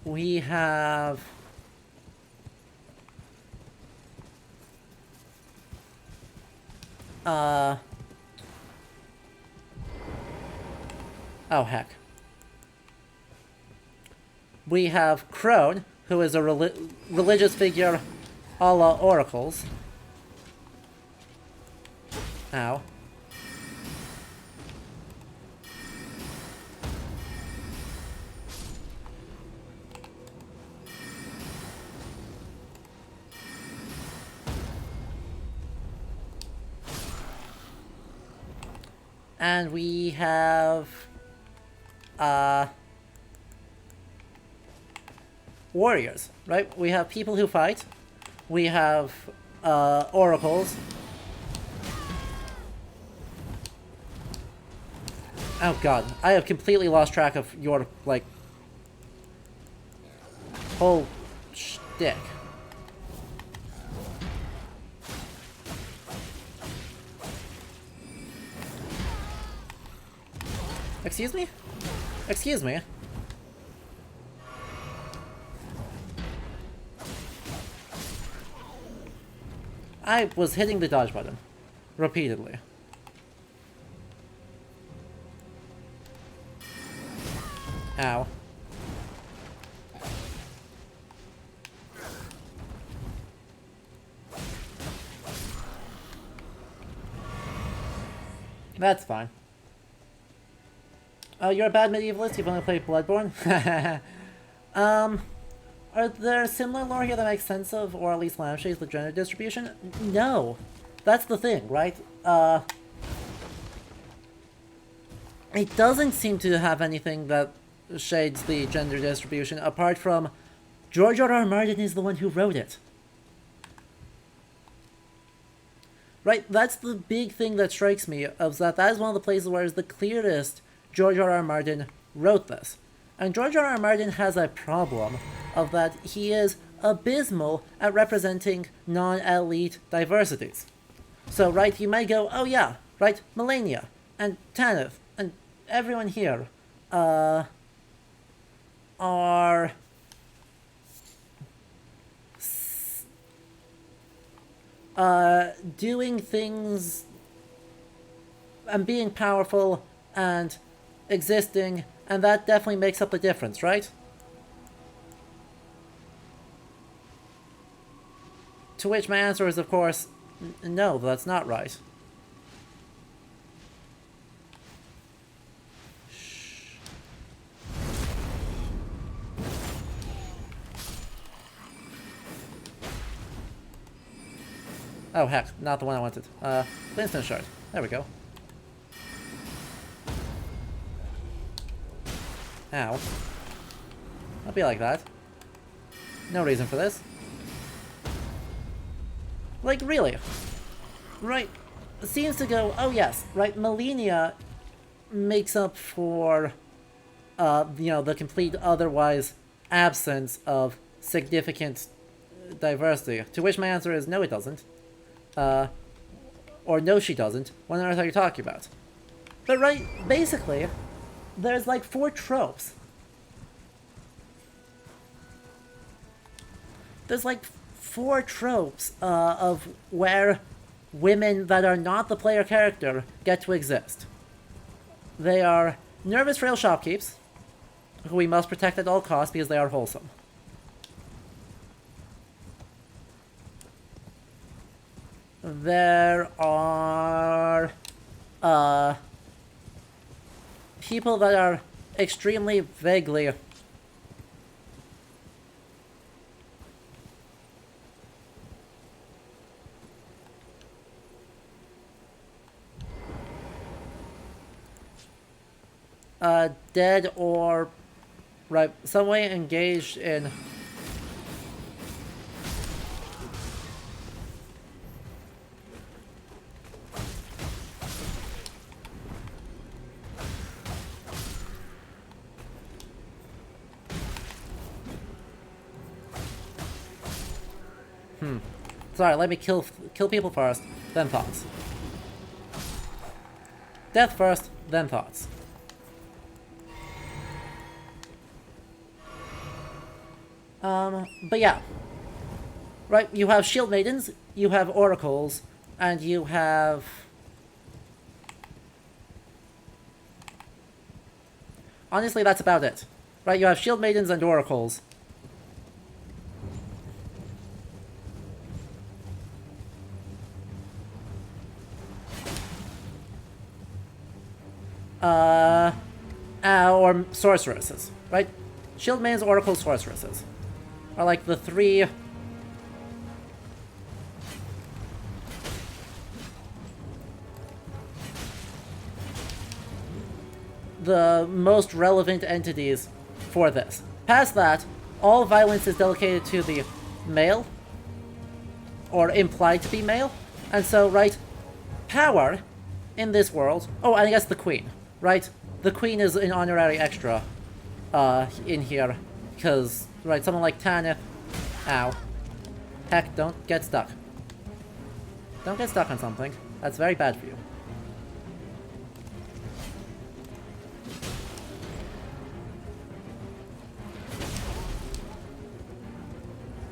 Speaker 1: We have oh heck. We have Crone, who is a religious figure a la oracles. Ow. And we have warriors, right? We have people who fight. We have oracles. Oh god, I have completely lost track of your, like, whole shtick. Excuse me? Excuse me? I was hitting the dodge button. Repeatedly. Ow. That's fine. Oh, you're a bad medievalist? You've only played Bloodborne? Are there similar lore here that makes sense of, or at least lampshades the gender distribution? No. That's the thing, right? It doesn't seem to have anything that shades the gender distribution, apart from George R.R. Martin is the one who wrote it. Right, that's the big thing that strikes me, of that is one of the places where it's the clearest George R.R. Martin wrote this. And George R.R. Martin has a problem of that he is abysmal at representing non-elite diversities. So, right, you might go, oh yeah, right, Melania, and Tanith, and everyone here, are doing things and being powerful and existing, and that definitely makes up the difference, right? To which my answer is, of course, no, that's not right. Shh. Oh heck, not the one I wanted. Flintstone shard. There we go. Ow. I'll be like that. No reason for this. Like, really? Right, seems to go, oh yes, right, Melania makes up for, you know, the complete otherwise absence of significant diversity. To which my answer is, no it doesn't. Or no, she doesn't. What on earth are you talking about? But right, basically, there's like 4 tropes. There's like 4 tropes of where women that are not the player character get to exist. They are nervous, frail shopkeepers, who we must protect at all costs because they are wholesome. There are people that are extremely vaguely dead or right some way engaged in Sorry, let me kill people first, then thoughts. Death first, then thoughts. But yeah. Right, you have shield maidens, you have oracles, and you have... Honestly, that's about it. Right, you have shield maidens and oracles. Or sorceresses, right? Shield maidens, oracles, sorceresses are like the 3 the most relevant entities for this. Past that, all violence is delegated to the male, or implied to be male, and so, right, power in this world... Oh, and I guess the queen, right? The queen is an honorary extra in here, because, right, someone like Tanith... Ow. Heck, don't get stuck. Don't get stuck on something. That's very bad for you.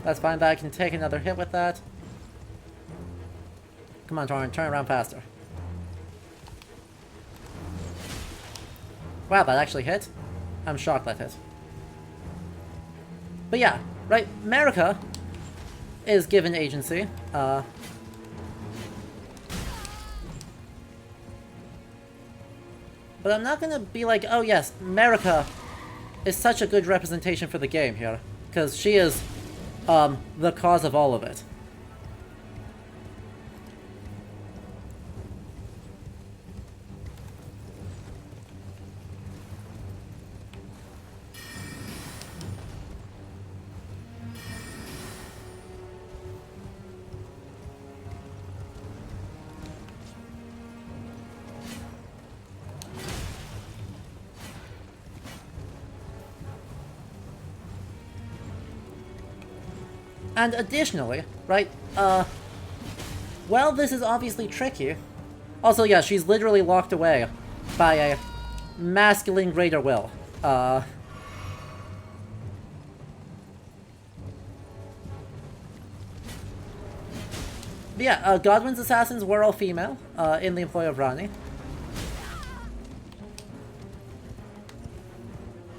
Speaker 1: That's fine, but I can take another hit with that. Come on, Torrin, turn around faster. Wow, that actually hit? I'm shocked that hit. But yeah, right, Marika is given agency. But I'm not gonna be like, oh yes, Marika is such a good representation for the game here. Because she is, the cause of all of it. And additionally, right, well, this is obviously tricky. Also, yeah, she's literally locked away by a masculine greater will. Yeah, Godwin's assassins were all female, in the employ of Rani.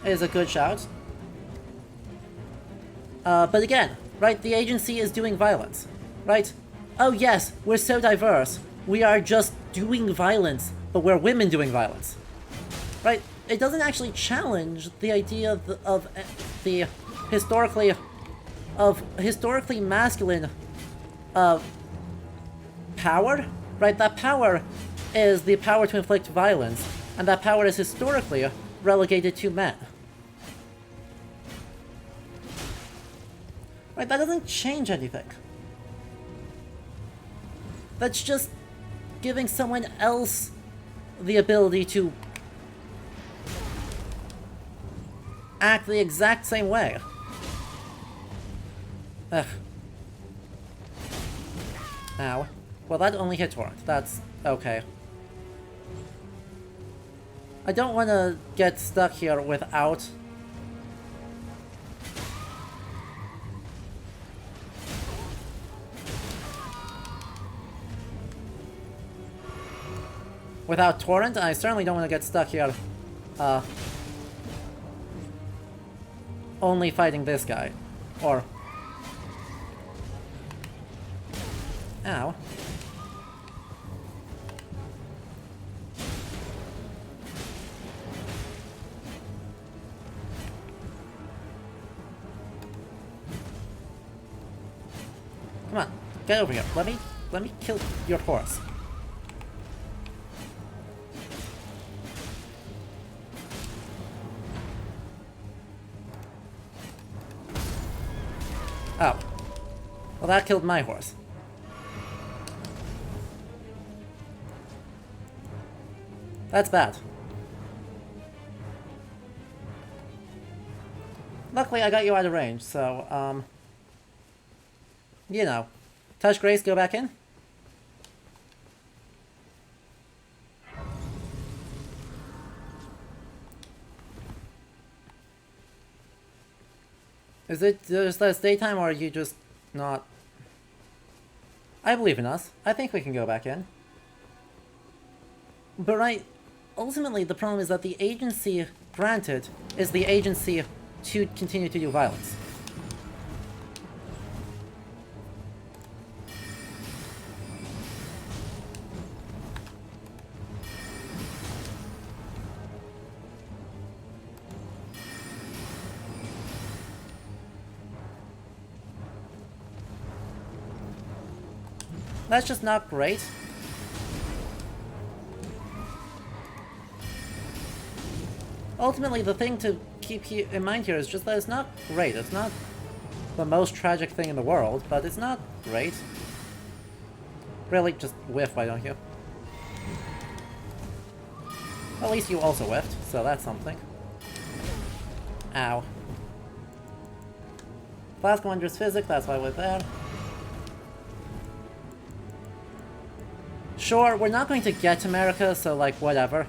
Speaker 1: Is a good shout. But again, right, the agency is doing violence, right? Oh yes, we're so diverse. We are just doing violence, but we're women doing violence. Right? It doesn't actually challenge the idea of the historically masculine power, right? That power is the power to inflict violence, and that power is historically relegated to men. Right, that doesn't change anything. That's just giving someone else the ability to act the exact same way. Ugh. Ow. Well, that only hit Torrent. That's okay. I don't want to get stuck here without... without Torrent, and I certainly don't want to get stuck here, only fighting this guy. Or... Ow. Come on, get over here. Let me kill your horse. Oh. Well, that killed my horse. That's bad. Luckily, I got you out of range, so, you know. Touch Grace, go back in. Is it just that it's daytime, or are you just not... I believe in us. I think we can go back in. But right, ultimately the problem is that the agency granted is the agency to continue to do violence. That's just not great. Ultimately, the thing to keep in mind here is just that it's not great. It's not the most tragic thing in the world, but it's not great. Really, just whiff, why don't you? At least you also whiffed, so that's something. Ow. Flask wonders physics, that's why we're there. Sure, we're not going to get to America, so like, whatever.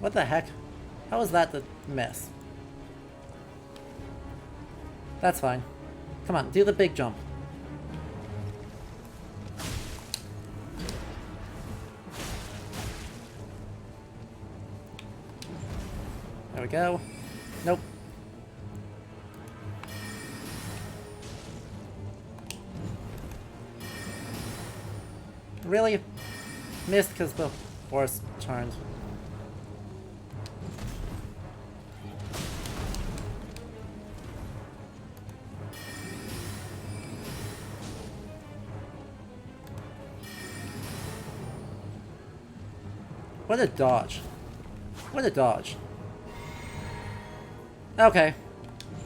Speaker 1: What the heck? How was that the miss? That's fine. Come on, do the big jump. There we go. Nope. Really? Missed because the horse turned. What a dodge. What a dodge. Okay.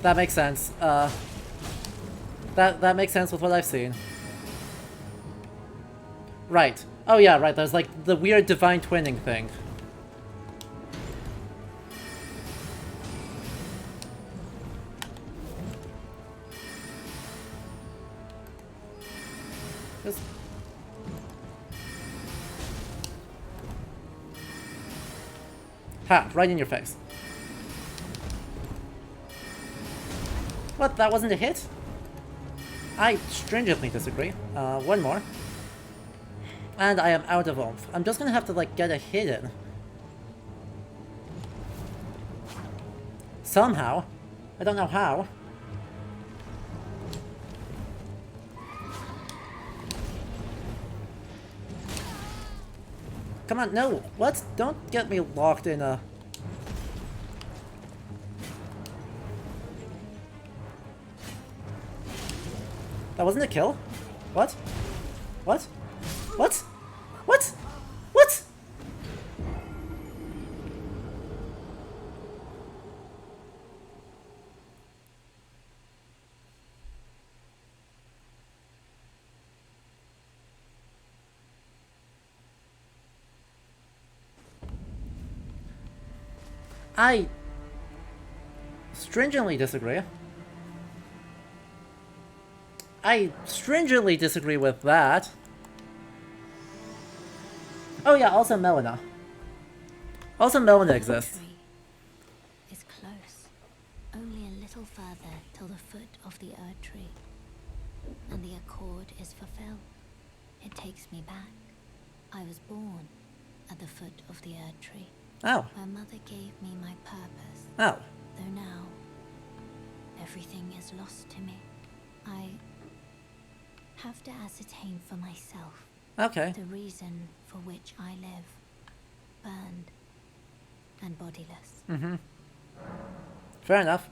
Speaker 1: That makes sense. That makes sense with what I've seen. Right. Oh yeah, right, there's like the weird divine twinning thing. Just... Ha! Right in your face. What? That wasn't a hit? I stringently disagree. One more. And I am out of oomph. I'm just gonna have to, like, get a hit in. Somehow. I don't know how. Come on, no! What? Don't get me locked in a... That wasn't a kill? What? What? What? What? What? I stringently disagree. I stringently disagree with that. Oh yeah, also Melina. Also Melina exists.
Speaker 3: Tree is close. Only a little further till the foot of the Erd tree. And the accord is fulfilled. It takes me back. I was born at the foot of the Erd tree.
Speaker 1: Oh.
Speaker 3: Where Mother gave me my purpose.
Speaker 1: Oh.
Speaker 3: Though now, everything is lost to me. I have to ascertain for myself
Speaker 1: Okay.
Speaker 3: the reason for which I live. Burned and bodiless.
Speaker 1: Mm-hmm. Fair enough.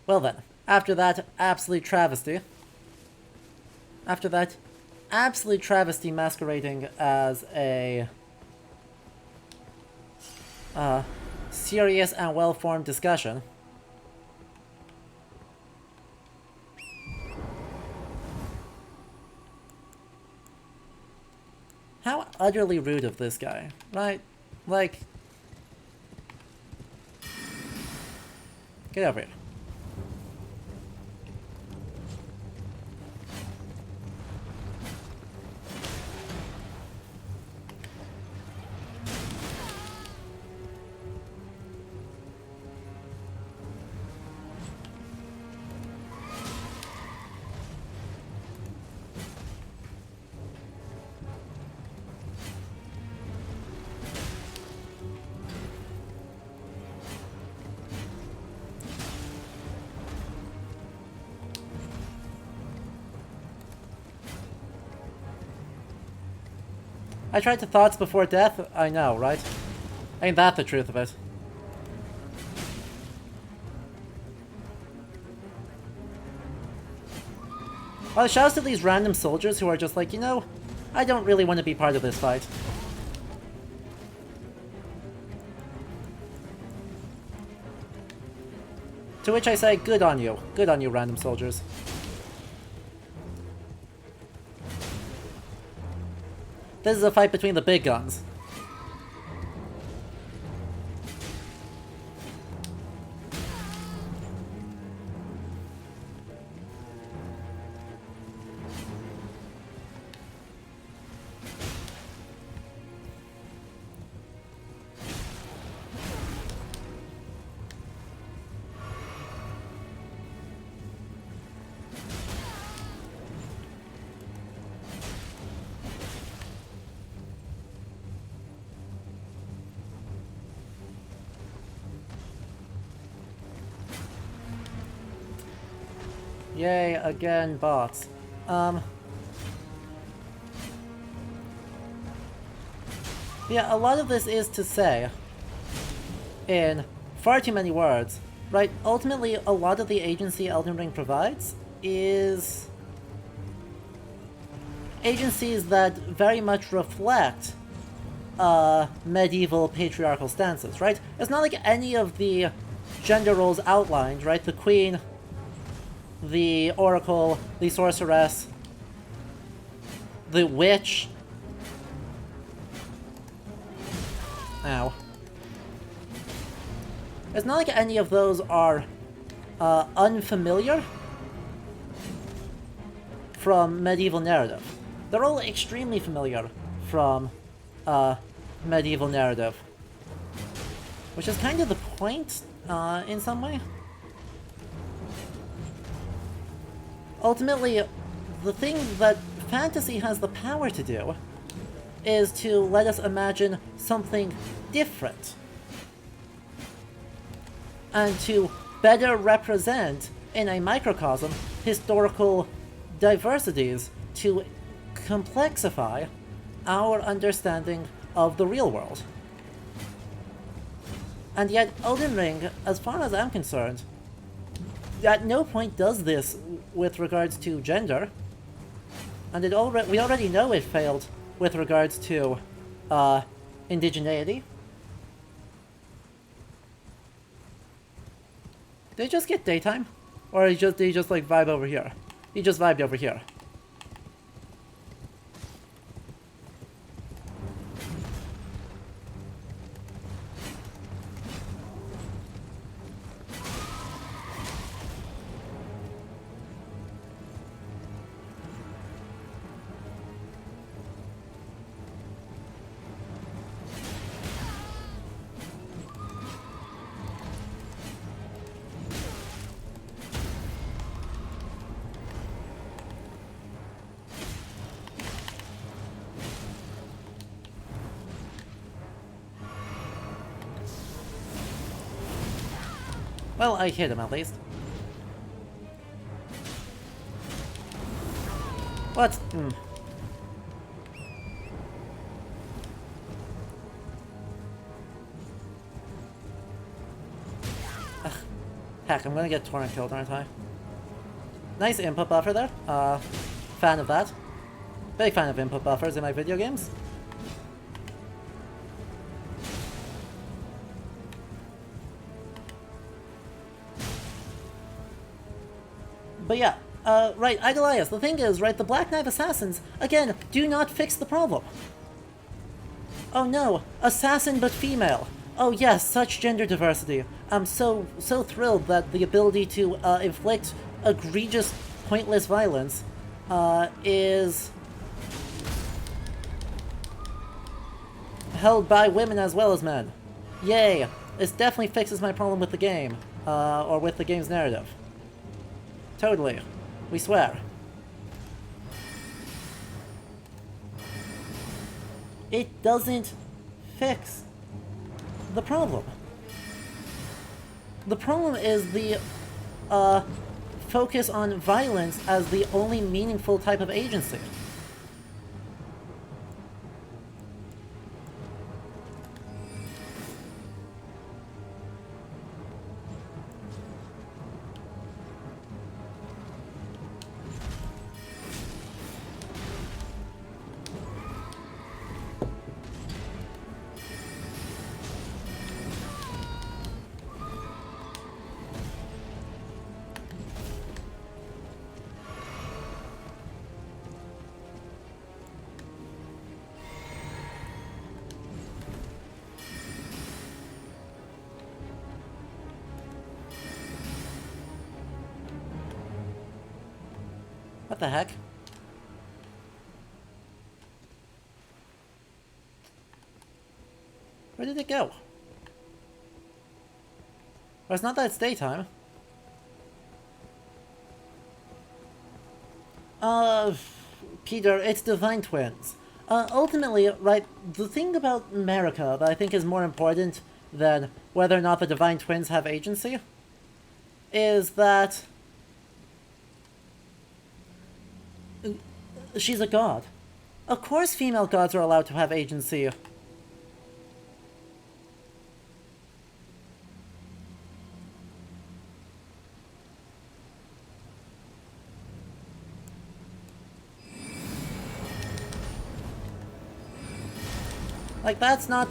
Speaker 1: Well then, after that absolute travesty. After that absolute travesty masquerading as a serious and well-formed discussion. How utterly rude of this guy, right? Like, get over here. I tried to thoughts before death? I know, right? Ain't that the truth of it? Well, shouts to these random soldiers who are just like, you know, I don't really want to be part of this fight. To which I say, good on you. Good on you, random soldiers. This is a fight between the big guns. Yay, again, bots. Yeah, a lot of this is to say, in far too many words, right? Ultimately, a lot of the agency Elden Ring provides is agencies that very much reflect medieval patriarchal stances, right? It's not like any of the gender roles outlined, right? The queen, the oracle, the sorceress, the witch. Ow. It's not like any of those are unfamiliar from medieval narrative. They're all extremely familiar from medieval narrative. Which is kind of the point, in some way. Ultimately, the thing that fantasy has the power to do is to let us imagine something different. And to better represent, in a microcosm, historical diversities to complexify our understanding of the real world. And yet, Elden Ring, as far as I'm concerned, at no point does this with regards to gender. And we already know it failed with regards to indigeneity. Did they just get daytime? Or did he just like vibe over here? He just vibed over here. Well, I hit him at least. What? Ugh. Heck, I'm gonna get Torrent killed, aren't I? Nice input buffer there. Fan of that. Big fan of input buffers in my video games. But yeah, right, Agalias, the thing is, right, the Black Knife Assassins, again, do not fix the problem. Oh no, assassin but female. Oh yes, such gender diversity. I'm so thrilled that the ability to inflict egregious, pointless violence is held by women as well as men. Yay! This definitely fixes my problem with the game, or with the game's narrative. Totally. We swear. It doesn't fix the problem. The problem is the focus on violence as the only meaningful type of agency. What the heck? Where did it go? Well, it's not that it's daytime. Peter, it's Divine Twins. Ultimately, right, the thing about America that I think is more important than whether or not the Divine Twins have agency is that she's a god. Of course female gods are allowed to have agency. Like, that's not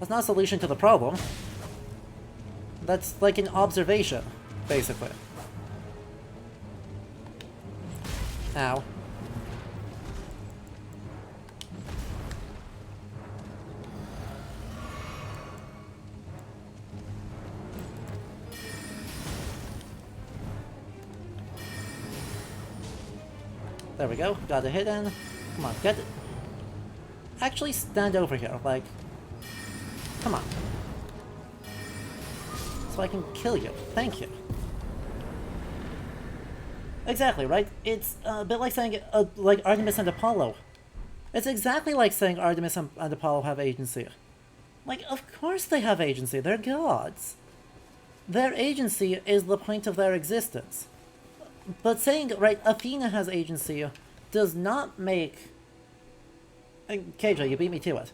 Speaker 1: a solution to the problem. That's like an observation, basically. Ow. There we go, got a hit in. Come on, get it. Actually stand over here, like... Come on. So I can kill you. Thank you. Exactly, right? It's a bit like saying, like Artemis and Apollo. It's exactly like saying Artemis and Apollo have agency. Like, of course they have agency, they're gods. Their agency is the point of their existence. But saying, right, Athena has agency does not make... KJ, you beat me to it.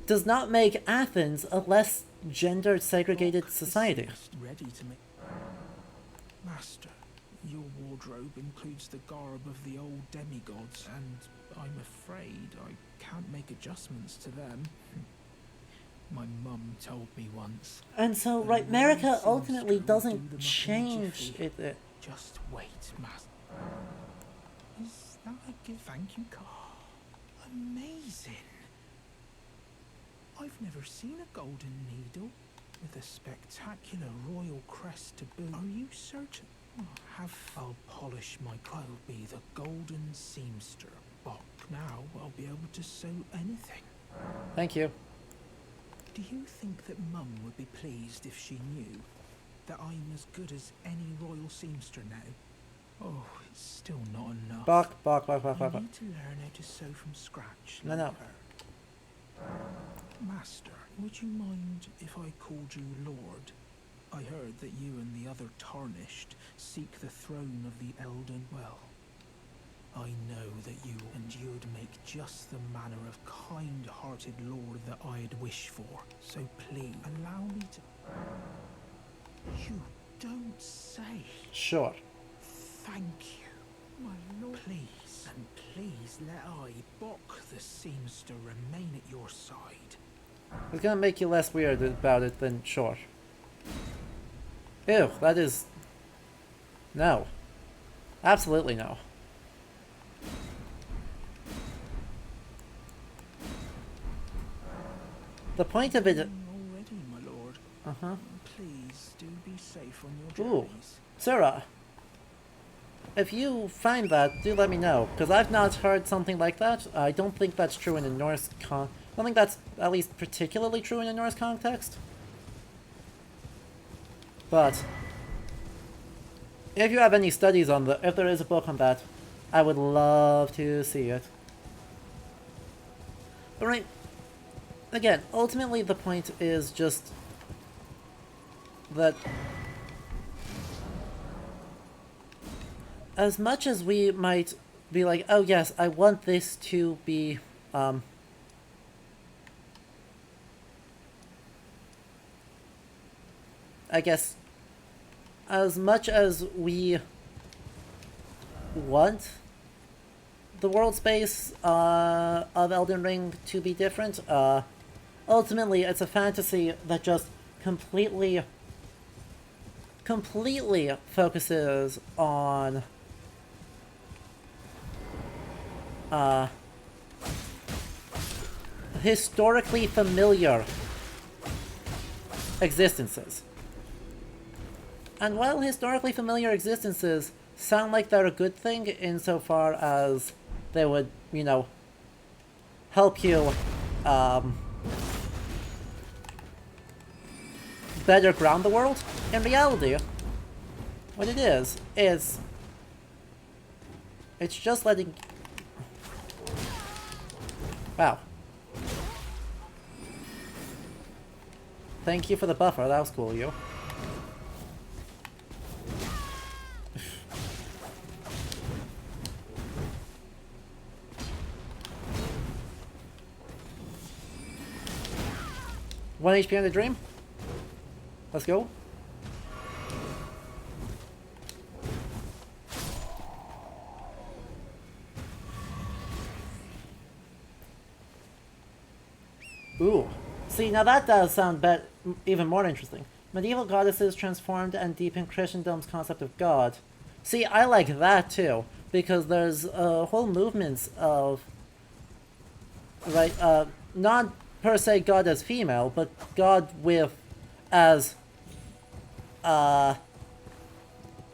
Speaker 1: Does not make Athens a less gender-segregated society.
Speaker 6: Ready to make... Master, your wardrobe includes the garb of the old demigods, and I'm afraid I can't make adjustments to them. My mum told me once.
Speaker 1: And so,
Speaker 6: The
Speaker 1: right,
Speaker 6: Royal
Speaker 1: America ultimately
Speaker 6: Seamster will do
Speaker 1: doesn't
Speaker 6: them a
Speaker 1: change
Speaker 6: jiffy.
Speaker 1: it.
Speaker 6: Just wait, Master. Is that a gift? Thank you, Carl. Amazing. I've never seen a golden needle with a spectacular royal crest to boot. Are you certain? I'll polish my clothes. Be the golden seamster. Bok. Now I'll be able to sew anything.
Speaker 1: Thank you.
Speaker 6: Do you think that Mum would be pleased if she knew that I'm as good as any royal seamster now? Oh, it's still not enough.
Speaker 1: Bok.
Speaker 6: I need to learn how to sew from scratch.
Speaker 1: No,
Speaker 6: like
Speaker 1: no.
Speaker 6: her. Master, would you mind if I called you Lord? I heard that you and the other Tarnished seek the throne of the Elden. Well, I know that you'd make just the manner of kind-hearted lord that I'd wish for. So please, allow me to... You don't say.
Speaker 1: Sure.
Speaker 6: Thank you, my lord. Please, and please let I, Bok the seamster, remain at your side.
Speaker 1: It's gonna make you less weird about it, then sure. Ew, that is... No. Absolutely no. The point of it...
Speaker 6: Already, my lord.
Speaker 1: Uh-huh.
Speaker 6: Please do be safe on your
Speaker 1: Ooh.
Speaker 6: journeys.
Speaker 1: Sarah, if you find that, do let me know, because I've not heard something like that. I don't think that's true in the Norse I don't think that's at least particularly true in the Norse context. But if you have any studies on if there is a book on that, I would love to see it. But right, again, ultimately the point is just that as much as we might be like, oh yes, I want this to be, I guess, as much as we want the world space of Elden Ring to be different, ultimately it's a fantasy that just completely focuses on historically familiar existences. And while historically familiar existences sound like they're a good thing insofar as they would, you know, help you better ground the world, in reality, what it is it's just letting... Wow. Thank you for the buffer, that was cool, you. One HP on the dream. Let's go. Ooh. See, now that does sound even more interesting. Medieval goddesses transformed and deepened Christendom's concept of God. See, I like that too, because there's whole movements of, right, not per se God as female, but God as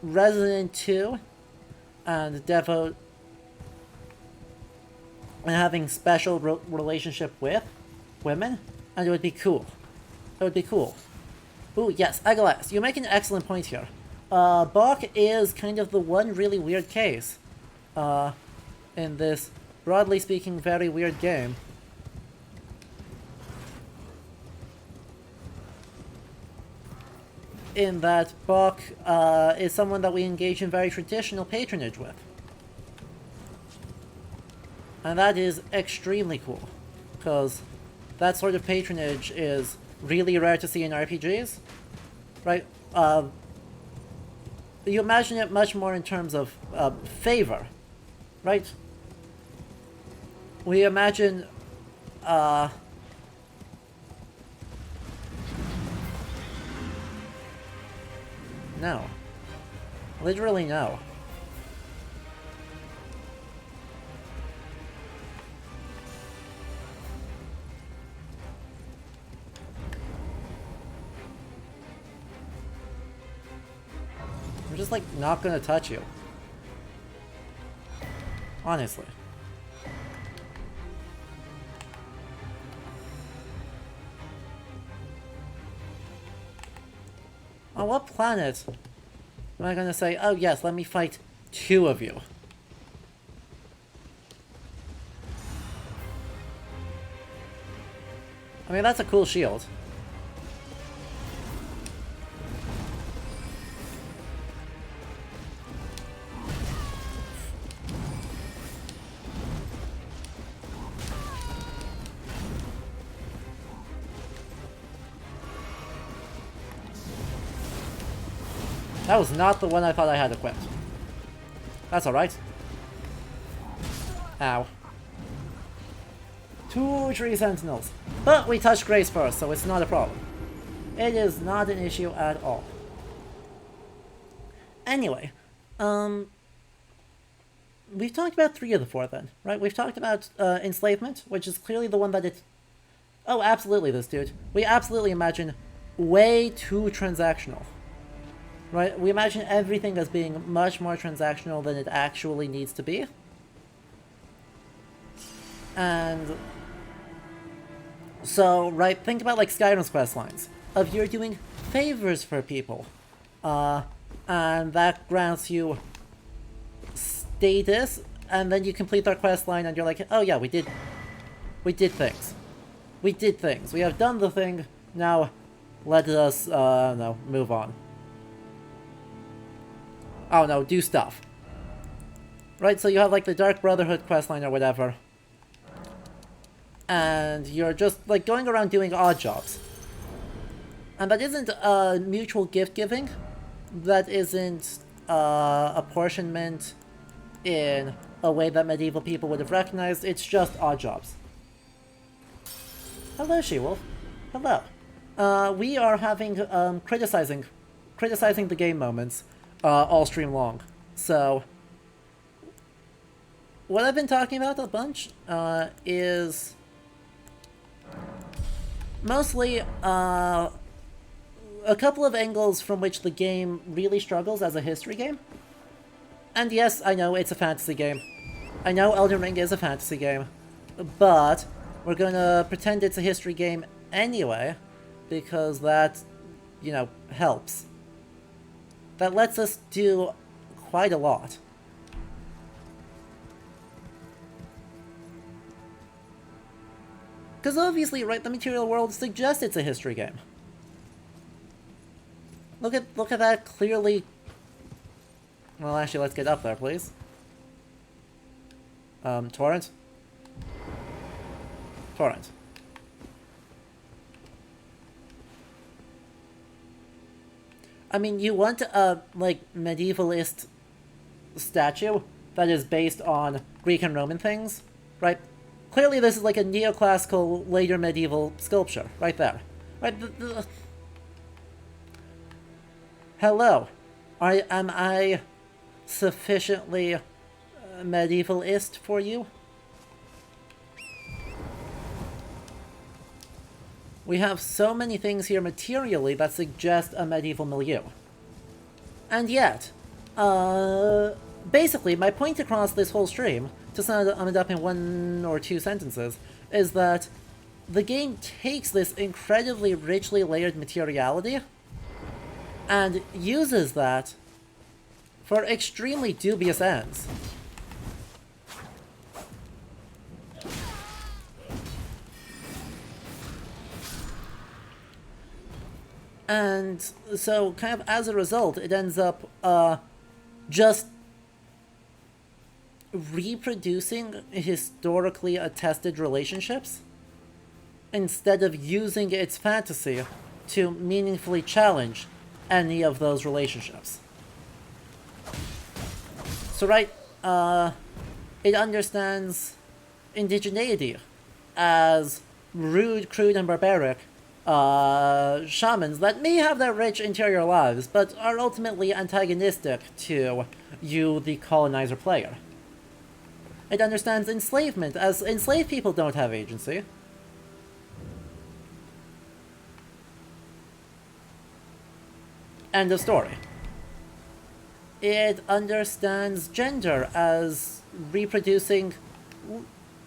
Speaker 1: resident to and devote and having special relationship with women, and it would be cool. It would be cool. Ooh, yes, Agallas, you make an excellent point here. Bok is kind of the one really weird case in this, broadly speaking, very weird game. In that Bok is someone that we engage in very traditional patronage with. And that is extremely cool, because that sort of patronage is really rare to see in RPGs, right? You imagine it much more in terms of favor, right? We imagine No. Literally no. I'm just like not gonna touch you. Honestly. On what planet am I gonna say, oh yes, let me fight 2 of you? I mean, that's a cool shield. That was not the one I thought I had equipped. That's alright. Ow. 2 tree sentinels. But we touched Grace first, so it's not a problem. It is not an issue at all. Anyway, we've talked about 3 of the 4 then, right? We've talked about enslavement, which is clearly the one that it... Oh, absolutely, this dude. We absolutely imagine way too transactional. Right? We imagine everything as being much more transactional than it actually needs to be. And so, right, think about like Skyrim's quest lines of you're doing favors for people. And that grants you status, and then you complete their quest line and you're like, oh yeah, we did things. We did things. We have done the thing, now let us, no, move on. Oh no, do stuff. Right, so you have like the Dark Brotherhood questline or whatever. And you're just like going around doing odd jobs. And that isn't mutual gift giving. That isn't apportionment in a way that medieval people would have recognized. It's just odd jobs. Hello, She-Wolf. Hello. We are having criticizing the game moments. All stream long. So, what I've been talking about a bunch is mostly a couple of angles from which the game really struggles as a history game. And yes, I know it's a fantasy game. I know Elden Ring is a fantasy game. But we're gonna pretend it's a history game anyway, because that, you know, helps. That lets us do quite a lot. Because obviously, right, the material world suggests it's a history game. Look at that clearly... Well, actually, let's get up there, please. Torrent? Torrent. I mean, you want a, like, medievalist statue that is based on Greek and Roman things, right? Clearly this is like a neoclassical, later medieval sculpture, right there. Right, Hello. Am I sufficiently medievalist for you? We have so many things here materially that suggest a medieval milieu. And yet, basically, my point across this whole stream, to sum it up in 1 or 2 sentences, is that the game takes this incredibly richly layered materiality and uses that for extremely dubious ends. And so, kind of as a result, it ends up just reproducing historically attested relationships instead of using its fantasy to meaningfully challenge any of those relationships. So, right, it understands indigeneity as rude, crude, and barbaric, shamans that may have their rich interior lives, but are ultimately antagonistic to you, the colonizer player. It understands enslavement, as enslaved people don't have agency. End of story. It understands gender as reproducing,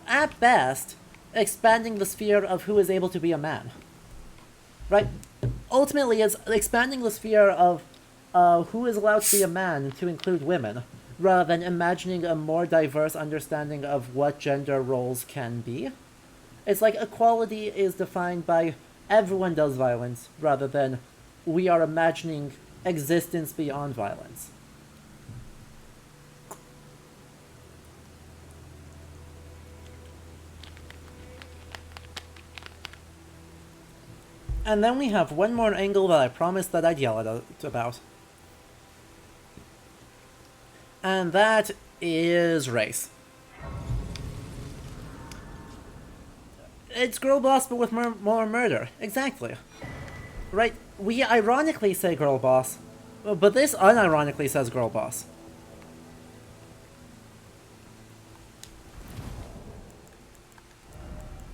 Speaker 1: at best, expanding the sphere of who is able to be a man. Right? Ultimately, it's expanding the sphere of who is allowed to be a man to include women, rather than imagining a more diverse understanding of what gender roles can be. It's like equality is defined by everyone does violence, rather than we are imagining existence beyond violence. And then we have one more angle that I promised that I'd yell about. And that is race. It's girl boss, but with more murder. Exactly. Right? We ironically say girl boss, but this unironically says girl boss.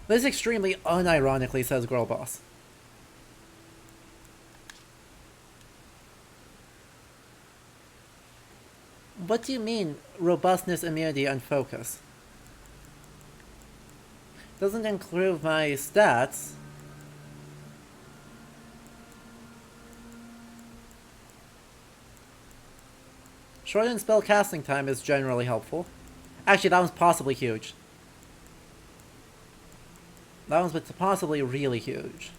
Speaker 1: This extremely unironically says girl boss. What do you mean, robustness, immunity, and focus? Doesn't include my stats. Shortened spell casting time is generally helpful. Actually, that one's possibly huge. That one's possibly really huge.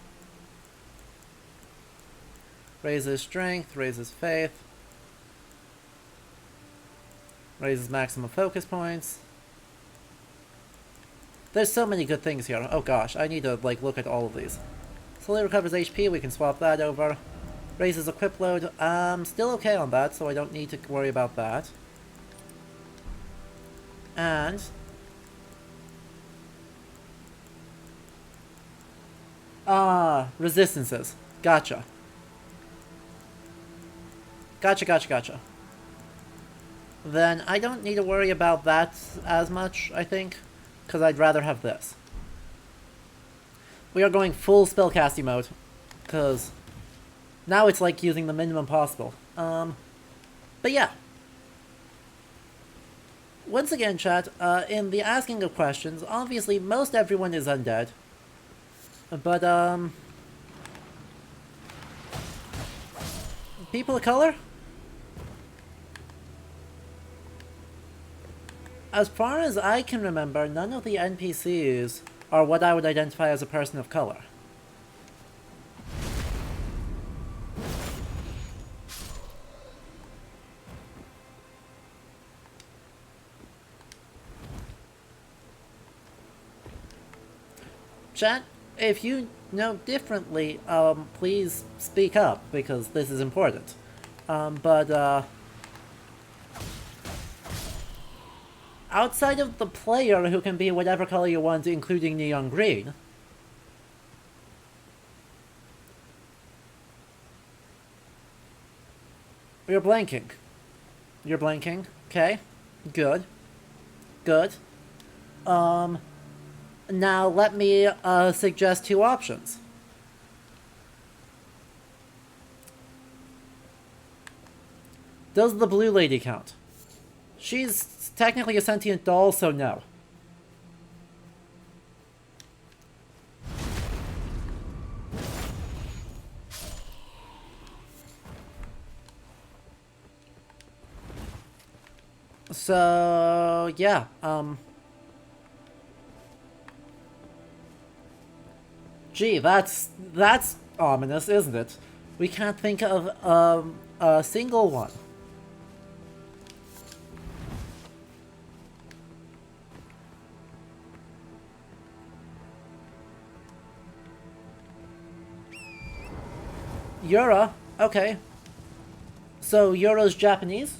Speaker 1: Raises strength, raises faith. Raises maximum focus points. There's so many good things here. Oh gosh, I need to look at all of these. Slowly recovers HP, we can swap that over. Raises equip load. Still okay on that, so I don't need to worry about that. And resistances. Gotcha. Gotcha. Then I don't need to worry about that as much, I think, because I'd rather have this. We are going full spellcasting mode, because now it's like using the minimum possible. But yeah. Once again, chat, in the asking of questions, obviously most everyone is undead. But, people of color? As far as I can remember, none of the NPCs are what I would identify as a person of color. Chat, if you know differently, please speak up, because this is important. Outside of the player, who can be whatever color you want, including neon green, you're blanking. You're blanking. Okay. Good. Now let me suggest two options. Does the blue lady count? She's technically a sentient doll, so no. So, yeah, gee, that's ominous, isn't it? We can't think of a single one. Yura, okay. So Yura's Japanese?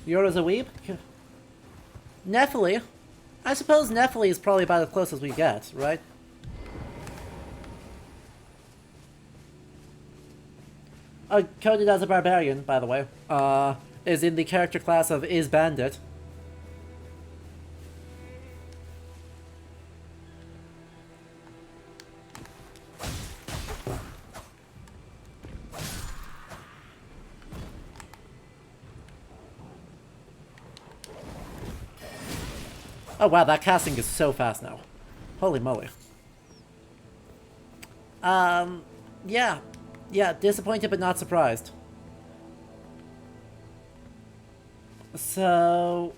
Speaker 1: Yora's a weeb? Nephili? I suppose Nephili is probably about as close as we get, right? Coded as a barbarian, by the way. Is in the character class of Is Bandit. Oh wow, that casting is so fast now. Holy moly. Yeah. Yeah, disappointed but not surprised. So...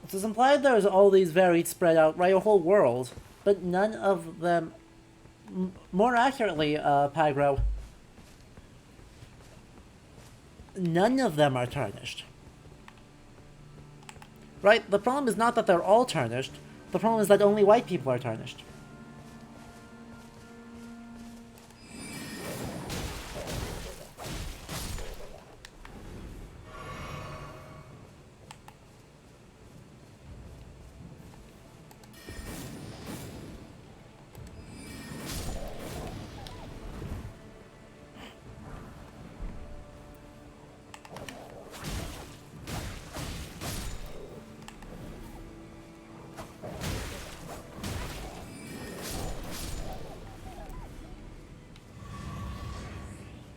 Speaker 1: It's implied there's all these varied spread out, right, a whole world, but none of them... More accurately, Pagro, none of them are tarnished. Right? The problem is not that they're all tarnished. The problem is that only white people are tarnished.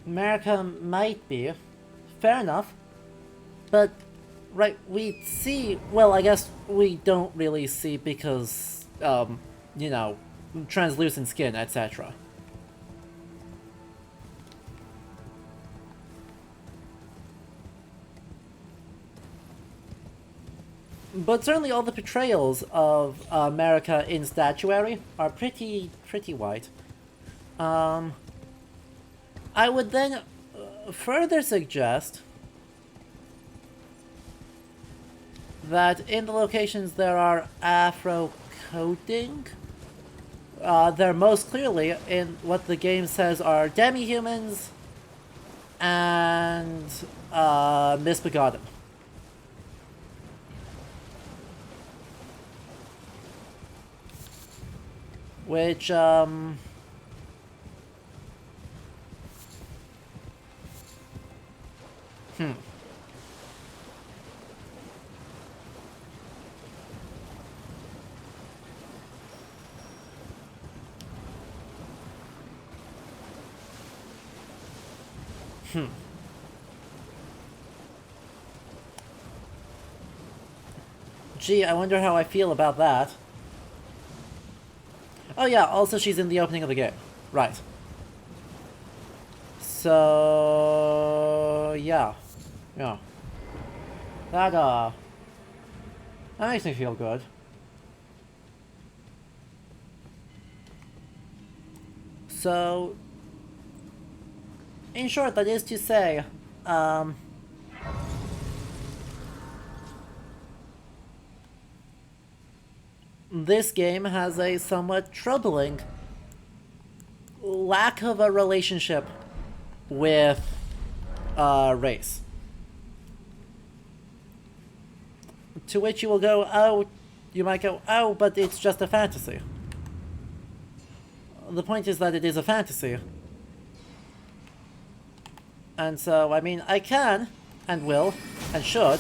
Speaker 1: America might be. Fair enough. But, right, we see... Well, I guess we don't really see because, you know, translucent skin, etc. But certainly all the portrayals of America in statuary are pretty white. I would then further suggest that in the locations there are Afro-coding. They're most clearly in what the game says are demi-humans and misbegotten. Which, Gee, I wonder how I feel about that. Oh yeah, also she's in the opening of the game. Right. So... yeah. Yeah. That makes me feel good. So... in short, that is to say, this game has a somewhat troubling lack of a relationship with race. To which you will go, oh, you might go, oh, but it's just a fantasy. The point is that it is a fantasy. And so, I mean, I can, and will, and should,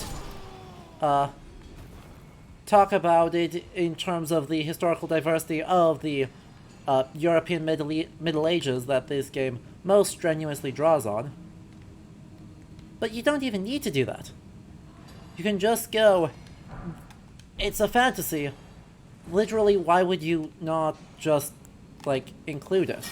Speaker 1: talk about it in terms of the historical diversity of the European Middle Ages that this game most strenuously draws on. But you don't even need to do that. You can just go, it's a fantasy. Literally, why would you not just, like, include it?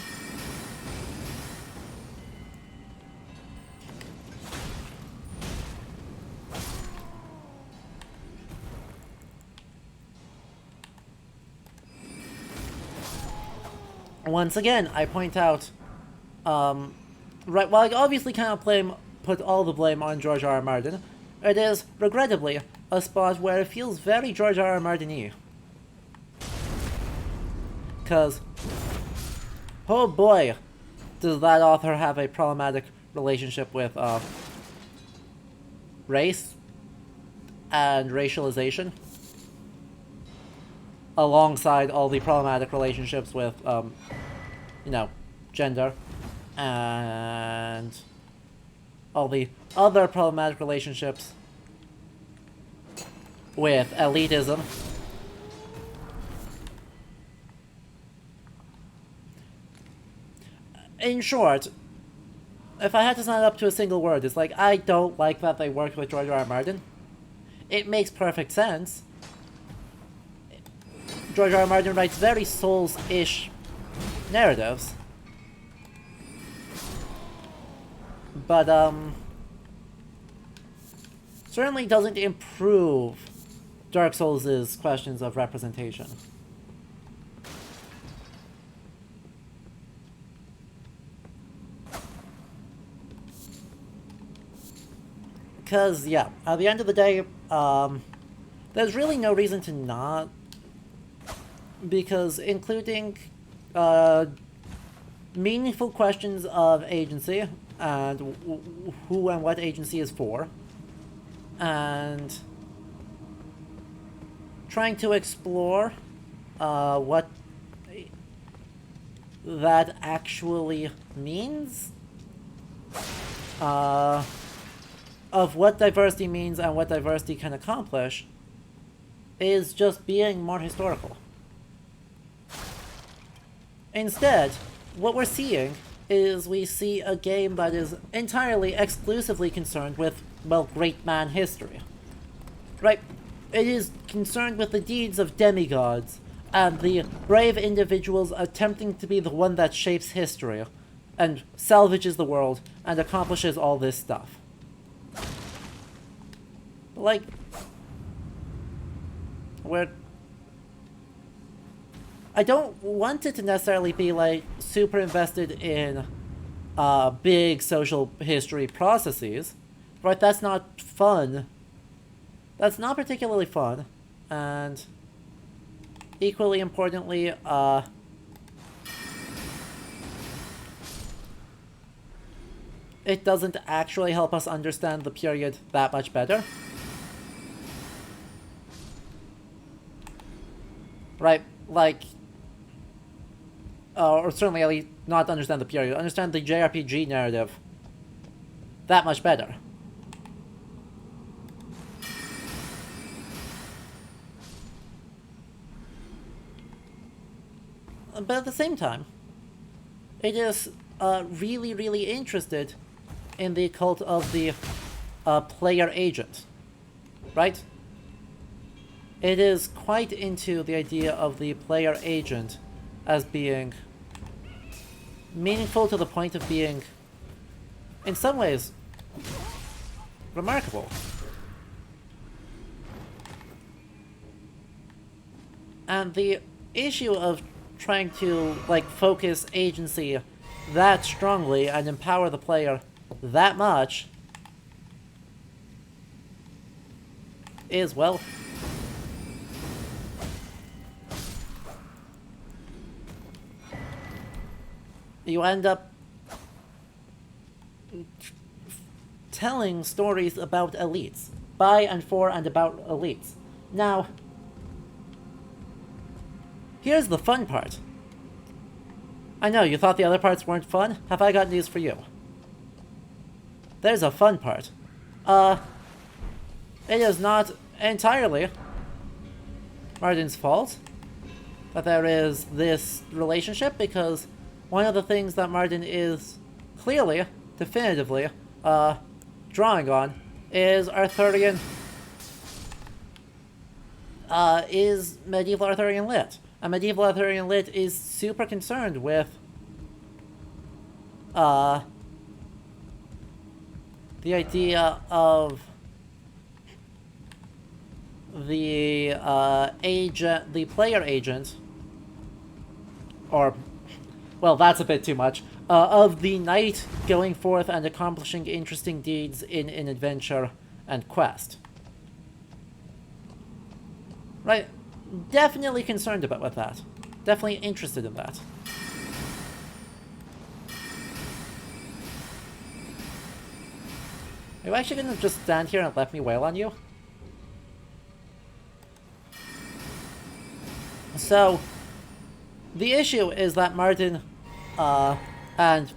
Speaker 1: Once again, I point out, right, while I obviously cannot put all the blame on George R. R. Martin, it is, regrettably, a spot where it feels very George R. R. Martin-y. 'Cause, oh boy, does that author have a problematic relationship with, race and racialization, alongside all the problematic relationships with, you know, gender, and all the other problematic relationships with elitism. In short, if I had to sum it up to a single word, it's like, I don't like that they worked with George R.R. Martin. It makes perfect sense. George R.R. Martin writes very Souls-ish narratives. But, certainly doesn't improve Dark Souls' questions of representation. Because, yeah, at the end of the day, there's really no reason to not. Because including meaningful questions of agency and who and what agency is for, and trying to explore what that actually means, of what diversity means and what diversity can accomplish, is just being more historical. Instead, what we're seeing is we see a game that is entirely, exclusively concerned with, well, great man history. Right? It is concerned with the deeds of demigods, and the brave individuals attempting to be the one that shapes history, and salvages the world, and accomplishes all this stuff. Like, I don't want it to necessarily be, like, super invested in big social history processes, right? That's not fun. That's not particularly fun, and equally importantly, it doesn't actually help us understand the period that much better. Right? Like, or certainly at least not understand the period, understand the JRPG narrative that much better. But at the same time, it is really, really interested in the cult of the player agent, right? It is quite into the idea of the player agent as being meaningful to the point of being, in some ways, remarkable. And the issue of trying to, like, focus agency that strongly and empower the player that much is, well, you end up telling stories about elites, by and for and about elites. Now, here's the fun part. I know, you thought the other parts weren't fun? Have I got news for you? There's a fun part. It is not entirely Martin's fault that there is this relationship, because one of the things that Martin is clearly, definitively, drawing on is Arthurian, is medieval Arthurian lit. And medieval Arthurian lit is super concerned with, the idea of the, agent, the player agent, or, well, that's a bit too much, of the knight going forth and accomplishing interesting deeds in an adventure and quest. Right? Definitely concerned about with that. Definitely interested in that. Are you actually gonna just stand here and let me wail on you? So, the issue is that Martin, and,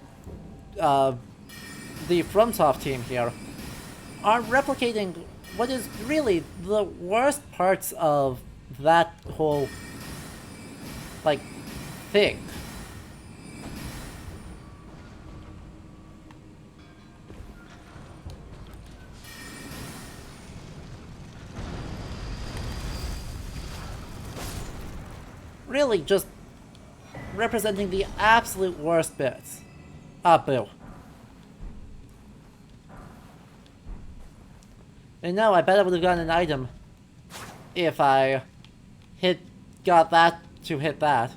Speaker 1: the FromSoft team here are replicating what is really the worst parts of that whole, like, thing. Really just representing the absolute worst bits. Ah, boo. And no, I bet I would have gotten an item if I got that to hit that.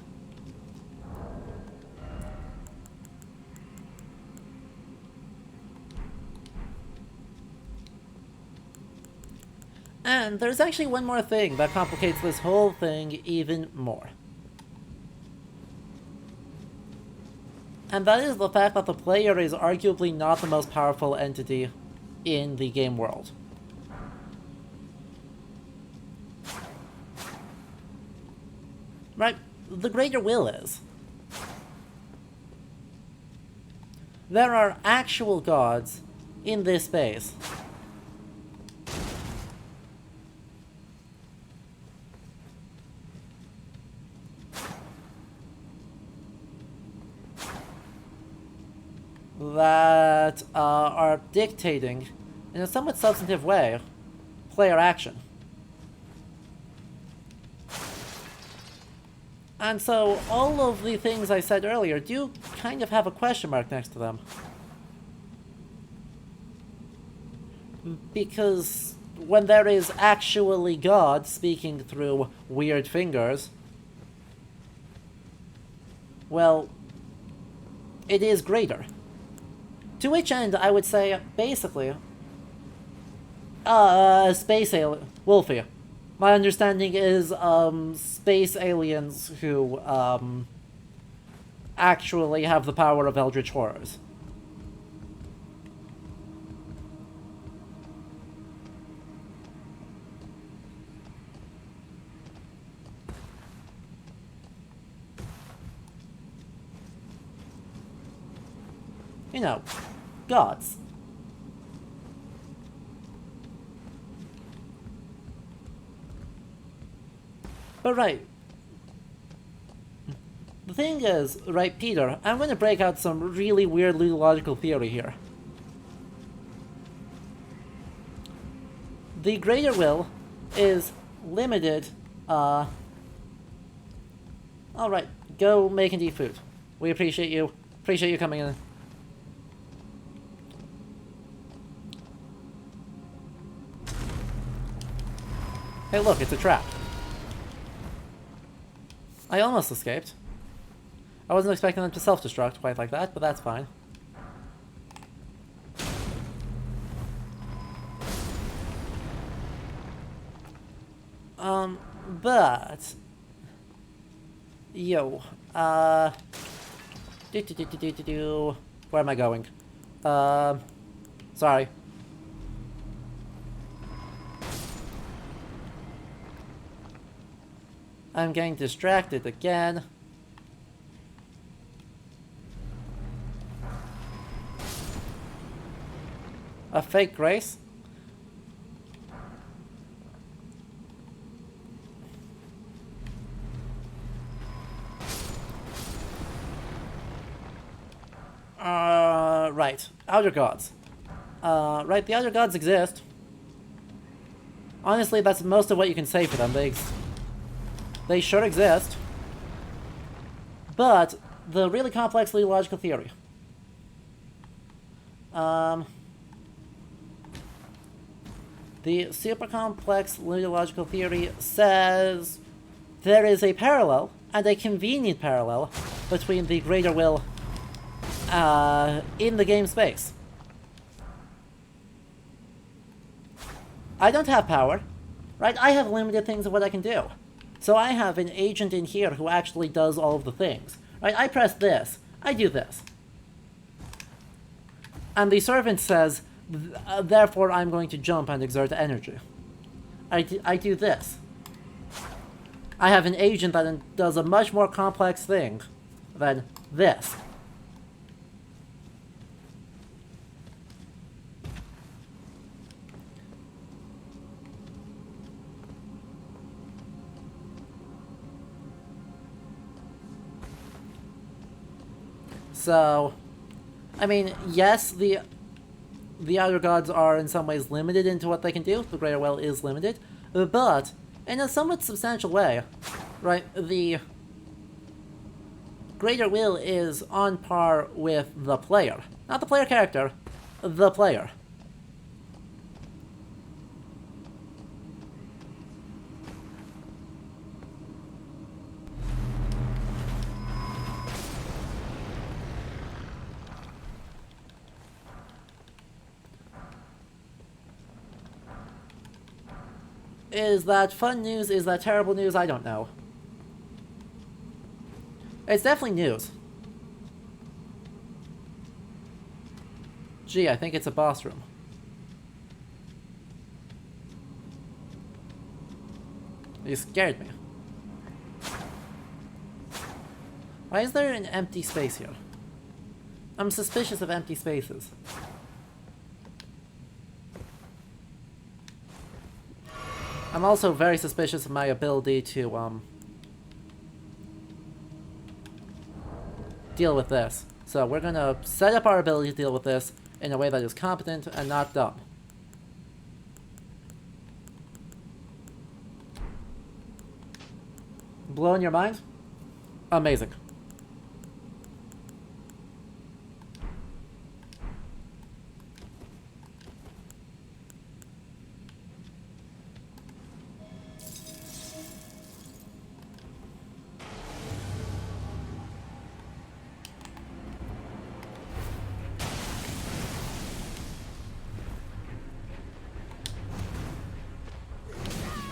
Speaker 1: And there's actually one more thing that complicates this whole thing even more. And that is the fact that the player is arguably not the most powerful entity in the game world. Right? The greater will is. There are actual gods in this space. That are dictating, in a somewhat substantive way, player action. And so, all of the things I said earlier do kind of have a question mark next to them. Because when there is actually God speaking through weird fingers, well, it is greater. To which end, I would say, basically, space alien... Wolfie. My understanding is, space aliens who, actually have the power of eldritch horrors. You know, gods. But right. The thing is, right, Peter, I'm going to break out some really weird ludological theory here. The greater will is limited, Alright, go make and eat food. We appreciate you. Appreciate you coming in. Hey look, it's a trap. I almost escaped. I wasn't expecting them to self-destruct quite like that, but that's fine. But... Yo, Where am I going? Sorry. I'm getting distracted again. A fake grace? Right. Outer gods. Right, the outer gods exist. Honestly, that's most of what you can say for them. They sure exist. But the really complex logical theory. The super complex logical theory says there is a parallel, and a convenient parallel, between the greater will in the game space. I don't have power, right? I have limited things of what I can do. So I have an agent in here who actually does all of the things. Right? I press this. I do this. And the servant says, Therefore, I'm going to jump and exert energy. I do this. I have an agent that does a much more complex thing than this. So, I mean, yes, the other gods are in some ways limited into what they can do. The Greater Will is limited, but in a somewhat substantial way, right? The Greater Will is on par with the player. Not the player character, the player. Is that fun news? Is that terrible news? I don't know. It's definitely news. Gee, I think it's a boss room. You scared me. Why is there an empty space here? I'm suspicious of empty spaces. I'm also very suspicious of my ability to, deal with this. So we're gonna set up our ability to deal with this in a way that is competent and not dumb. Blowing your mind? Amazing.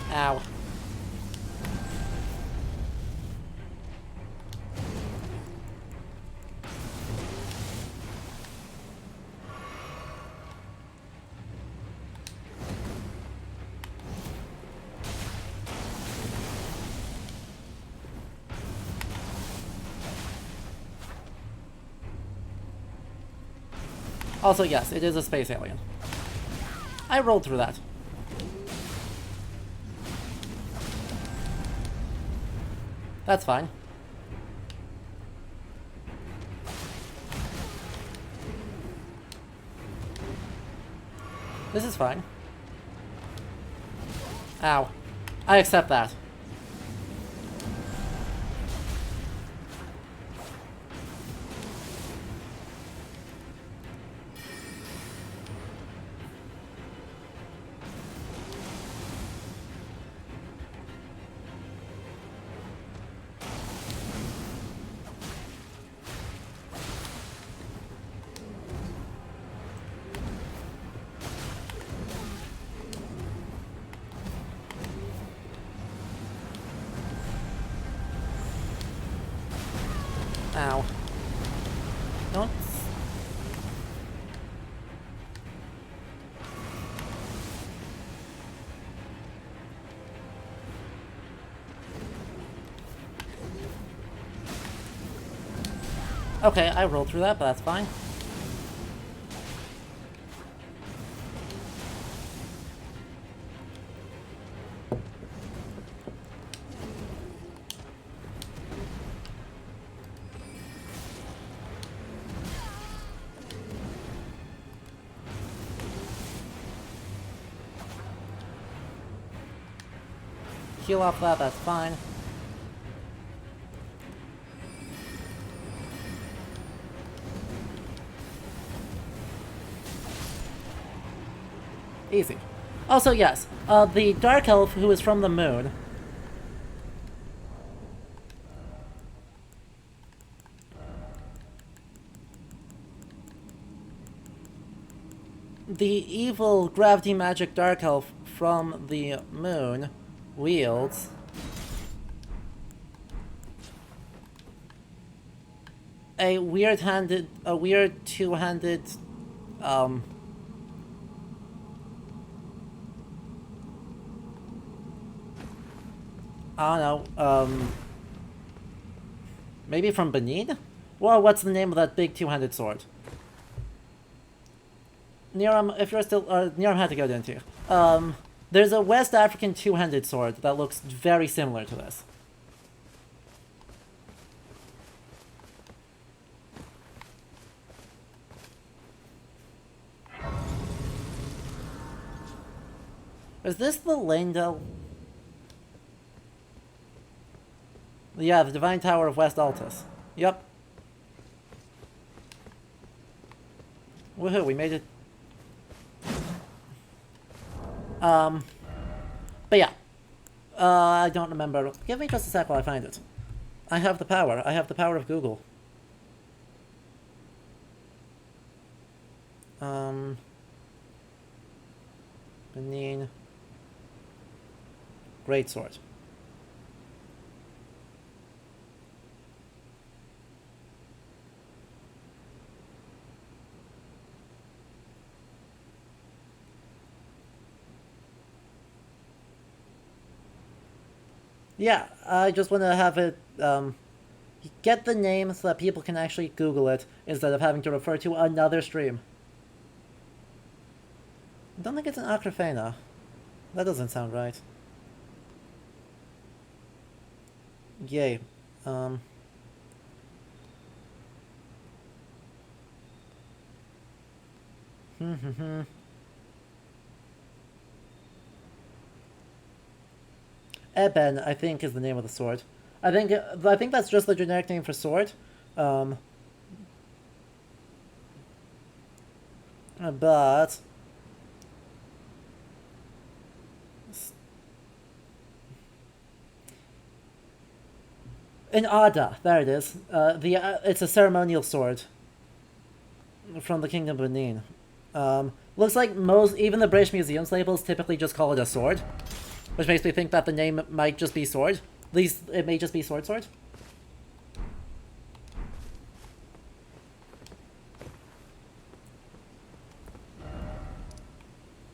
Speaker 1: Ow. Also, yes, it is a space alien. I rolled through that. That's fine. This is fine. Ow. I accept that. Ow. Don't. Okay, I rolled through that, but that's fine. Heal off that, that's fine. Easy. Also, yes, the Dark Elf who is from the moon. The evil gravity magic Dark Elf from the moon wields a weird two-handed I don't know, maybe from Benin? Well, what's the name of that big two-handed sword? Niram, if you're still, Niram had to go, didn't you? There's a West African two-handed sword that looks very similar to this. Is this the Leyndell? Yeah, the Divine Tower of West Altus. Yep. Woohoo, we made it. But yeah. I don't remember. Give me just a sec while I find it. I have the power. I have the power of Google. Benin. Great sword. Yeah, I just want to have it, get the name so that people can actually Google it instead of having to refer to another stream. I don't think it's an Acrofena. That doesn't sound right. Yay. Eben, I think, is the name of the sword. I think that's just the generic name for sword. But in Ada, there it is. It's a ceremonial sword from the Kingdom of Benin. Looks like even the British Museum's labels typically just call it a sword, which makes me think that the name might just be sword. At least it may just be sword. Sword.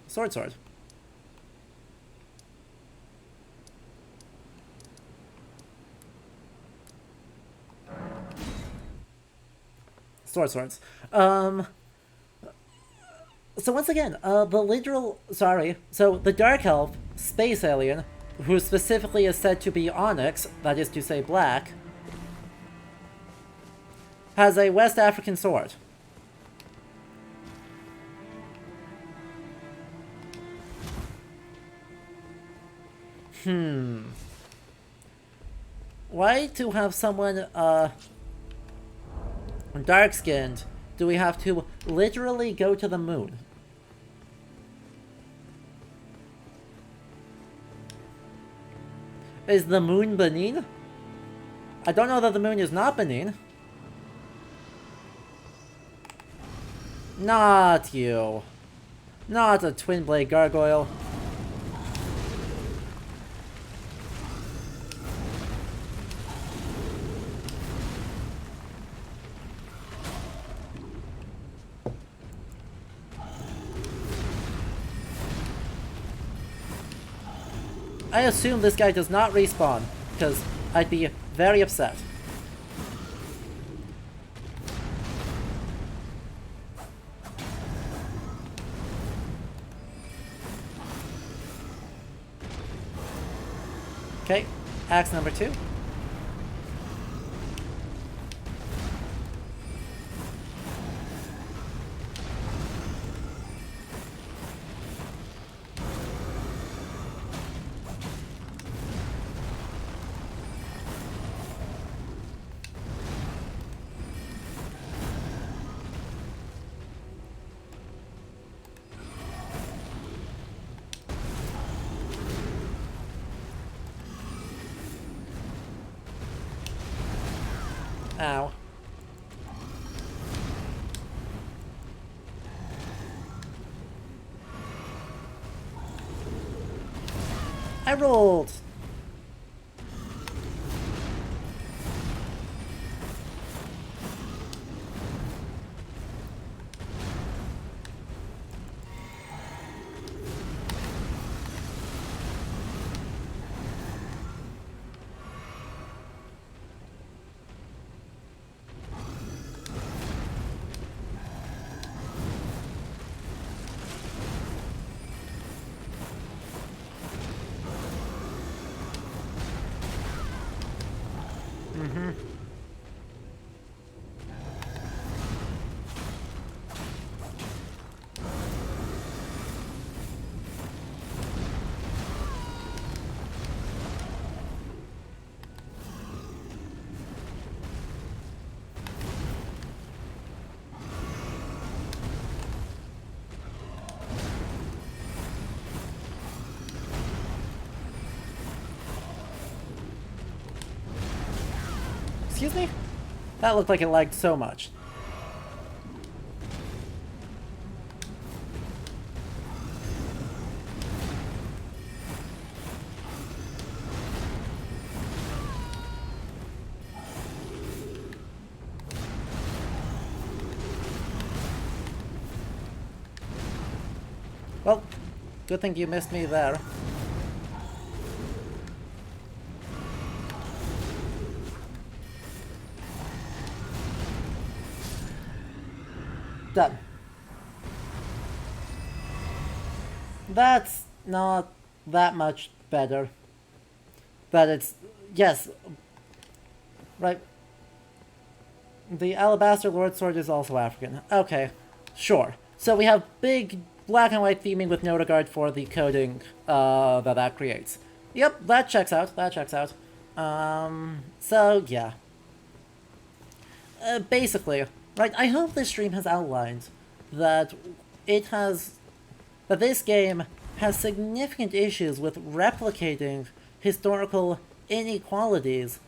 Speaker 1: Sword. Swords. So once again, the Dark Elf, space alien, who specifically is said to be Onyx, that is to say black, has a West African sword. Why to have someone, dark-skinned, do we have to literally go to the moon? Is the moon Benin? I don't know that the moon is not Benin. Not you. Not a twin blade gargoyle. I assume this guy does not respawn, because I'd be very upset. Okay, axe number 2. Ow. I rolled! Mm-hmm. Excuse me? That looked like it lagged so much. Well, good thing you missed me there. Done. That's not that much better. But it's... yes. Right. The Alabaster Lord Sword is also African. Okay. Sure. So we have big black and white theming with no regard for the coding that creates. Yep, that checks out. That checks out. So, yeah. Basically, right, I hope this stream has outlined that that this game has significant issues with replicating historical inequalities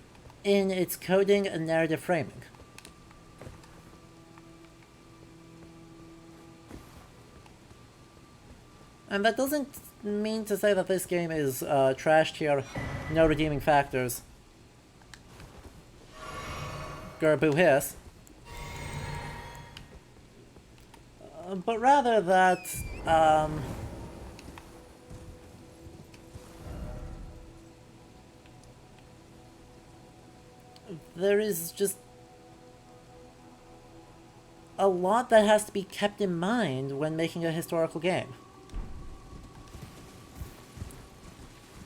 Speaker 1: in its coding and narrative framing. And that doesn't mean to say that this game is trashed here, no redeeming factors. Gerbu hiss. But rather that, there is just a lot that has to be kept in mind when making a historical game.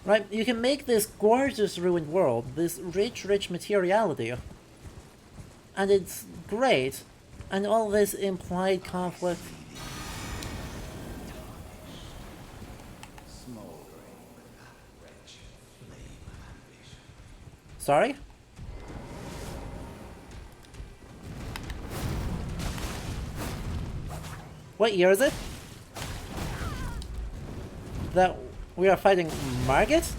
Speaker 1: Right? You can make this gorgeous ruined world, this rich, rich materiality, and it's great, and all this implied conflict. Sorry? What year is it? That we are fighting Margit?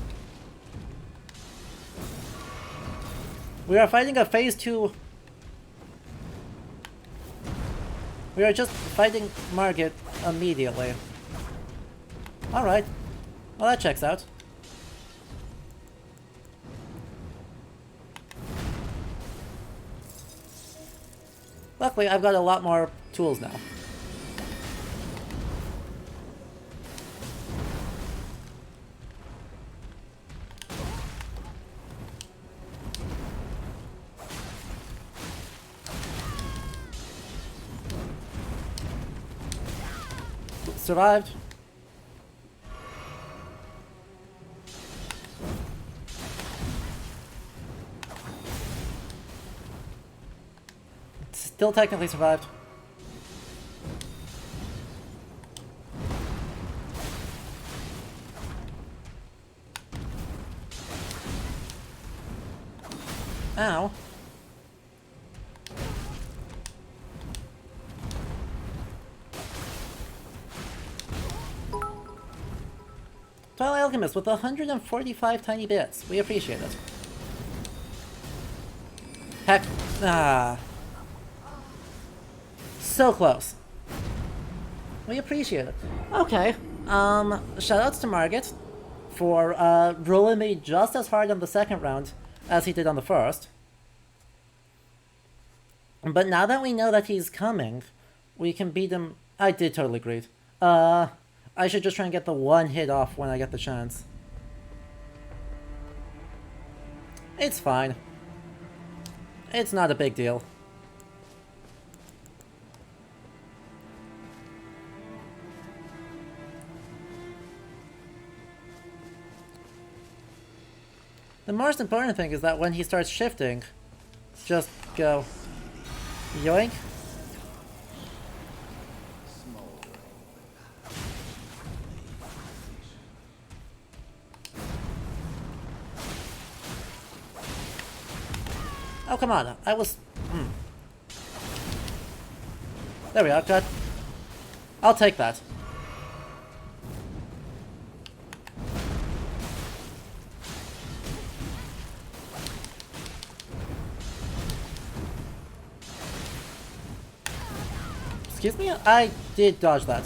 Speaker 1: We are fighting a phase 2. We are just fighting Margit immediately. Alright. Well, that checks out. Luckily, I've got a lot more tools now. Survived. Still technically survived. Ow. Twilight Alchemist with 145 tiny bits. We appreciate it. Heck. Ah. So close. We appreciate it. Okay. Shoutouts to Margit for rolling me just as hard on the second round as he did on the first. But now that we know that he's coming, we can beat him. I did totally agree. I should just try and get the one hit off when I get the chance. It's fine. It's not a big deal. The most important thing is that when he starts shifting, just go yoink. Oh, come on. I was... There we are. Good. I'll take that. Excuse me? I did dodge that.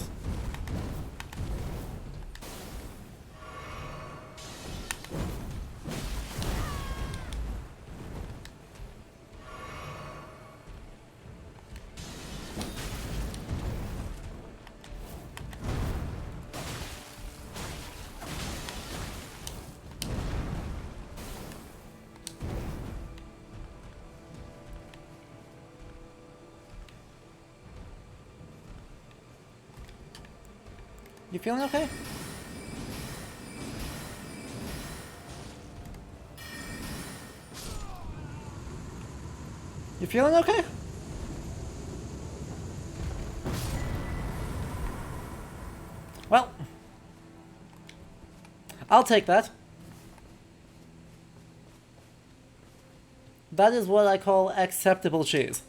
Speaker 1: You feeling okay? You feeling okay? Well, I'll take that. That is what I call acceptable cheese.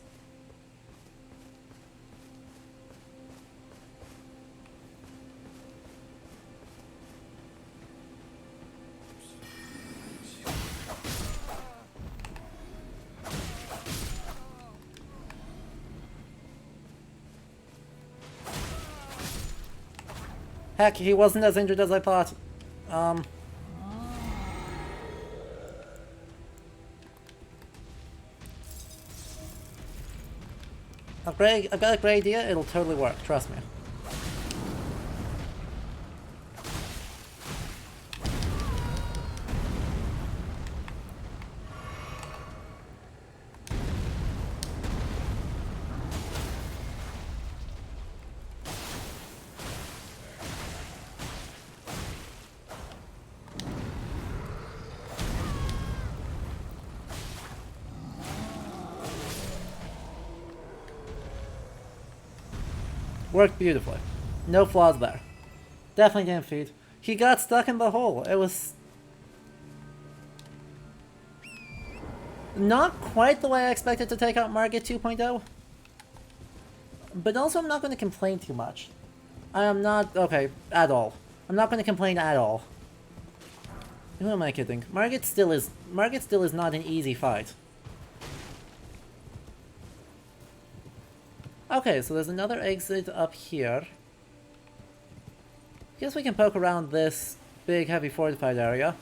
Speaker 1: Heck, he wasn't as injured as I thought. I've got a great idea, it'll totally work, trust me. Worked beautifully. No flaws there. Definitely didn't feed. He got stuck in the hole. It was... not quite the way I expected to take out Margit 2.0. But also I'm not going to complain too much. I am not... okay, at all. I'm not going to complain at all. Who am I kidding? Margit still is not an easy fight. Okay, so there's another exit up here. Guess we can poke around this big, heavy fortified area.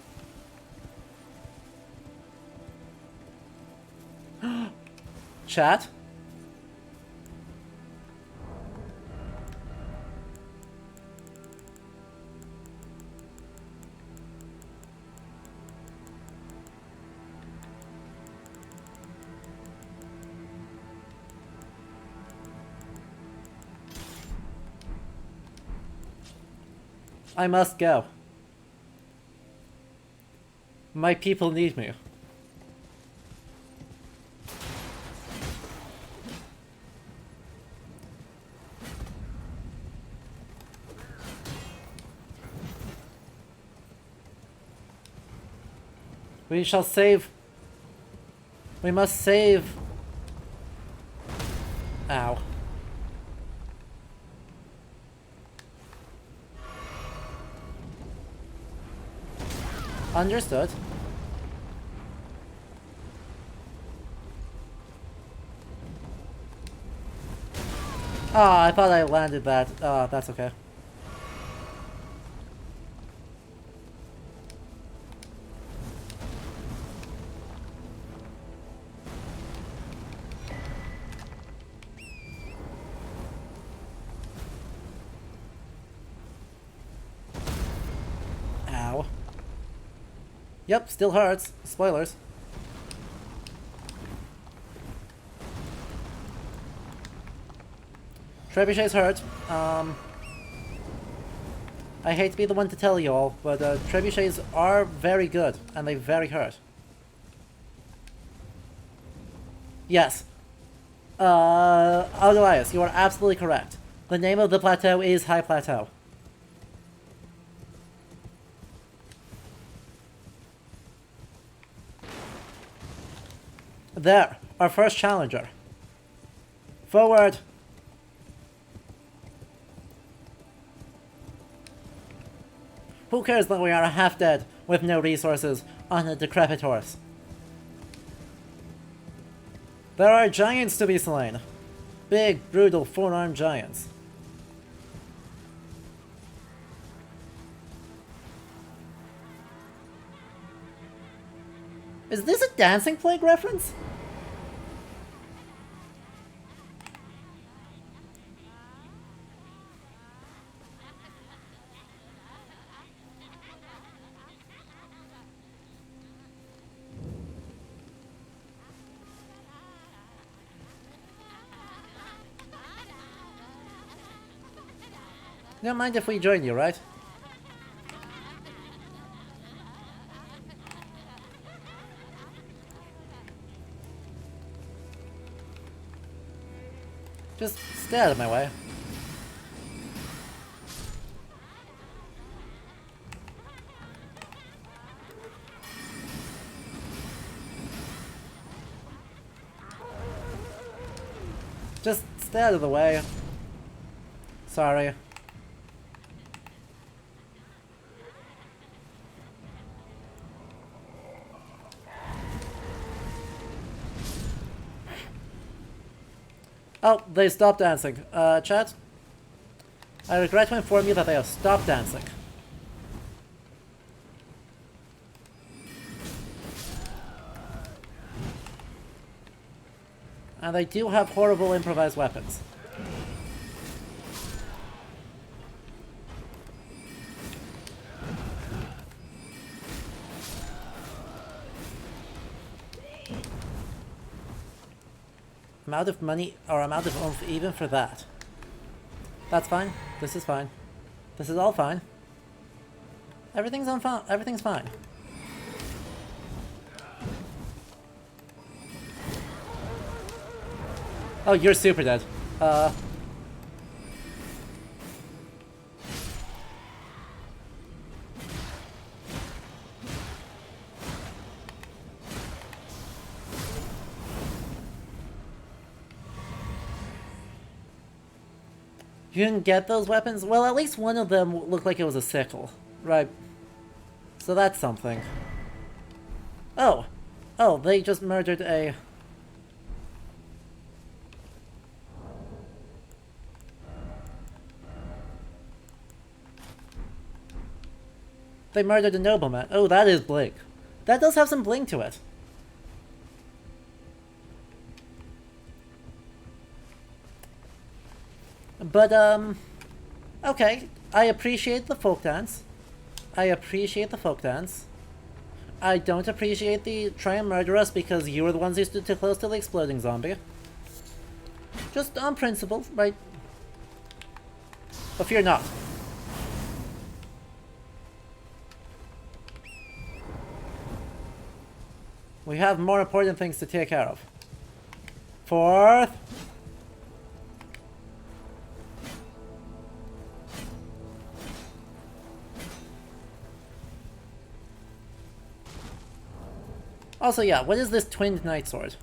Speaker 1: Chat? I must go. My people need me. We shall save. We must save. Ow. Understood. Ah, I thought I landed that. That's okay. Ow. Yep, still hurts. Spoilers. Trebuchet's hurt. I hate to be the one to tell you all, but trebuchets are very good, and they very hurt. Yes. Elias, you are absolutely correct. The name of the plateau is High Plateau. There, our first challenger. Forward! Who cares that we are half dead, with no resources, on a decrepit horse? There are giants to be slain. Big, brutal, four-armed giants. Is this a Dancing Plague reference? You don't mind if we join you, right? Just stay out of my way. Just stay out of the way. Sorry. Oh, they stopped dancing. Chat? I regret to inform you that they have stopped dancing. And they do have horrible improvised weapons. I'm out of money, or I'm out of oomph even for that. That's fine. This is fine. This is all fine. Everything's on fine. Everything's fine. Oh, you're super dead. You didn't get those weapons? Well, at least one of them looked like it was a sickle. Right. So that's something. Oh. Oh, they just murdered a... They murdered a nobleman. Oh, that is bling. That does have some bling to it. But, okay. I appreciate the folk dance. I appreciate the folk dance. I don't appreciate the try and murder us because you were the ones who stood too close to the exploding zombie. Just on principle, right? But fear not. We have more important things to take care of. Fourth. Also, yeah, what is this twinned night sword?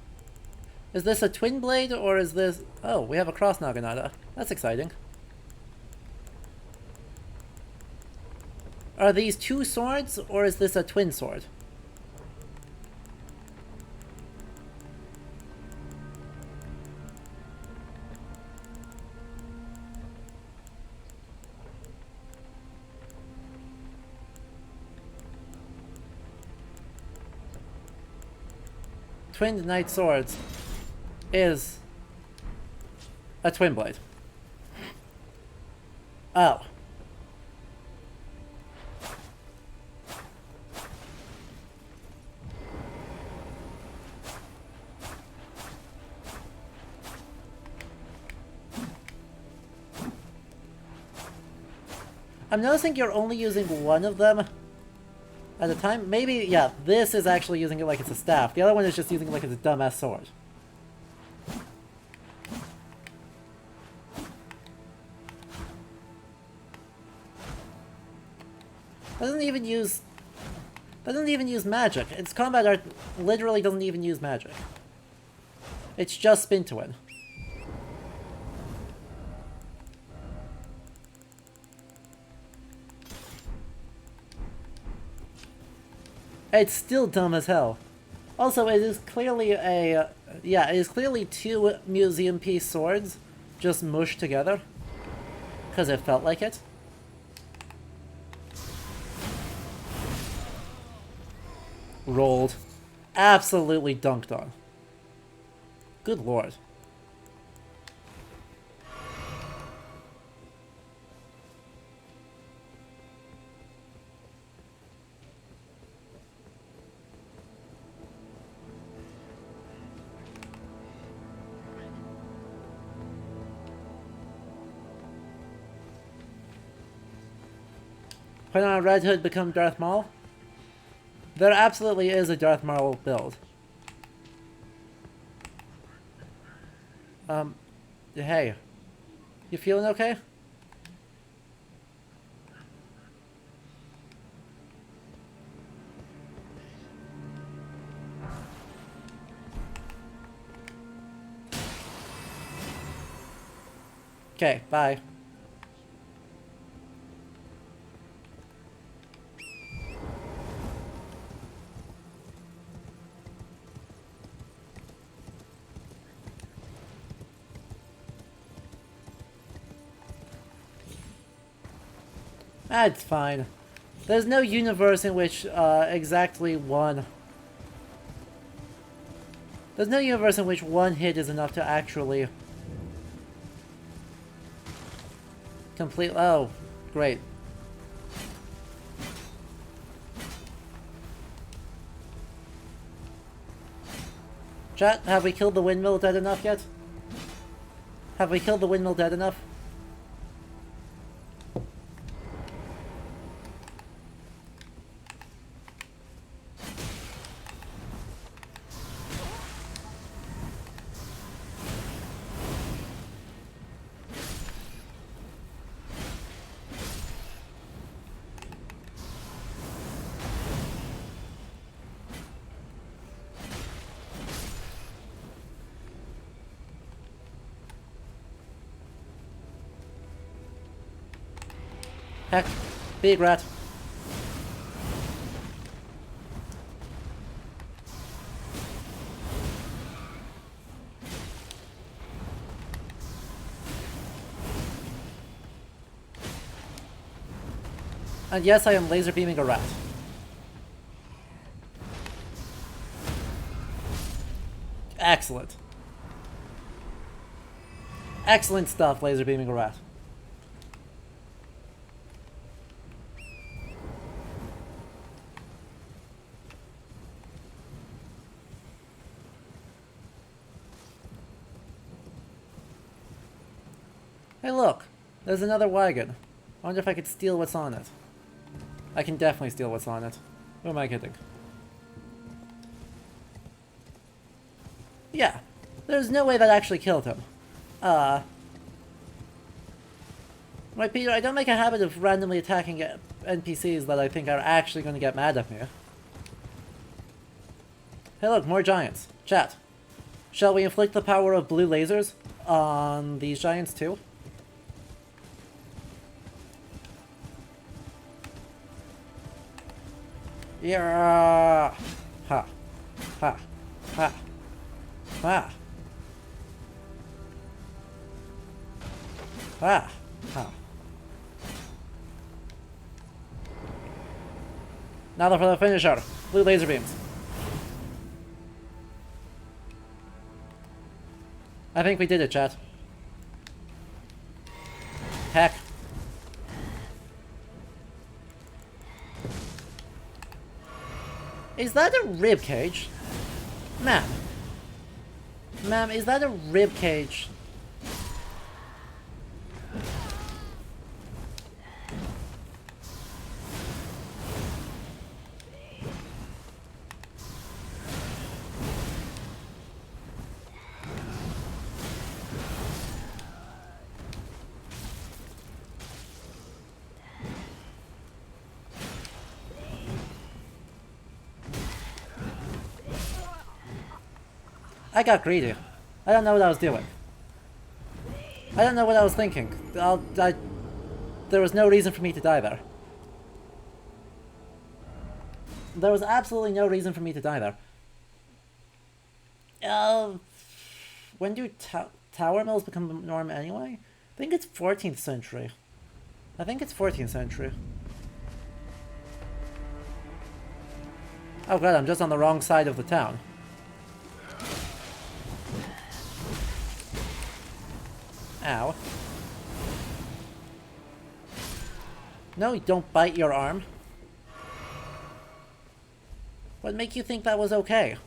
Speaker 1: Is this a twin blade, or is this... Oh, we have a cross naginata. That's exciting. Are these two swords, or is this a twin sword? Twinned Knight Swords is a twin blade. Oh. I'm noticing you're only using one of them at a time. Maybe, yeah, this is actually using it like it's a staff. The other one is just using it like it's a dumbass sword. Doesn't even use magic. Its combat art literally doesn't even use magic. It's just spin to win. It's still dumb as hell. Also, it is clearly a... yeah, it is clearly two museum piece swords just mushed together. Because it felt like it. Rolled. Absolutely dunked on. Good lord. Put on a Red Hood, become Darth Maul? There absolutely is a Darth Maul build. Hey. You feeling okay? Okay, bye. That's fine. There's no universe in which exactly one... There's no universe in which one hit is enough to actually... complete... Oh, great. Chat, have we killed the windmill dead enough yet? Have we killed the windmill dead enough? Heck, big rat. And yes, I am laser beaming a rat. Excellent. Excellent stuff, laser beaming a rat. Hey look, there's another wagon. I wonder if I could steal what's on it. I can definitely steal what's on it. Who am I kidding? Yeah, there's no way that actually killed him. Right, Peter, I don't make a habit of randomly attacking NPCs that I think are actually going to get mad at me. Hey look, more giants. Chat, shall we inflict the power of blue lasers on these giants too? Yeah. Ha. Ha. Ha. Ha. Ha. Ha. Now for the finisher. Blue laser beams. I think we did it, chat. Heck. Is that a rib cage? Ma'am. Ma'am, is that a rib cage? I got greedy. I don't know what I was doing. I don't know what I was thinking. There was no reason for me to die there. There was absolutely no reason for me to die there. When do tower mills become the norm anyway? I think it's 14th century. I think it's 14th century. Oh god, I'm just on the wrong side of the town. Ow. No, don't bite your arm. What make you think that was okay?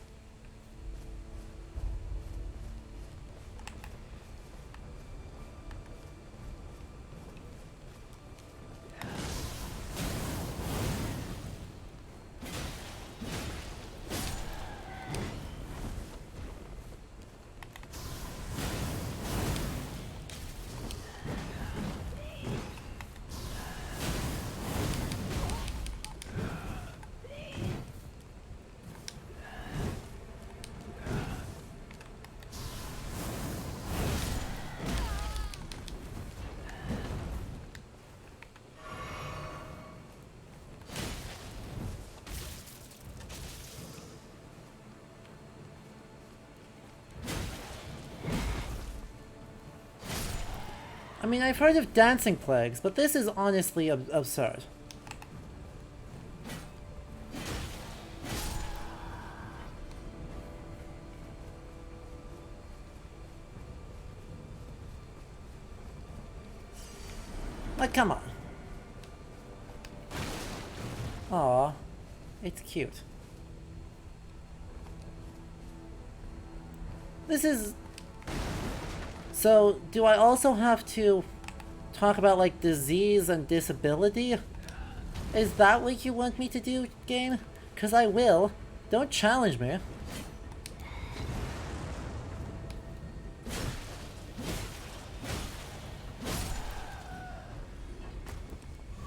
Speaker 1: I mean, I've heard of dancing plagues, but this is honestly absurd. Like, come on. Aw, it's cute. This is... So, do I also have to talk about, like, disease and disability? Is that what you want me to do, game? 'Cause I will. Don't challenge me.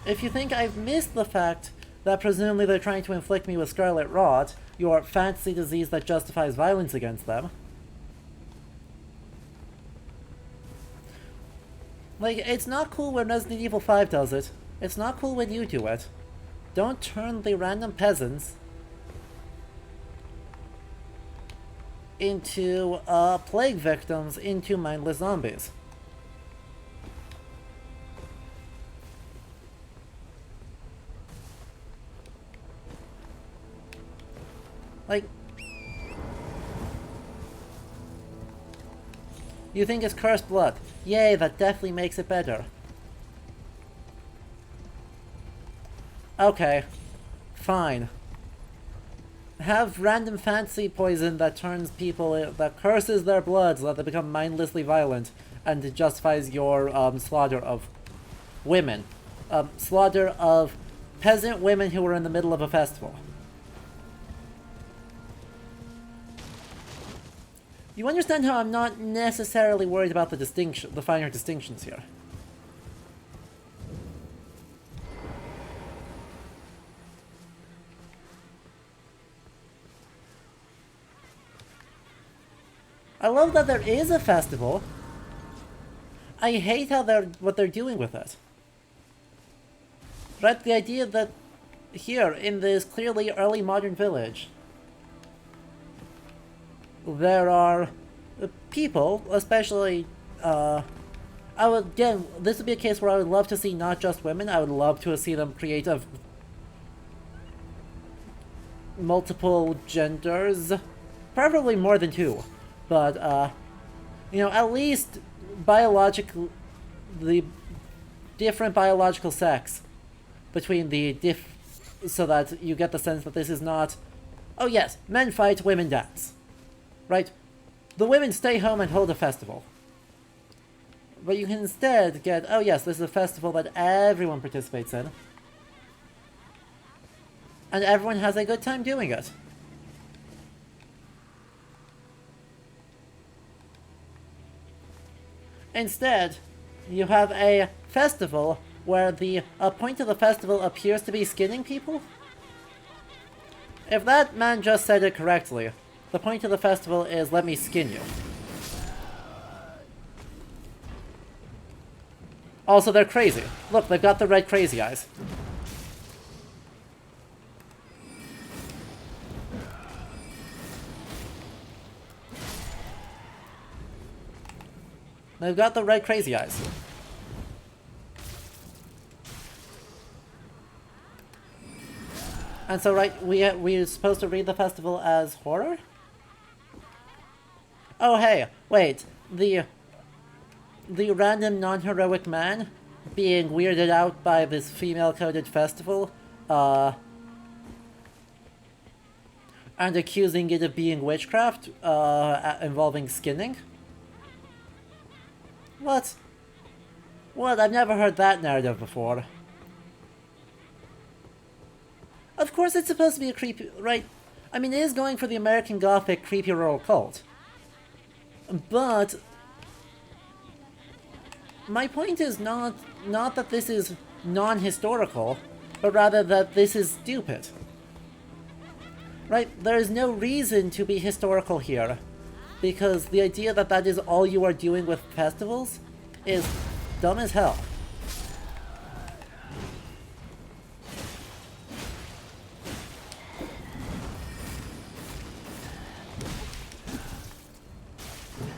Speaker 1: If you think I've missed the fact that presumably they're trying to inflict me with Scarlet Rot, your fancy disease that justifies violence against them. Like, it's not cool when Resident Evil 5 does it. It's not cool when you do it. Don't turn the random peasants into, plague victims into mindless zombies. Like... You think it's cursed blood? Yay, that definitely makes it better. Okay. Fine. Have random fancy poison that turns people, that curses their blood so that they become mindlessly violent, and it justifies your, slaughter of women. Slaughter of peasant women who were in the middle of a festival. You understand how I'm not necessarily worried about the finer distinctions here. I love that there is a festival. I hate how what they're doing with it. Right, the idea that here, in this clearly early modern village, there are people, especially, again, this would be a case where I would love to see not just women, I would love to see them create multiple genders, preferably more than two, but, you know, at least the different biological sex between so that you get the sense that this is not, oh yes, men fight, women dance. Right? The women stay home and hold a festival. But you can instead get, oh yes, this is a festival that everyone participates in. And everyone has a good time doing it. Instead, you have a festival where the point of the festival appears to be skinning people. If that man just said it correctly, The point of the festival is let me skin you. Also, they're crazy. Look, they've got the red crazy eyes. They've got the red crazy eyes. And so, right, we're supposed to read the festival as horror? Oh, hey, wait. The random non-heroic man being weirded out by this female-coded festival, and accusing it of being witchcraft, involving skinning? What? What? I've never heard that narrative before. Of course it's supposed to be a creepy... Right? I mean, it is going for the American Gothic creepy rural cult. But... my point is not that this is non-historical, but rather that this is stupid. Right? There is no reason to be historical here. Because the idea that that is all you are doing with festivals is dumb as hell.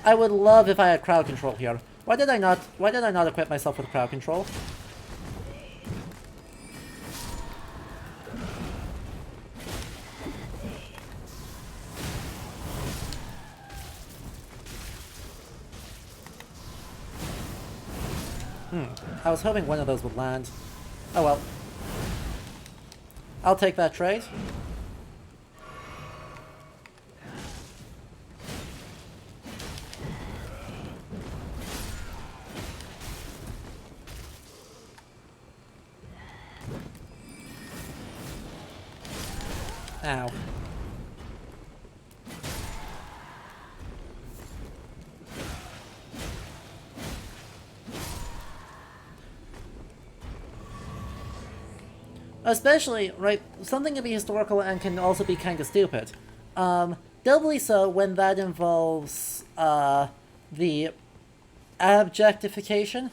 Speaker 1: I would love if I had crowd control here. Why did I not equip myself with crowd control? I was hoping one of those would land. Oh well. I'll take that trade. Ow. Especially, right, something can be historical and can also be kind of stupid. Doubly so when that involves, the objectification,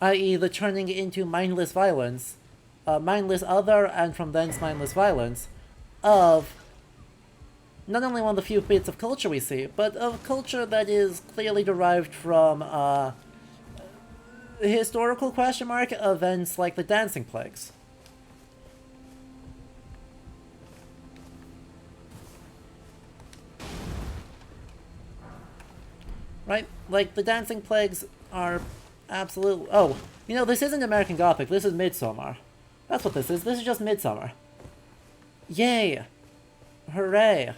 Speaker 1: i.e. the turning into mindless violence, mindless other and from thence mindless violence, of not only one of the few bits of culture we see, but of culture that is clearly derived from, historical question mark events like the dancing plagues. Right? Like, the dancing plagues are absolute... Oh, you know, this isn't American Gothic, this is Midsommar. That's what this is just Midsommar. Yay! Hooray!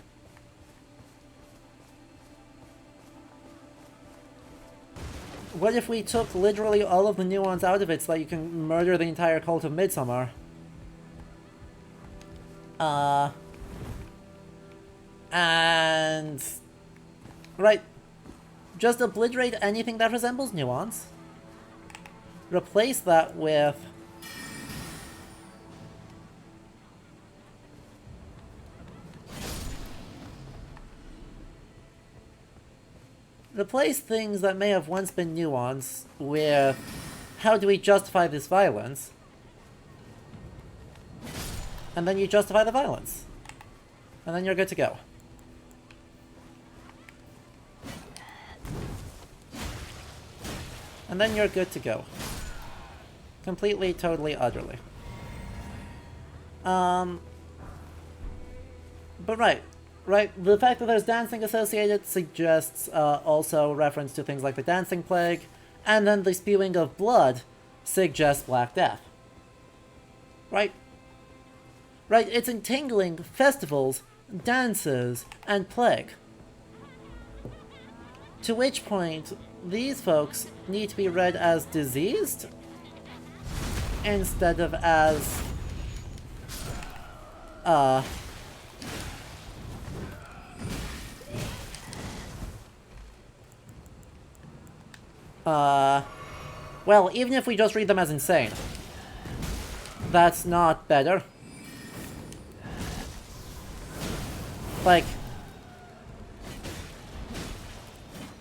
Speaker 1: What if we took literally all of the nuance out of it so that you can murder the entire cult of Midsommar? And... right. Just obliterate anything that resembles nuance. Replace that with... replace things that may have once been nuanced with how do we justify this violence? And then you justify the violence. And then you're good to go. And then you're good to go. Completely, totally, utterly. But right. Right, the fact that there's dancing associated suggests also reference to things like the dancing plague, and then the spewing of blood suggests Black Death. Right? Right, it's entangling festivals, dances, and plague. To which point, these folks need to be read as diseased instead of as... well, even if we just read them as insane, that's not better. like,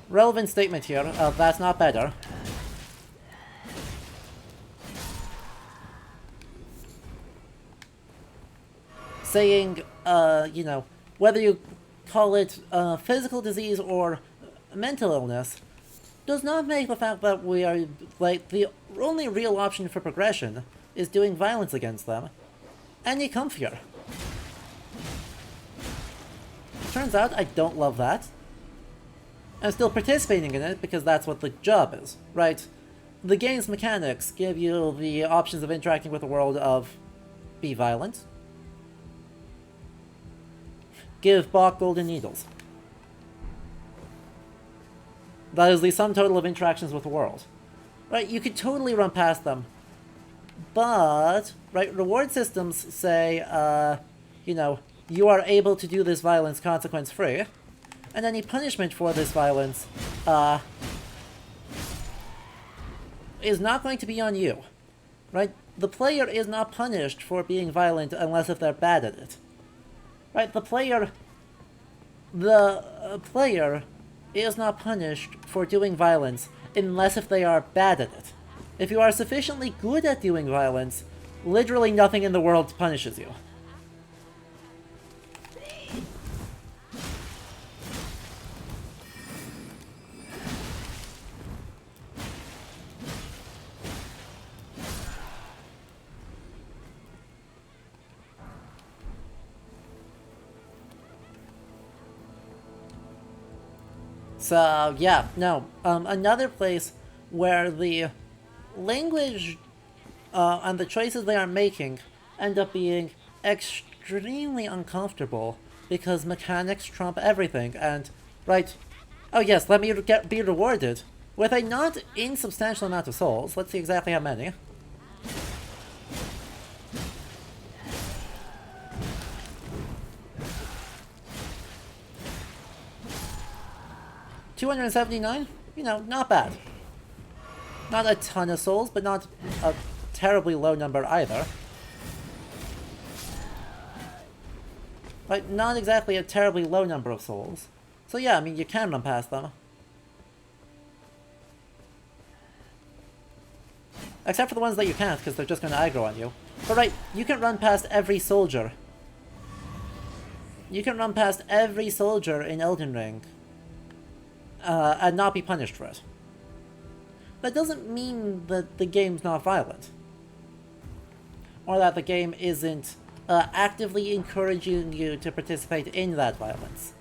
Speaker 1: relevant statement here, that's not better. Saying, you know, whether you call it physical disease or mental illness, does not make the fact that we are, like, the only real option for progression is doing violence against them any comfier. Turns out I don't love that. I'm still participating in it because that's what the job is, right? The game's mechanics give you the options of interacting with the world of be violent, give Bach golden needles. That is the sum total of interactions with the world. Right, you could totally run past them. But, right, reward systems say, you know, you are able to do this violence consequence-free, and any punishment for this violence, is not going to be on you. Right? The player is not punished for being violent unless if they're bad at it. Right? The player is not punished for doing violence unless if they are bad at it. If you are sufficiently good at doing violence, literally nothing in the world punishes you. So, yeah, no. Another place where the language and the choices they are making end up being extremely uncomfortable because mechanics trump everything, and, right, oh yes, let me be rewarded with a not insubstantial amount of souls. Let's see exactly how many. $279? You know, not bad. Not a ton of souls, but not a terribly low number either. Right, not exactly a terribly low number of souls. So yeah, I mean, you can run past them. Except for the ones that you can't, because they're just going to aggro on you. But right, you can run past every soldier. You can run past every soldier in Elden Ring. And not be punished for it. That doesn't mean that the game's not violent. Or that the game isn't actively encouraging you to participate in that violence.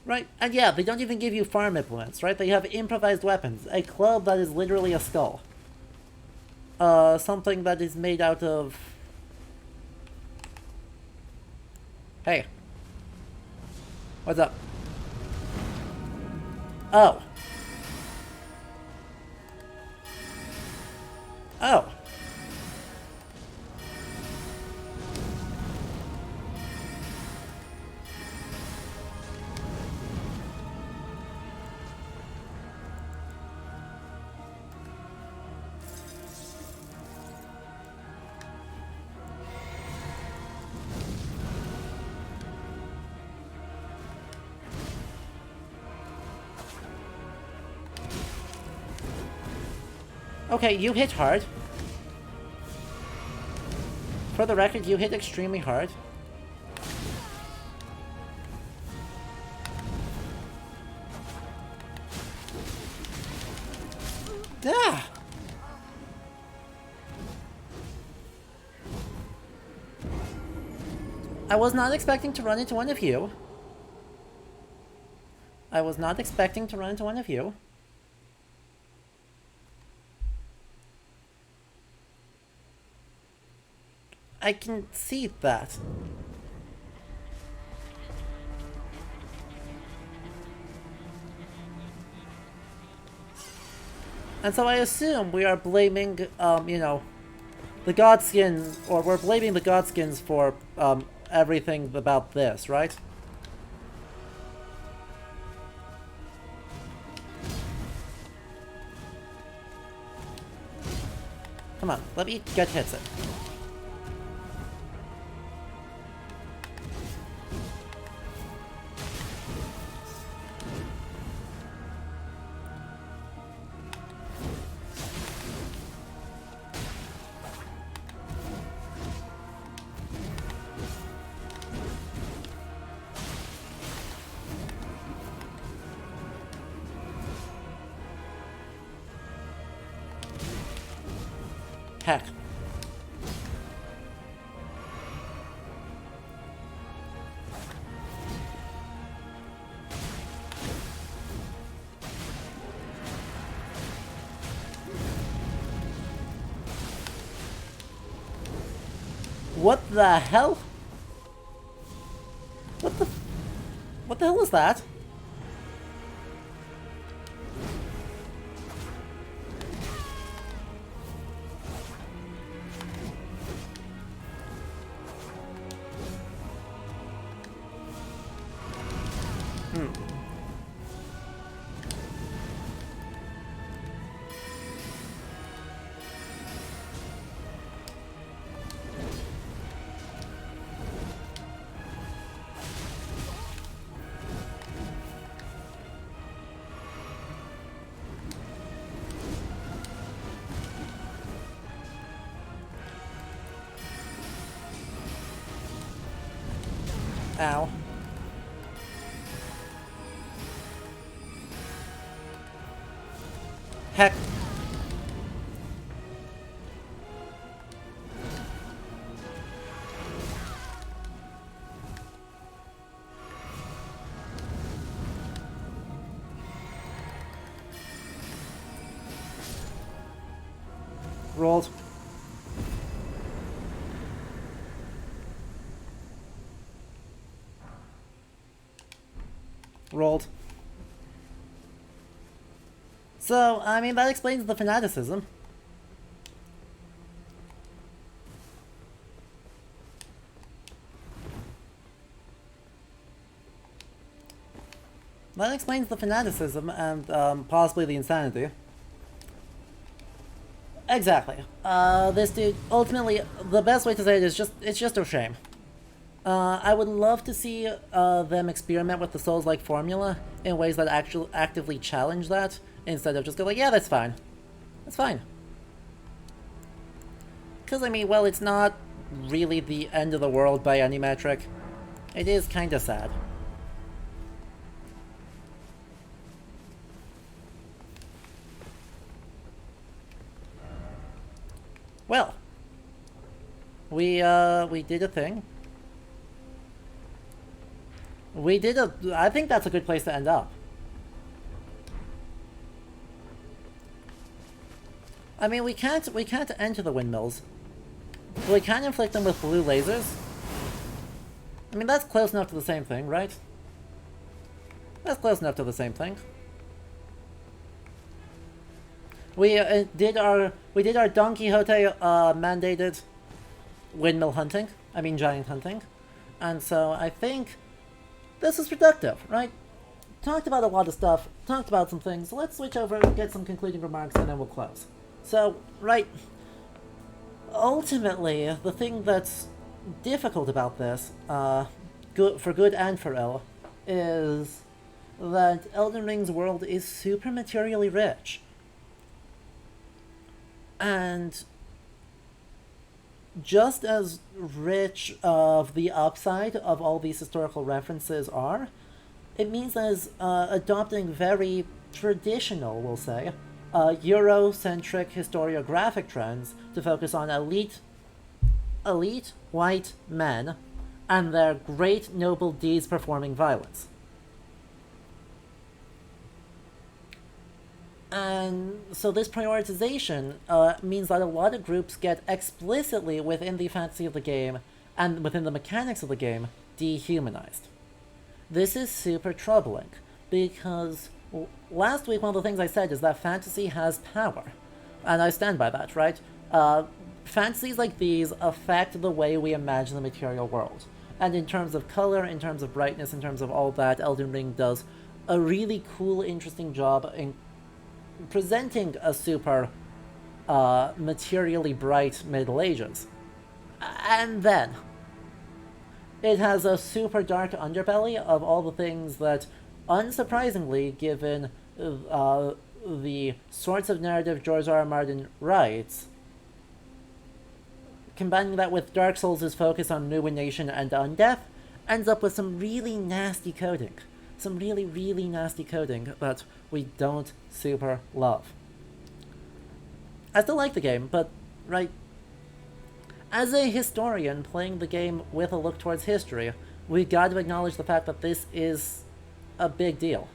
Speaker 1: Right, and yeah, they don't even give you farm implements, right? They have improvised weapons. A club that is literally a skull. Something that is made out of... Hey. What's up? Oh. Oh. Okay, you hit hard. For the record, you hit extremely hard. Ah! I was not expecting to run into one of you. I was not expecting to run into one of you. I can see that. And so I assume we are blaming, you know, the Godskin, or we're blaming the Godskins for, everything about this, right? Come on, let me get hits in. Heck. What the hell? What the hell is that? Ow. Heck. Rolled. Rolled. So, I mean, that explains the fanaticism. That explains the fanaticism and possibly the insanity. Exactly. This dude, ultimately, the best way to say it is it's just a shame. I would love to see them experiment with the Souls-like formula in ways that actually actively challenge that, instead of just go like, yeah, that's fine. That's fine. Because, I mean, well, it's not really the end of the world by any metric. It is kinda sad. Well, we did a thing. I think that's a good place to end up. I mean, we can't enter the windmills. We can inflict them with blue lasers. I mean, that's close enough to the same thing, right? That's close enough to the same thing. We did our Don Quixote mandated windmill hunting. I mean, giant hunting. And so I think this is productive, right? Talked about a lot of stuff, talked about some things. Let's switch over, get some concluding remarks, and then we'll close. So, right, ultimately, the thing that's difficult about this, for good and for ill, is that Elden Ring's world is super materially rich. And just as rich of the upside of all these historical references are, it means as adopting very traditional, we'll say, Eurocentric historiographic trends to focus on elite white men and their great noble deeds performing violence. And so this prioritization means that a lot of groups get explicitly within the fantasy of the game and within the mechanics of the game dehumanized. This is super troubling because last week one of the things I said is that fantasy has power, and I stand by that, right? Fantasies like these affect the way we imagine the material world, and in terms of color, in terms of brightness, in terms of all that, Elden Ring does a really cool, interesting job in presenting a super materially bright Middle Ages. And then it has a super dark underbelly of all the things that, unsurprisingly, given the sorts of narrative George R. R. Martin writes, combining that with Dark Souls' focus on ruination and undeath, ends up with some really nasty coding. Some really, really nasty coding that we don't super love. I still like the game, but, right, as a historian playing the game with a look towards history, we've got to acknowledge the fact that this is a big deal.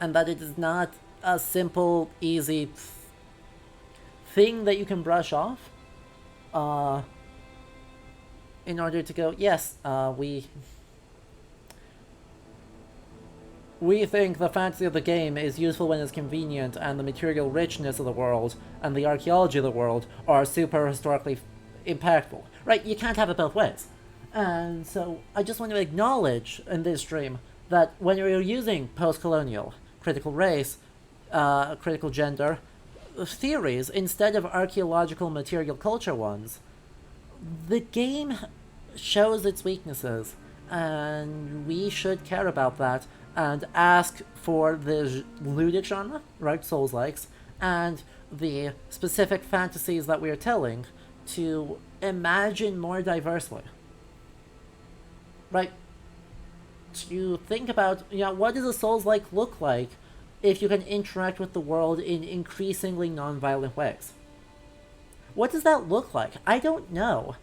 Speaker 1: And that it is not a simple, easy thing that you can brush off in order to go, yes, we think the fantasy of the game is useful when it's convenient, and the material richness of the world and the archaeology of the world are super historically impactful. Right? You can't have it both ways. And so I just want to acknowledge in this stream that when you're using post-colonial, critical race, critical gender theories instead of archaeological material culture ones, the game shows its weaknesses, and we should care about that and ask for the ludic genre, right, Souls-likes, and the specific fantasies that we are telling to imagine more diversely. Right? To think about, what does a Souls-like look like if you can interact with the world in increasingly non-violent ways? What does that look like? I don't know.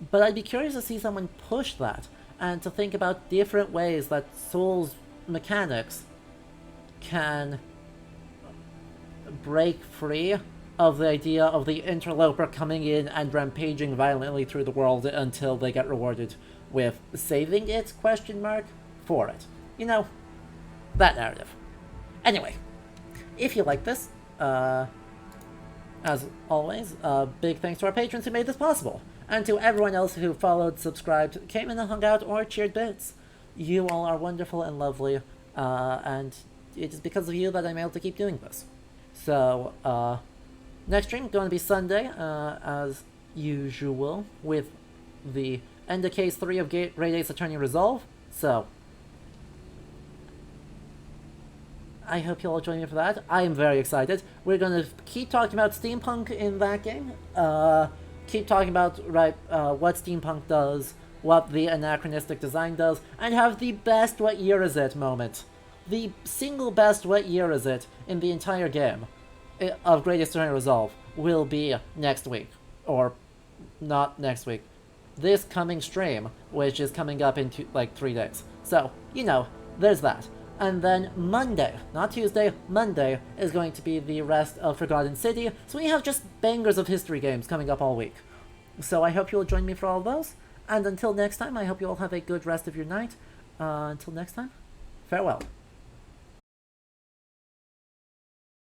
Speaker 1: But I'd be curious to see someone push that, and to think about different ways that Souls mechanics can break free of the idea of the interloper coming in and rampaging violently through the world until they get rewarded with saving it, for it. That narrative. Anyway, if you like this, as always, big thanks to our patrons who made this possible, and to everyone else who followed, subscribed, came in and hung out, or cheered bits. You all are wonderful and lovely, and it is because of you that I'm able to keep doing this. So, next stream going to be Sunday, as usual, with the end of Case 3 of Great Ace Attorney Resolve. So, I hope you all join me for that. I am very excited. We're going to keep talking about steampunk in that game. Keep talking about, what steampunk does, what the anachronistic design does, and have the best what year is it moment. The single best what year is it in the entire game of Greatest Attorney Resolve will be next week. Or, not next week. This coming stream, which is coming up in 3 days. So, there's that. And then Monday, not Tuesday, Monday is going to be the rest of Forgotten City. So we have just bangers of history games coming up all week. So I hope you will join me for all those. And until next time, I hope you all have a good rest of your night. Until next time, farewell.